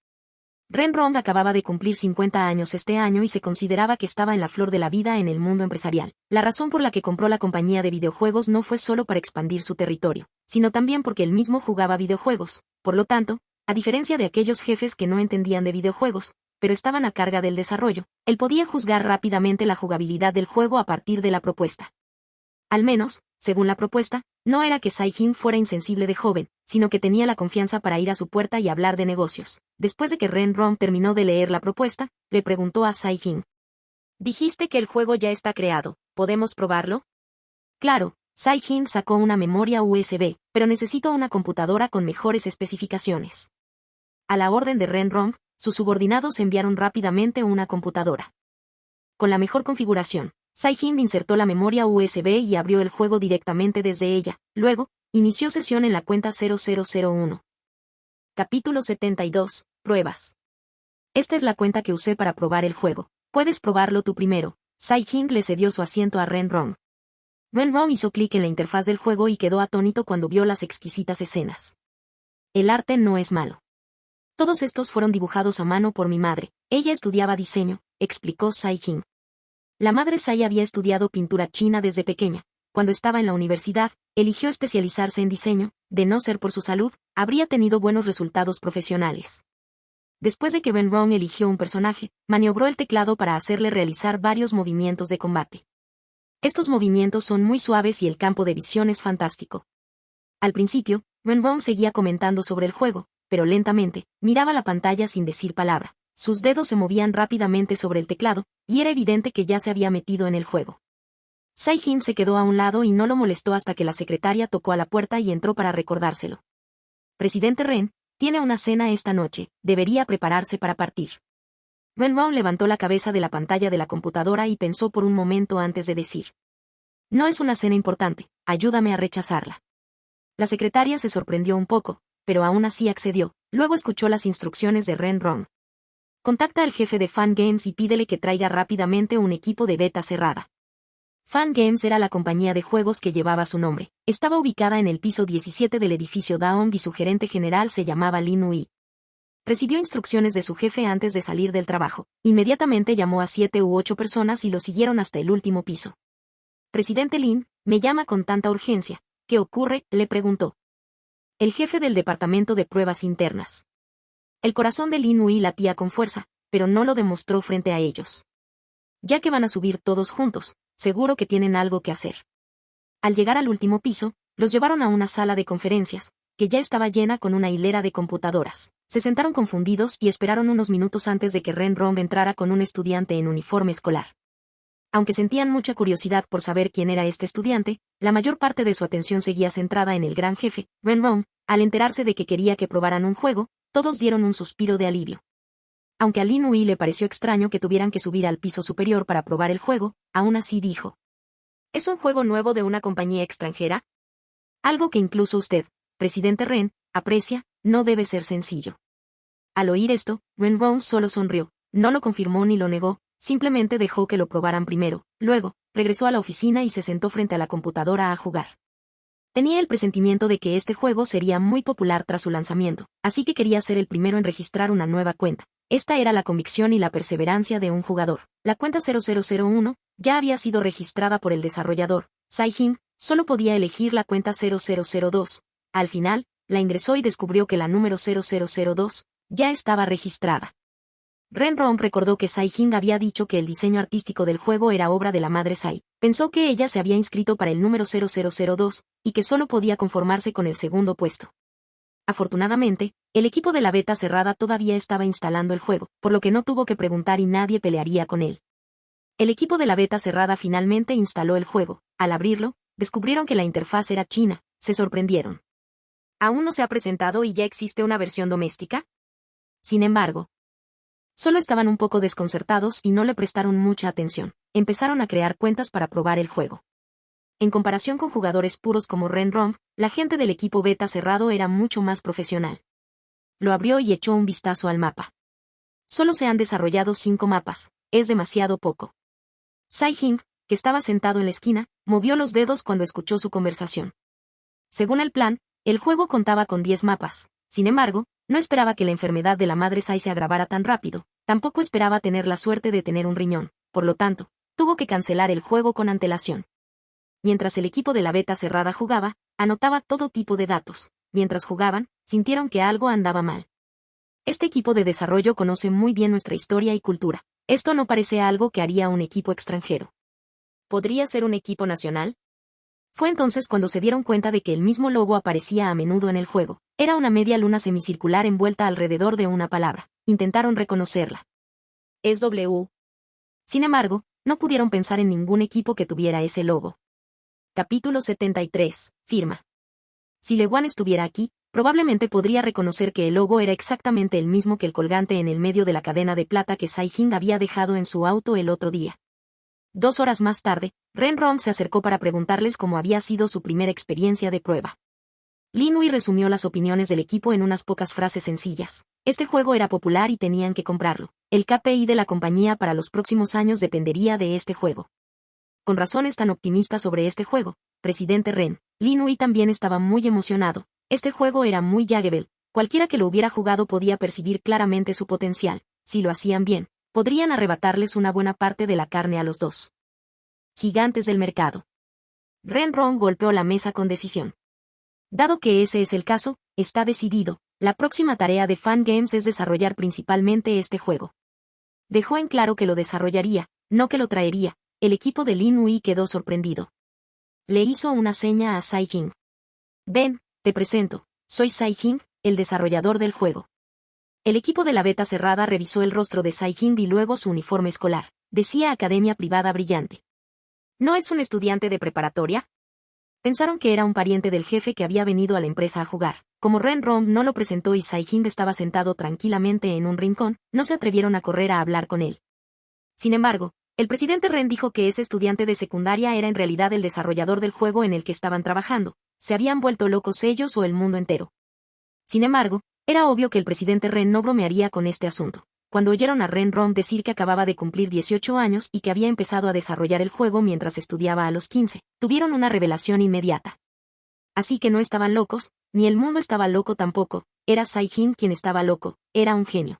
Ren Ron acababa de cumplir 50 años este año y se consideraba que estaba en la flor de la vida en el mundo empresarial. La razón por la que compró la compañía de videojuegos no fue solo para expandir su territorio, sino también porque él mismo jugaba videojuegos. Por lo tanto, a diferencia de aquellos jefes que no entendían de videojuegos, pero estaban a cargo del desarrollo, él podía juzgar rápidamente la jugabilidad del juego a partir de la propuesta. Al menos, según la propuesta, no era que Sai-Jin fuera insensible de joven, sino que tenía la confianza para ir a su puerta y hablar de negocios. Después de que Ren Ron terminó de leer la propuesta, le preguntó a Sai-Jin: Dijiste que el juego ya está creado, ¿podemos probarlo? Claro, Sai-Jin sacó una memoria USB, pero necesito una computadora con mejores especificaciones. A la orden de Renrong, sus subordinados enviaron rápidamente una computadora. Con la mejor configuración, Sai-Jin insertó la memoria USB y abrió el juego directamente desde ella. Luego, inició sesión en la cuenta 0001. Capítulo 72. Pruebas. Esta es la cuenta que usé para probar el juego. Puedes probarlo tú primero. Sai-Jin le cedió su asiento a Renrong. Renrong hizo clic en la interfaz del juego y quedó atónito cuando vio las exquisitas escenas. El arte no es malo. Todos estos fueron dibujados a mano por mi madre. Ella estudiaba diseño, explicó Sai-Jin. La madre Sai había estudiado pintura china desde pequeña. Cuando estaba en la universidad, eligió especializarse en diseño. De no ser por su salud, habría tenido buenos resultados profesionales. Después de que Renrong eligió un personaje, maniobró el teclado para hacerle realizar varios movimientos de combate. Estos movimientos son muy suaves y el campo de visión es fantástico. Al principio, Renrong seguía comentando sobre el juego, pero lentamente, miraba la pantalla sin decir palabra. Sus dedos se movían rápidamente sobre el teclado, y era evidente que ya se había metido en el juego. Sai-Jin se quedó a un lado y no lo molestó hasta que la secretaria tocó a la puerta y entró para recordárselo. Presidente Ren, tiene una cena esta noche, debería prepararse para partir. Renrong levantó la cabeza de la pantalla de la computadora y pensó por un momento antes de decir. No es una cena importante, ayúdame a rechazarla. La secretaria se sorprendió un poco, pero aún así accedió. Luego escuchó las instrucciones de Renrong. Contacta al jefe de Fan Games y pídele que traiga rápidamente un equipo de beta cerrada. Fan Games era la compañía de juegos que llevaba su nombre. Estaba ubicada en el piso 17 del edificio Daon y su gerente general se llamaba Lin Ui. Recibió instrucciones de su jefe antes de salir del trabajo. Inmediatamente llamó a 7 u 8 personas y lo siguieron hasta el último piso. Presidente Lin, me llama con tanta urgencia. ¿Qué ocurre?, le preguntó. El jefe del departamento de pruebas internas. El corazón de Lin Ui latía con fuerza, pero no lo demostró frente a ellos. Ya que van a subir todos juntos, seguro que tienen algo que hacer. Al llegar al último piso, los llevaron a una sala de conferencias, que ya estaba llena con una hilera de computadoras. Se sentaron confundidos y esperaron unos minutos antes de que Renrong entrara con un estudiante en uniforme escolar. Aunque sentían mucha curiosidad por saber quién era este estudiante, la mayor parte de su atención seguía centrada en el gran jefe, Renrong. Al enterarse de que quería que probaran un juego, todos dieron un suspiro de alivio. Aunque a Lin Ui le pareció extraño que tuvieran que subir al piso superior para probar el juego, aún así dijo. ¿Es un juego nuevo de una compañía extranjera? Algo que incluso usted, presidente Ren, aprecia, no debe ser sencillo. Al oír esto, Renrong solo sonrió, no lo confirmó ni lo negó, simplemente dejó que lo probaran primero. Luego, regresó a la oficina y se sentó frente a la computadora a jugar. Tenía el presentimiento de que este juego sería muy popular tras su lanzamiento, así que quería ser el primero en registrar una nueva cuenta. Esta era la convicción y la perseverancia de un jugador. La cuenta 0001 ya había sido registrada por el desarrollador, Sai-Jin, solo podía elegir la cuenta 0002. Al final, la ingresó y descubrió que la número 0002 ya estaba registrada. Renrong recordó que Sai-Jin había dicho que el diseño artístico del juego era obra de la madre Sai. Pensó que ella se había inscrito para el número 0002, y que solo podía conformarse con el segundo puesto. Afortunadamente, el equipo de la beta cerrada todavía estaba instalando el juego, por lo que no tuvo que preguntar y nadie pelearía con él. El equipo de la beta cerrada finalmente instaló el juego. Al abrirlo, descubrieron que la interfaz era china. Se sorprendieron. ¿Aún no se ha presentado y ya existe una versión doméstica? Sin embargo, solo estaban un poco desconcertados y no le prestaron mucha atención. Empezaron a crear cuentas para probar el juego. En comparación con jugadores puros como Renrong, la gente del equipo beta cerrado era mucho más profesional. Lo abrió y echó un vistazo al mapa. Solo se han desarrollado 5 mapas, es demasiado poco. Sai-Jin, que estaba sentado en la esquina, movió los dedos cuando escuchó su conversación. Según el plan, el juego contaba con 10 mapas. Sin embargo, no esperaba que la enfermedad de la madre Sai se agravara tan rápido, tampoco esperaba tener la suerte de tener un riñón, por lo tanto, tuvo que cancelar el juego con antelación. Mientras el equipo de la beta cerrada jugaba, anotaba todo tipo de datos. Mientras jugaban, sintieron que algo andaba mal. Este equipo de desarrollo conoce muy bien nuestra historia y cultura. Esto no parece algo que haría un equipo extranjero. ¿Podría ser un equipo nacional? Fue entonces cuando se dieron cuenta de que el mismo logo aparecía a menudo en el juego. Era una media luna semicircular envuelta alrededor de una palabra. Intentaron reconocerla. Es W. Sin embargo, no pudieron pensar en ningún equipo que tuviera ese logo. Capítulo 73. Firma. Si Lewan estuviera aquí, probablemente podría reconocer que el logo era exactamente el mismo que el colgante en el medio de la cadena de plata que Sai-Jin había dejado en su auto el otro día. 2 horas más tarde, Ren-Rom se acercó para preguntarles cómo había sido su primera experiencia de prueba. Lin Ui resumió las opiniones del equipo en unas pocas frases sencillas. Este juego era popular y tenían que comprarlo. El KPI de la compañía para los próximos años dependería de este juego. Con razones tan optimistas sobre este juego, presidente Ren, Lin Ui también estaba muy emocionado. Este juego era muy Jaggable. Cualquiera que lo hubiera jugado podía percibir claramente su potencial. Si lo hacían bien, podrían arrebatarles una buena parte de la carne a los dos. Gigantes del mercado. Ren-Rom golpeó la mesa con decisión. Dado que ese es el caso, está decidido. La próxima tarea de Fangames es desarrollar principalmente este juego. Dejó en claro que lo desarrollaría, no que lo traería. El equipo de Lin Ui quedó sorprendido. Le hizo una seña a Sai-Jin. Ven, te presento. Soy Sai-Jin, el desarrollador del juego. El equipo de la beta cerrada revisó el rostro de Sai-Jin y luego su uniforme escolar. Decía Academia Privada Brillante. ¿No es un estudiante de preparatoria? Pensaron que era un pariente del jefe que había venido a la empresa a jugar. Como Ren-Rom no lo presentó y Sai-Jin estaba sentado tranquilamente en un rincón, no se atrevieron a correr a hablar con él. Sin embargo, el presidente Ren dijo que ese estudiante de secundaria era en realidad el desarrollador del juego en el que estaban trabajando. Se habían vuelto locos ellos o el mundo entero. Sin embargo, era obvio que el presidente Ren no bromearía con este asunto. Cuando oyeron a Ren-Rom decir que acababa de cumplir 18 años y que había empezado a desarrollar el juego mientras estudiaba a los 15, tuvieron una revelación inmediata. Así que no estaban locos, ni el mundo estaba loco tampoco, era Sai-Jin quien estaba loco, era un genio.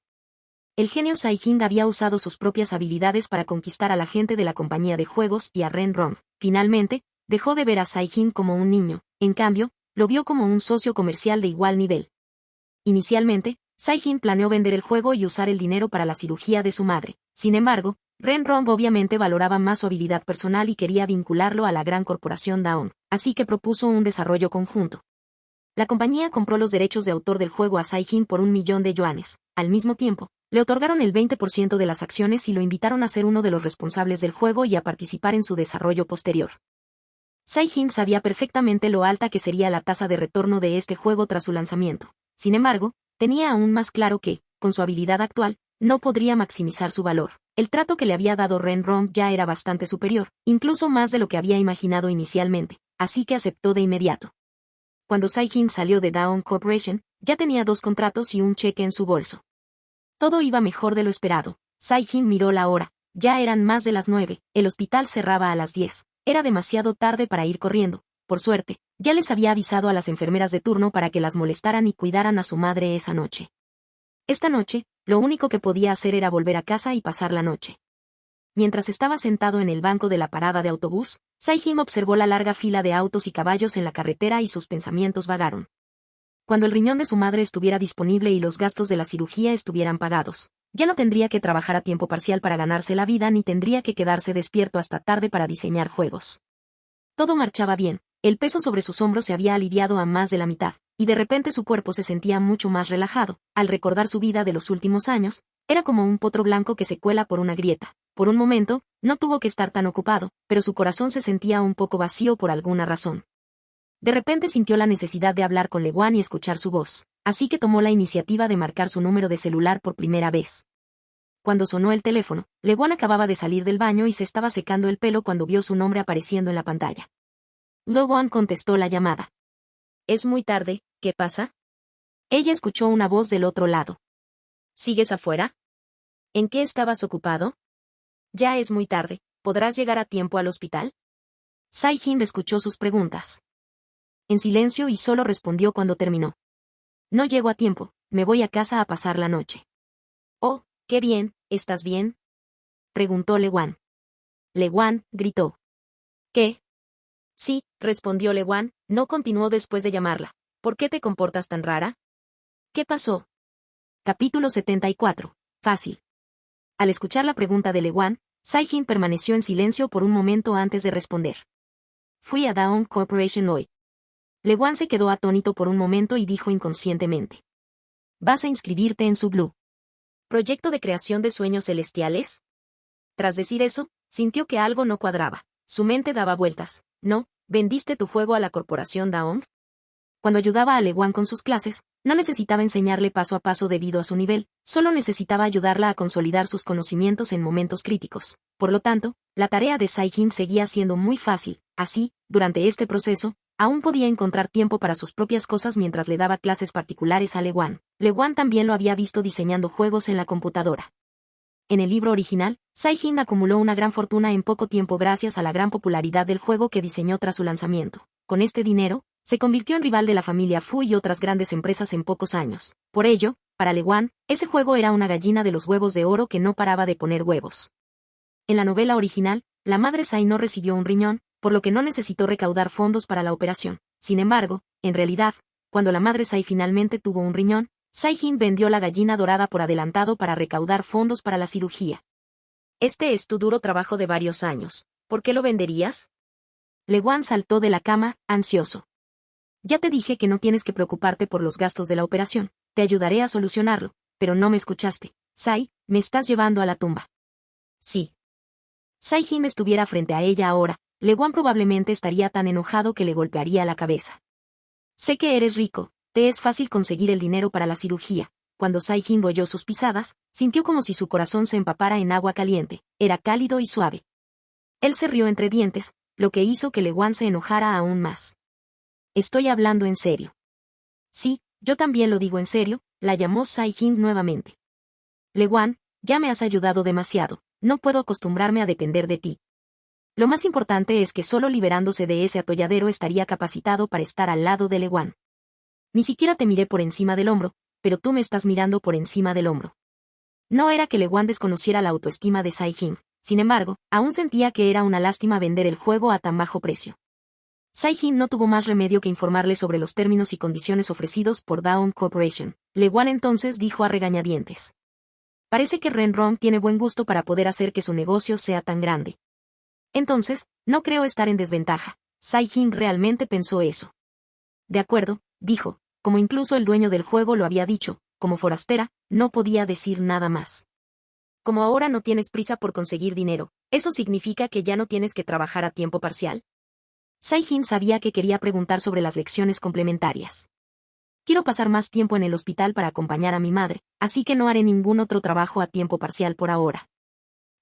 El genio Sai-Jin había usado sus propias habilidades para conquistar a la gente de la compañía de juegos y a Ren-Rom. Finalmente, dejó de ver a Sai-Jin como un niño, en cambio, lo vio como un socio comercial de igual nivel. Inicialmente, Sai-Jin planeó vender el juego y usar el dinero para la cirugía de su madre. Sin embargo, Ren-Rom obviamente valoraba más su habilidad personal y quería vincularlo a la gran corporación Daon, así que propuso un desarrollo conjunto. La compañía compró los derechos de autor del juego a Sai-Jin por 1.000.000 de yuanes. Al mismo tiempo, le otorgaron el 20% de las acciones y lo invitaron a ser uno de los responsables del juego y a participar en su desarrollo posterior. Sai-Jin sabía perfectamente lo alta que sería la tasa de retorno de este juego tras su lanzamiento. Sin embargo, tenía aún más claro que, con su habilidad actual, no podría maximizar su valor. El trato que le había dado Ren-Rom ya era bastante superior, incluso más de lo que había imaginado inicialmente, así que aceptó de inmediato. Cuando Sai-Jin salió de Daon Corporation, ya tenía 2 contratos y un cheque en su bolso. Todo iba mejor de lo esperado. Sai-Jin miró la hora, ya eran más de las 9, el hospital cerraba a las 10. Era demasiado tarde para ir corriendo. Por suerte, ya les había avisado a las enfermeras de turno para que las molestaran y cuidaran a su madre esa noche. Esta noche, lo único que podía hacer era volver a casa y pasar la noche. Mientras estaba sentado en el banco de la parada de autobús, Sai-Jin observó la larga fila de autos y caballos en la carretera y sus pensamientos vagaron. Cuando el riñón de su madre estuviera disponible y los gastos de la cirugía estuvieran pagados, ya no tendría que trabajar a tiempo parcial para ganarse la vida ni tendría que quedarse despierto hasta tarde para diseñar juegos. Todo marchaba bien, el peso sobre sus hombros se había aliviado a más de la mitad, y de repente su cuerpo se sentía mucho más relajado. Al recordar su vida de los últimos años, era como un potro blanco que se cuela por una grieta. Por un momento, no tuvo que estar tan ocupado, pero su corazón se sentía un poco vacío por alguna razón. De repente sintió la necesidad de hablar con Lewan y escuchar su voz, así que tomó la iniciativa de marcar su número de celular por primera vez. Cuando sonó el teléfono, Lewan acababa de salir del baño y se estaba secando el pelo cuando vio su nombre apareciendo en la pantalla. Lewan contestó la llamada. «Es muy tarde, ¿qué pasa?» Ella escuchó una voz del otro lado. «¿Sigues afuera? ¿En qué estabas ocupado?» «Ya es muy tarde, ¿podrás llegar a tiempo al hospital?» Sai-Jin escuchó sus preguntas. En silencio y solo respondió cuando terminó. «No llego a tiempo, me voy a casa a pasar la noche». «Oh, qué bien, ¿estás bien?», preguntó Lewan. Lewan gritó. «¿Qué?» «Sí», respondió Lewan, no continuó después de llamarla. «¿Por qué te comportas tan rara?» «¿Qué pasó?» Capítulo 74. Fácil. Al escuchar la pregunta de Lewan, Sai-Jin permaneció en silencio por un momento antes de responder. «Fui a Daon Corporation hoy». Lewan se quedó atónito por un momento y dijo inconscientemente. «¿Vas a inscribirte en su Blue? ¿Proyecto de creación de sueños celestiales?» Tras decir eso, Sintió que algo no cuadraba. Su mente daba vueltas. ¿No? ¿Vendiste tu juego a la corporación Daon? Cuando ayudaba a Lewan con sus clases, no necesitaba enseñarle paso a paso debido a su nivel, solo necesitaba ayudarla a consolidar sus conocimientos en momentos críticos. Por lo tanto, la tarea de Sai-Jin seguía siendo muy fácil. Así, durante este proceso, aún podía encontrar tiempo para sus propias cosas mientras le daba clases particulares a Lewan. Lewan también lo había visto diseñando juegos en la computadora. En el libro original, Sai-Jin acumuló una gran fortuna en poco tiempo gracias a la gran popularidad del juego que diseñó tras su lanzamiento. Con este dinero, se convirtió en rival de la familia Fu y otras grandes empresas en pocos años. Por ello, para Lewan, ese juego era una gallina de los huevos de oro que no paraba de poner huevos. En la novela original, la madre Sai no recibió un riñón, por lo que no necesitó recaudar fondos para la operación. Sin embargo, en realidad, cuando la madre Sai finalmente tuvo un riñón, Sai-Jin vendió la gallina dorada por adelantado para recaudar fondos para la cirugía. Este es tu duro trabajo de varios años. ¿Por qué lo venderías? Lewan saltó de la cama, ansioso. Ya te dije que no tienes que preocuparte por los gastos de la operación. Te ayudaré a solucionarlo, pero no me escuchaste. Sai, me estás llevando a la tumba. Sí. Sai-Jin estuviera frente a ella ahora, Lewan probablemente estaría tan enojado que le golpearía la cabeza. Sé que eres rico, te es fácil conseguir el dinero para la cirugía. Cuando Sai-Jin oyó sus pisadas, sintió como si su corazón se empapara en agua caliente, era cálido y suave. Él se rió entre dientes, lo que hizo que Lewan se enojara aún más. Estoy hablando en serio. Sí, yo también lo digo en serio, la llamó Sai-Jin nuevamente. Lewan, ya me has ayudado demasiado, no puedo acostumbrarme a depender de ti. Lo más importante es que solo liberándose de ese atolladero estaría capacitado para estar al lado de Lewan. Ni siquiera te miré por encima del hombro, pero tú me estás mirando por encima del hombro. No era que Lewan desconociera la autoestima de Sai-Jin, sin embargo, aún sentía que era una lástima vender el juego a tan bajo precio. Sai-Jin no tuvo más remedio que informarle sobre los términos y condiciones ofrecidos por Daon Corporation. Lewan entonces dijo a regañadientes. Parece que Renron tiene buen gusto para poder hacer que su negocio sea tan grande. Entonces, no creo estar en desventaja. Sai-Jin realmente pensó eso. De acuerdo, dijo, como incluso el dueño del juego lo había dicho, como forastera, no podía decir nada más. Como ahora no tienes prisa por conseguir dinero, ¿eso significa que ya no tienes que trabajar a tiempo parcial? Sai-Jin sabía que quería preguntar sobre las lecciones complementarias. Quiero pasar más tiempo en el hospital para acompañar a mi madre, así que no haré ningún otro trabajo a tiempo parcial por ahora.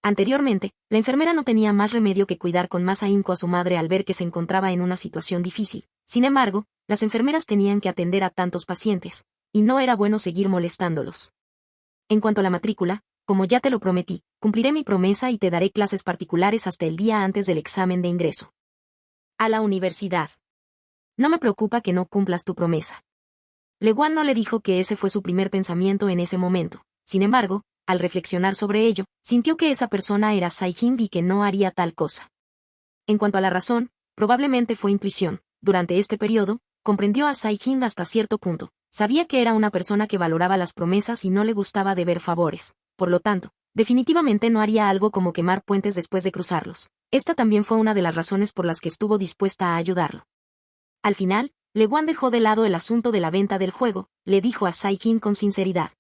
Anteriormente, la enfermera no tenía más remedio que cuidar con más ahínco a su madre al ver que se encontraba en una situación difícil. Sin embargo, las enfermeras tenían que atender a tantos pacientes, y no era bueno seguir molestándolos. En cuanto a la matrícula, como ya te lo prometí, cumpliré mi promesa y te daré clases particulares hasta el día antes del examen de ingreso. A la universidad. No me preocupa que no cumplas tu promesa. Lewan no le dijo que ese fue su primer pensamiento en ese momento. Sin embargo, al reflexionar sobre ello, sintió que esa persona era Sai-Jin y que no haría tal cosa. En cuanto a la razón, probablemente fue intuición. Durante este periodo, comprendió a Sai-Jin hasta cierto punto. Sabía que era una persona que valoraba las promesas y no le gustaba deber favores. Por lo tanto, definitivamente no haría algo como quemar puentes después de cruzarlos. Esta también fue una de las razones por las que estuvo dispuesta a ayudarlo. Al final, Lewan dejó de lado el asunto de la venta del juego, le dijo a Sai-Jin con sinceridad.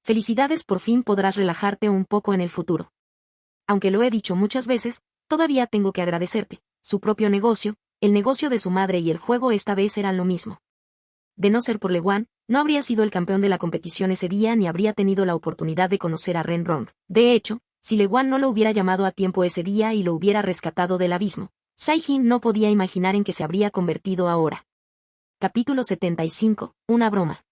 Felicidades, por fin podrás relajarte un poco en el futuro. Aunque lo he dicho muchas veces, todavía tengo que agradecerte. Su propio negocio, el negocio de su madre y el juego esta vez eran lo mismo. De no ser por Lewan, no habría sido el campeón de la competición ese día ni habría tenido la oportunidad de conocer a Renron. De hecho, si Lewan no lo hubiera llamado a tiempo ese día y lo hubiera rescatado del abismo, Sai-Jin no podía imaginar en qué se habría convertido ahora. Capítulo 75. Una broma.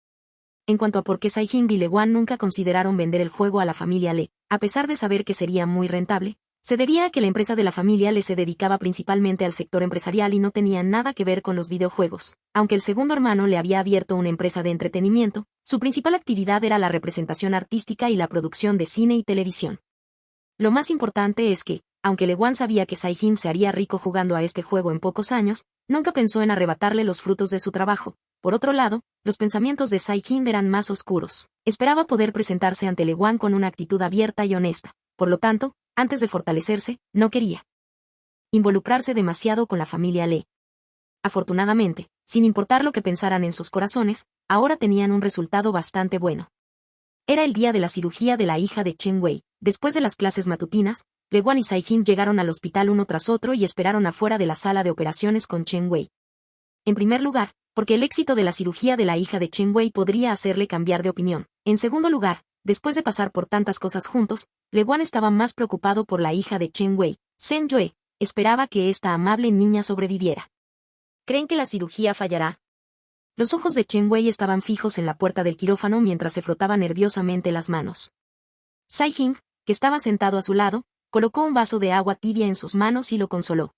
En cuanto a por qué Sai-Jin y Lewan nunca consideraron vender el juego a la familia Le, a pesar de saber que sería muy rentable, se debía a que la empresa de la familia Le se dedicaba principalmente al sector empresarial y no tenía nada que ver con los videojuegos. Aunque el segundo hermano le había abierto una empresa de entretenimiento, su principal actividad era la representación artística y la producción de cine y televisión. Lo más importante es que, aunque Lewan sabía que Sai-Jin se haría rico jugando a este juego en pocos años, nunca pensó en arrebatarle los frutos de su trabajo. Por otro lado, los pensamientos de Sai-Jin eran más oscuros. Esperaba poder presentarse ante Lewan con una actitud abierta y honesta. Por lo tanto, antes de fortalecerse, no quería involucrarse demasiado con la familia Le. Afortunadamente, sin importar lo que pensaran en sus corazones, ahora tenían un resultado bastante bueno. Era el día de la cirugía de la hija de Chen Wei. Después de las clases matutinas, Leguan y Sai-Jin llegaron al hospital uno tras otro y esperaron afuera de la sala de operaciones con Chen Wei. En primer lugar, porque el éxito de la cirugía de la hija de Chen Wei podría hacerle cambiar de opinión. En segundo lugar, después de pasar por tantas cosas juntos, Leguan estaba más preocupado por la hija de Chen Wei, Zhen Yue. Esperaba que esta amable niña sobreviviera. ¿Creen que la cirugía fallará? Los ojos de Chen Wei estaban fijos en la puerta del quirófano mientras se frotaba nerviosamente las manos. Sai-Jin, que estaba sentado a su lado, colocó un vaso de agua tibia en sus manos y lo consoló.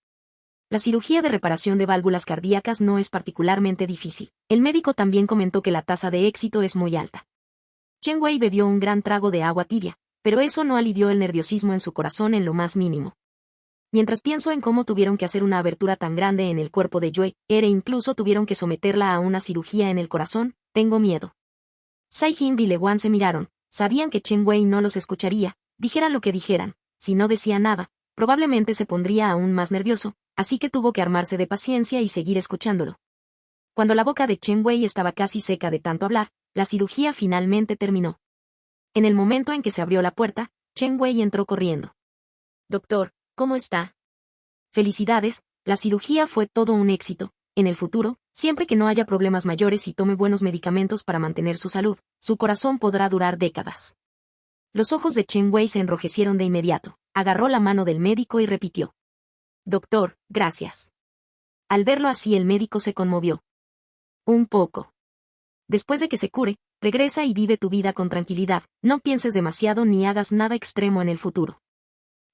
La cirugía de reparación de válvulas cardíacas no es particularmente difícil. El médico también comentó que la tasa de éxito es muy alta. Chen Wei bebió un gran trago de agua tibia, pero eso no alivió el nerviosismo en su corazón en lo más mínimo. Mientras pienso en cómo tuvieron que hacer una abertura tan grande en el cuerpo de Yue, incluso tuvieron que someterla a una cirugía en el corazón, tengo miedo. Sai-Jin y Leguan se miraron, sabían que Chen Wei no los escucharía, dijeran lo que dijeran, si no decía nada, probablemente se pondría aún más nervioso, así que tuvo que armarse de paciencia y seguir escuchándolo. Cuando la boca de Chen Wei estaba casi seca de tanto hablar, la cirugía finalmente terminó. En el momento en que se abrió la puerta, Chen Wei entró corriendo. Doctor, ¿cómo está? Felicidades, la cirugía fue todo un éxito. En el futuro, siempre que no haya problemas mayores y tome buenos medicamentos para mantener su salud, su corazón podrá durar décadas. Los ojos de Chen Wei se enrojecieron de inmediato. Agarró la mano del médico y repitió: Doctor, gracias. Al verlo así el médico se conmovió. Un poco. Después de que se cure, regresa y vive tu vida con tranquilidad, no pienses demasiado ni hagas nada extremo en el futuro.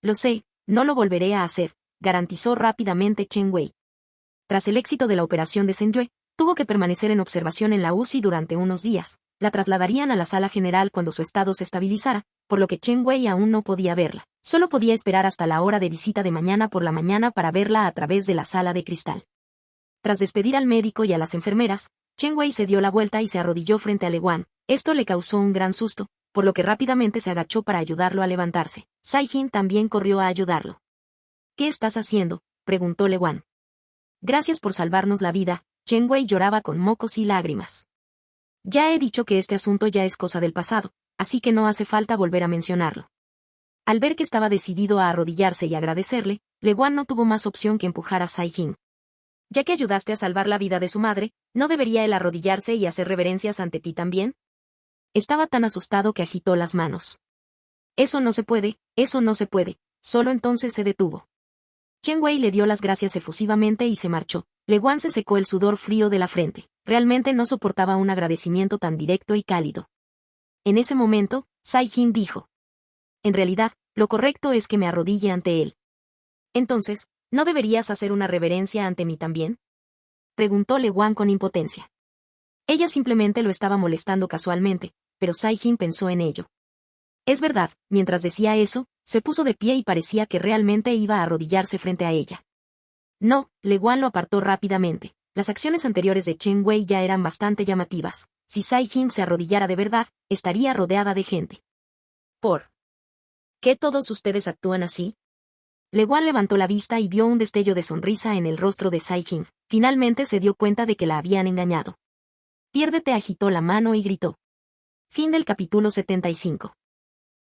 Lo sé, no lo volveré a hacer, garantizó rápidamente Chen Wei. Tras el éxito de la operación de Zhen Yue, tuvo que permanecer en observación en la UCI durante unos días. La trasladarían a la sala general cuando su estado se estabilizara, por lo que Chen Wei aún no podía verla. Solo podía esperar hasta la hora de visita de mañana por la mañana para verla a través de la sala de cristal. Tras despedir al médico y a las enfermeras, Chen Wei se dio la vuelta y se arrodilló frente a Leguan. Esto le causó un gran susto, por lo que rápidamente se agachó para ayudarlo a levantarse. Sai-Jin también corrió a ayudarlo. ¿Qué estás haciendo?, preguntó Leguan. Gracias por salvarnos la vida. Chen Wei lloraba con mocos y lágrimas. Ya he dicho que este asunto ya es cosa del pasado, así que no hace falta volver a mencionarlo. Al ver que estaba decidido a arrodillarse y agradecerle, Leguan no tuvo más opción que empujar a Sai-Jin. Ya que ayudaste a salvar la vida de su madre, ¿no debería él arrodillarse y hacer reverencias ante ti también? Estaba tan asustado que agitó las manos. Eso no se puede, solo entonces se detuvo. Chen Wei le dio las gracias efusivamente y se marchó. Leguan se secó el sudor frío de la frente. Realmente no soportaba un agradecimiento tan directo y cálido. En ese momento, Sai-Jin dijo: En realidad, lo correcto es que me arrodille ante él. Entonces, ¿no deberías hacer una reverencia ante mí también?, preguntó Leguan con impotencia. Ella simplemente lo estaba molestando casualmente, pero Sai-Jin pensó en ello. Es verdad, mientras decía eso, se puso de pie y parecía que realmente iba a arrodillarse frente a ella. No, Leguan lo apartó rápidamente. Las acciones anteriores de Chen Wei ya eran bastante llamativas. Si Sai-Jin se arrodillara de verdad, estaría rodeada de gente. ¿Por qué todos ustedes actúan así? Leguan levantó la vista y vio un destello de sonrisa en el rostro de Sai-Jin. Finalmente se dio cuenta de que la habían engañado. Piérdete, agitó la mano y gritó. Fin del capítulo 75.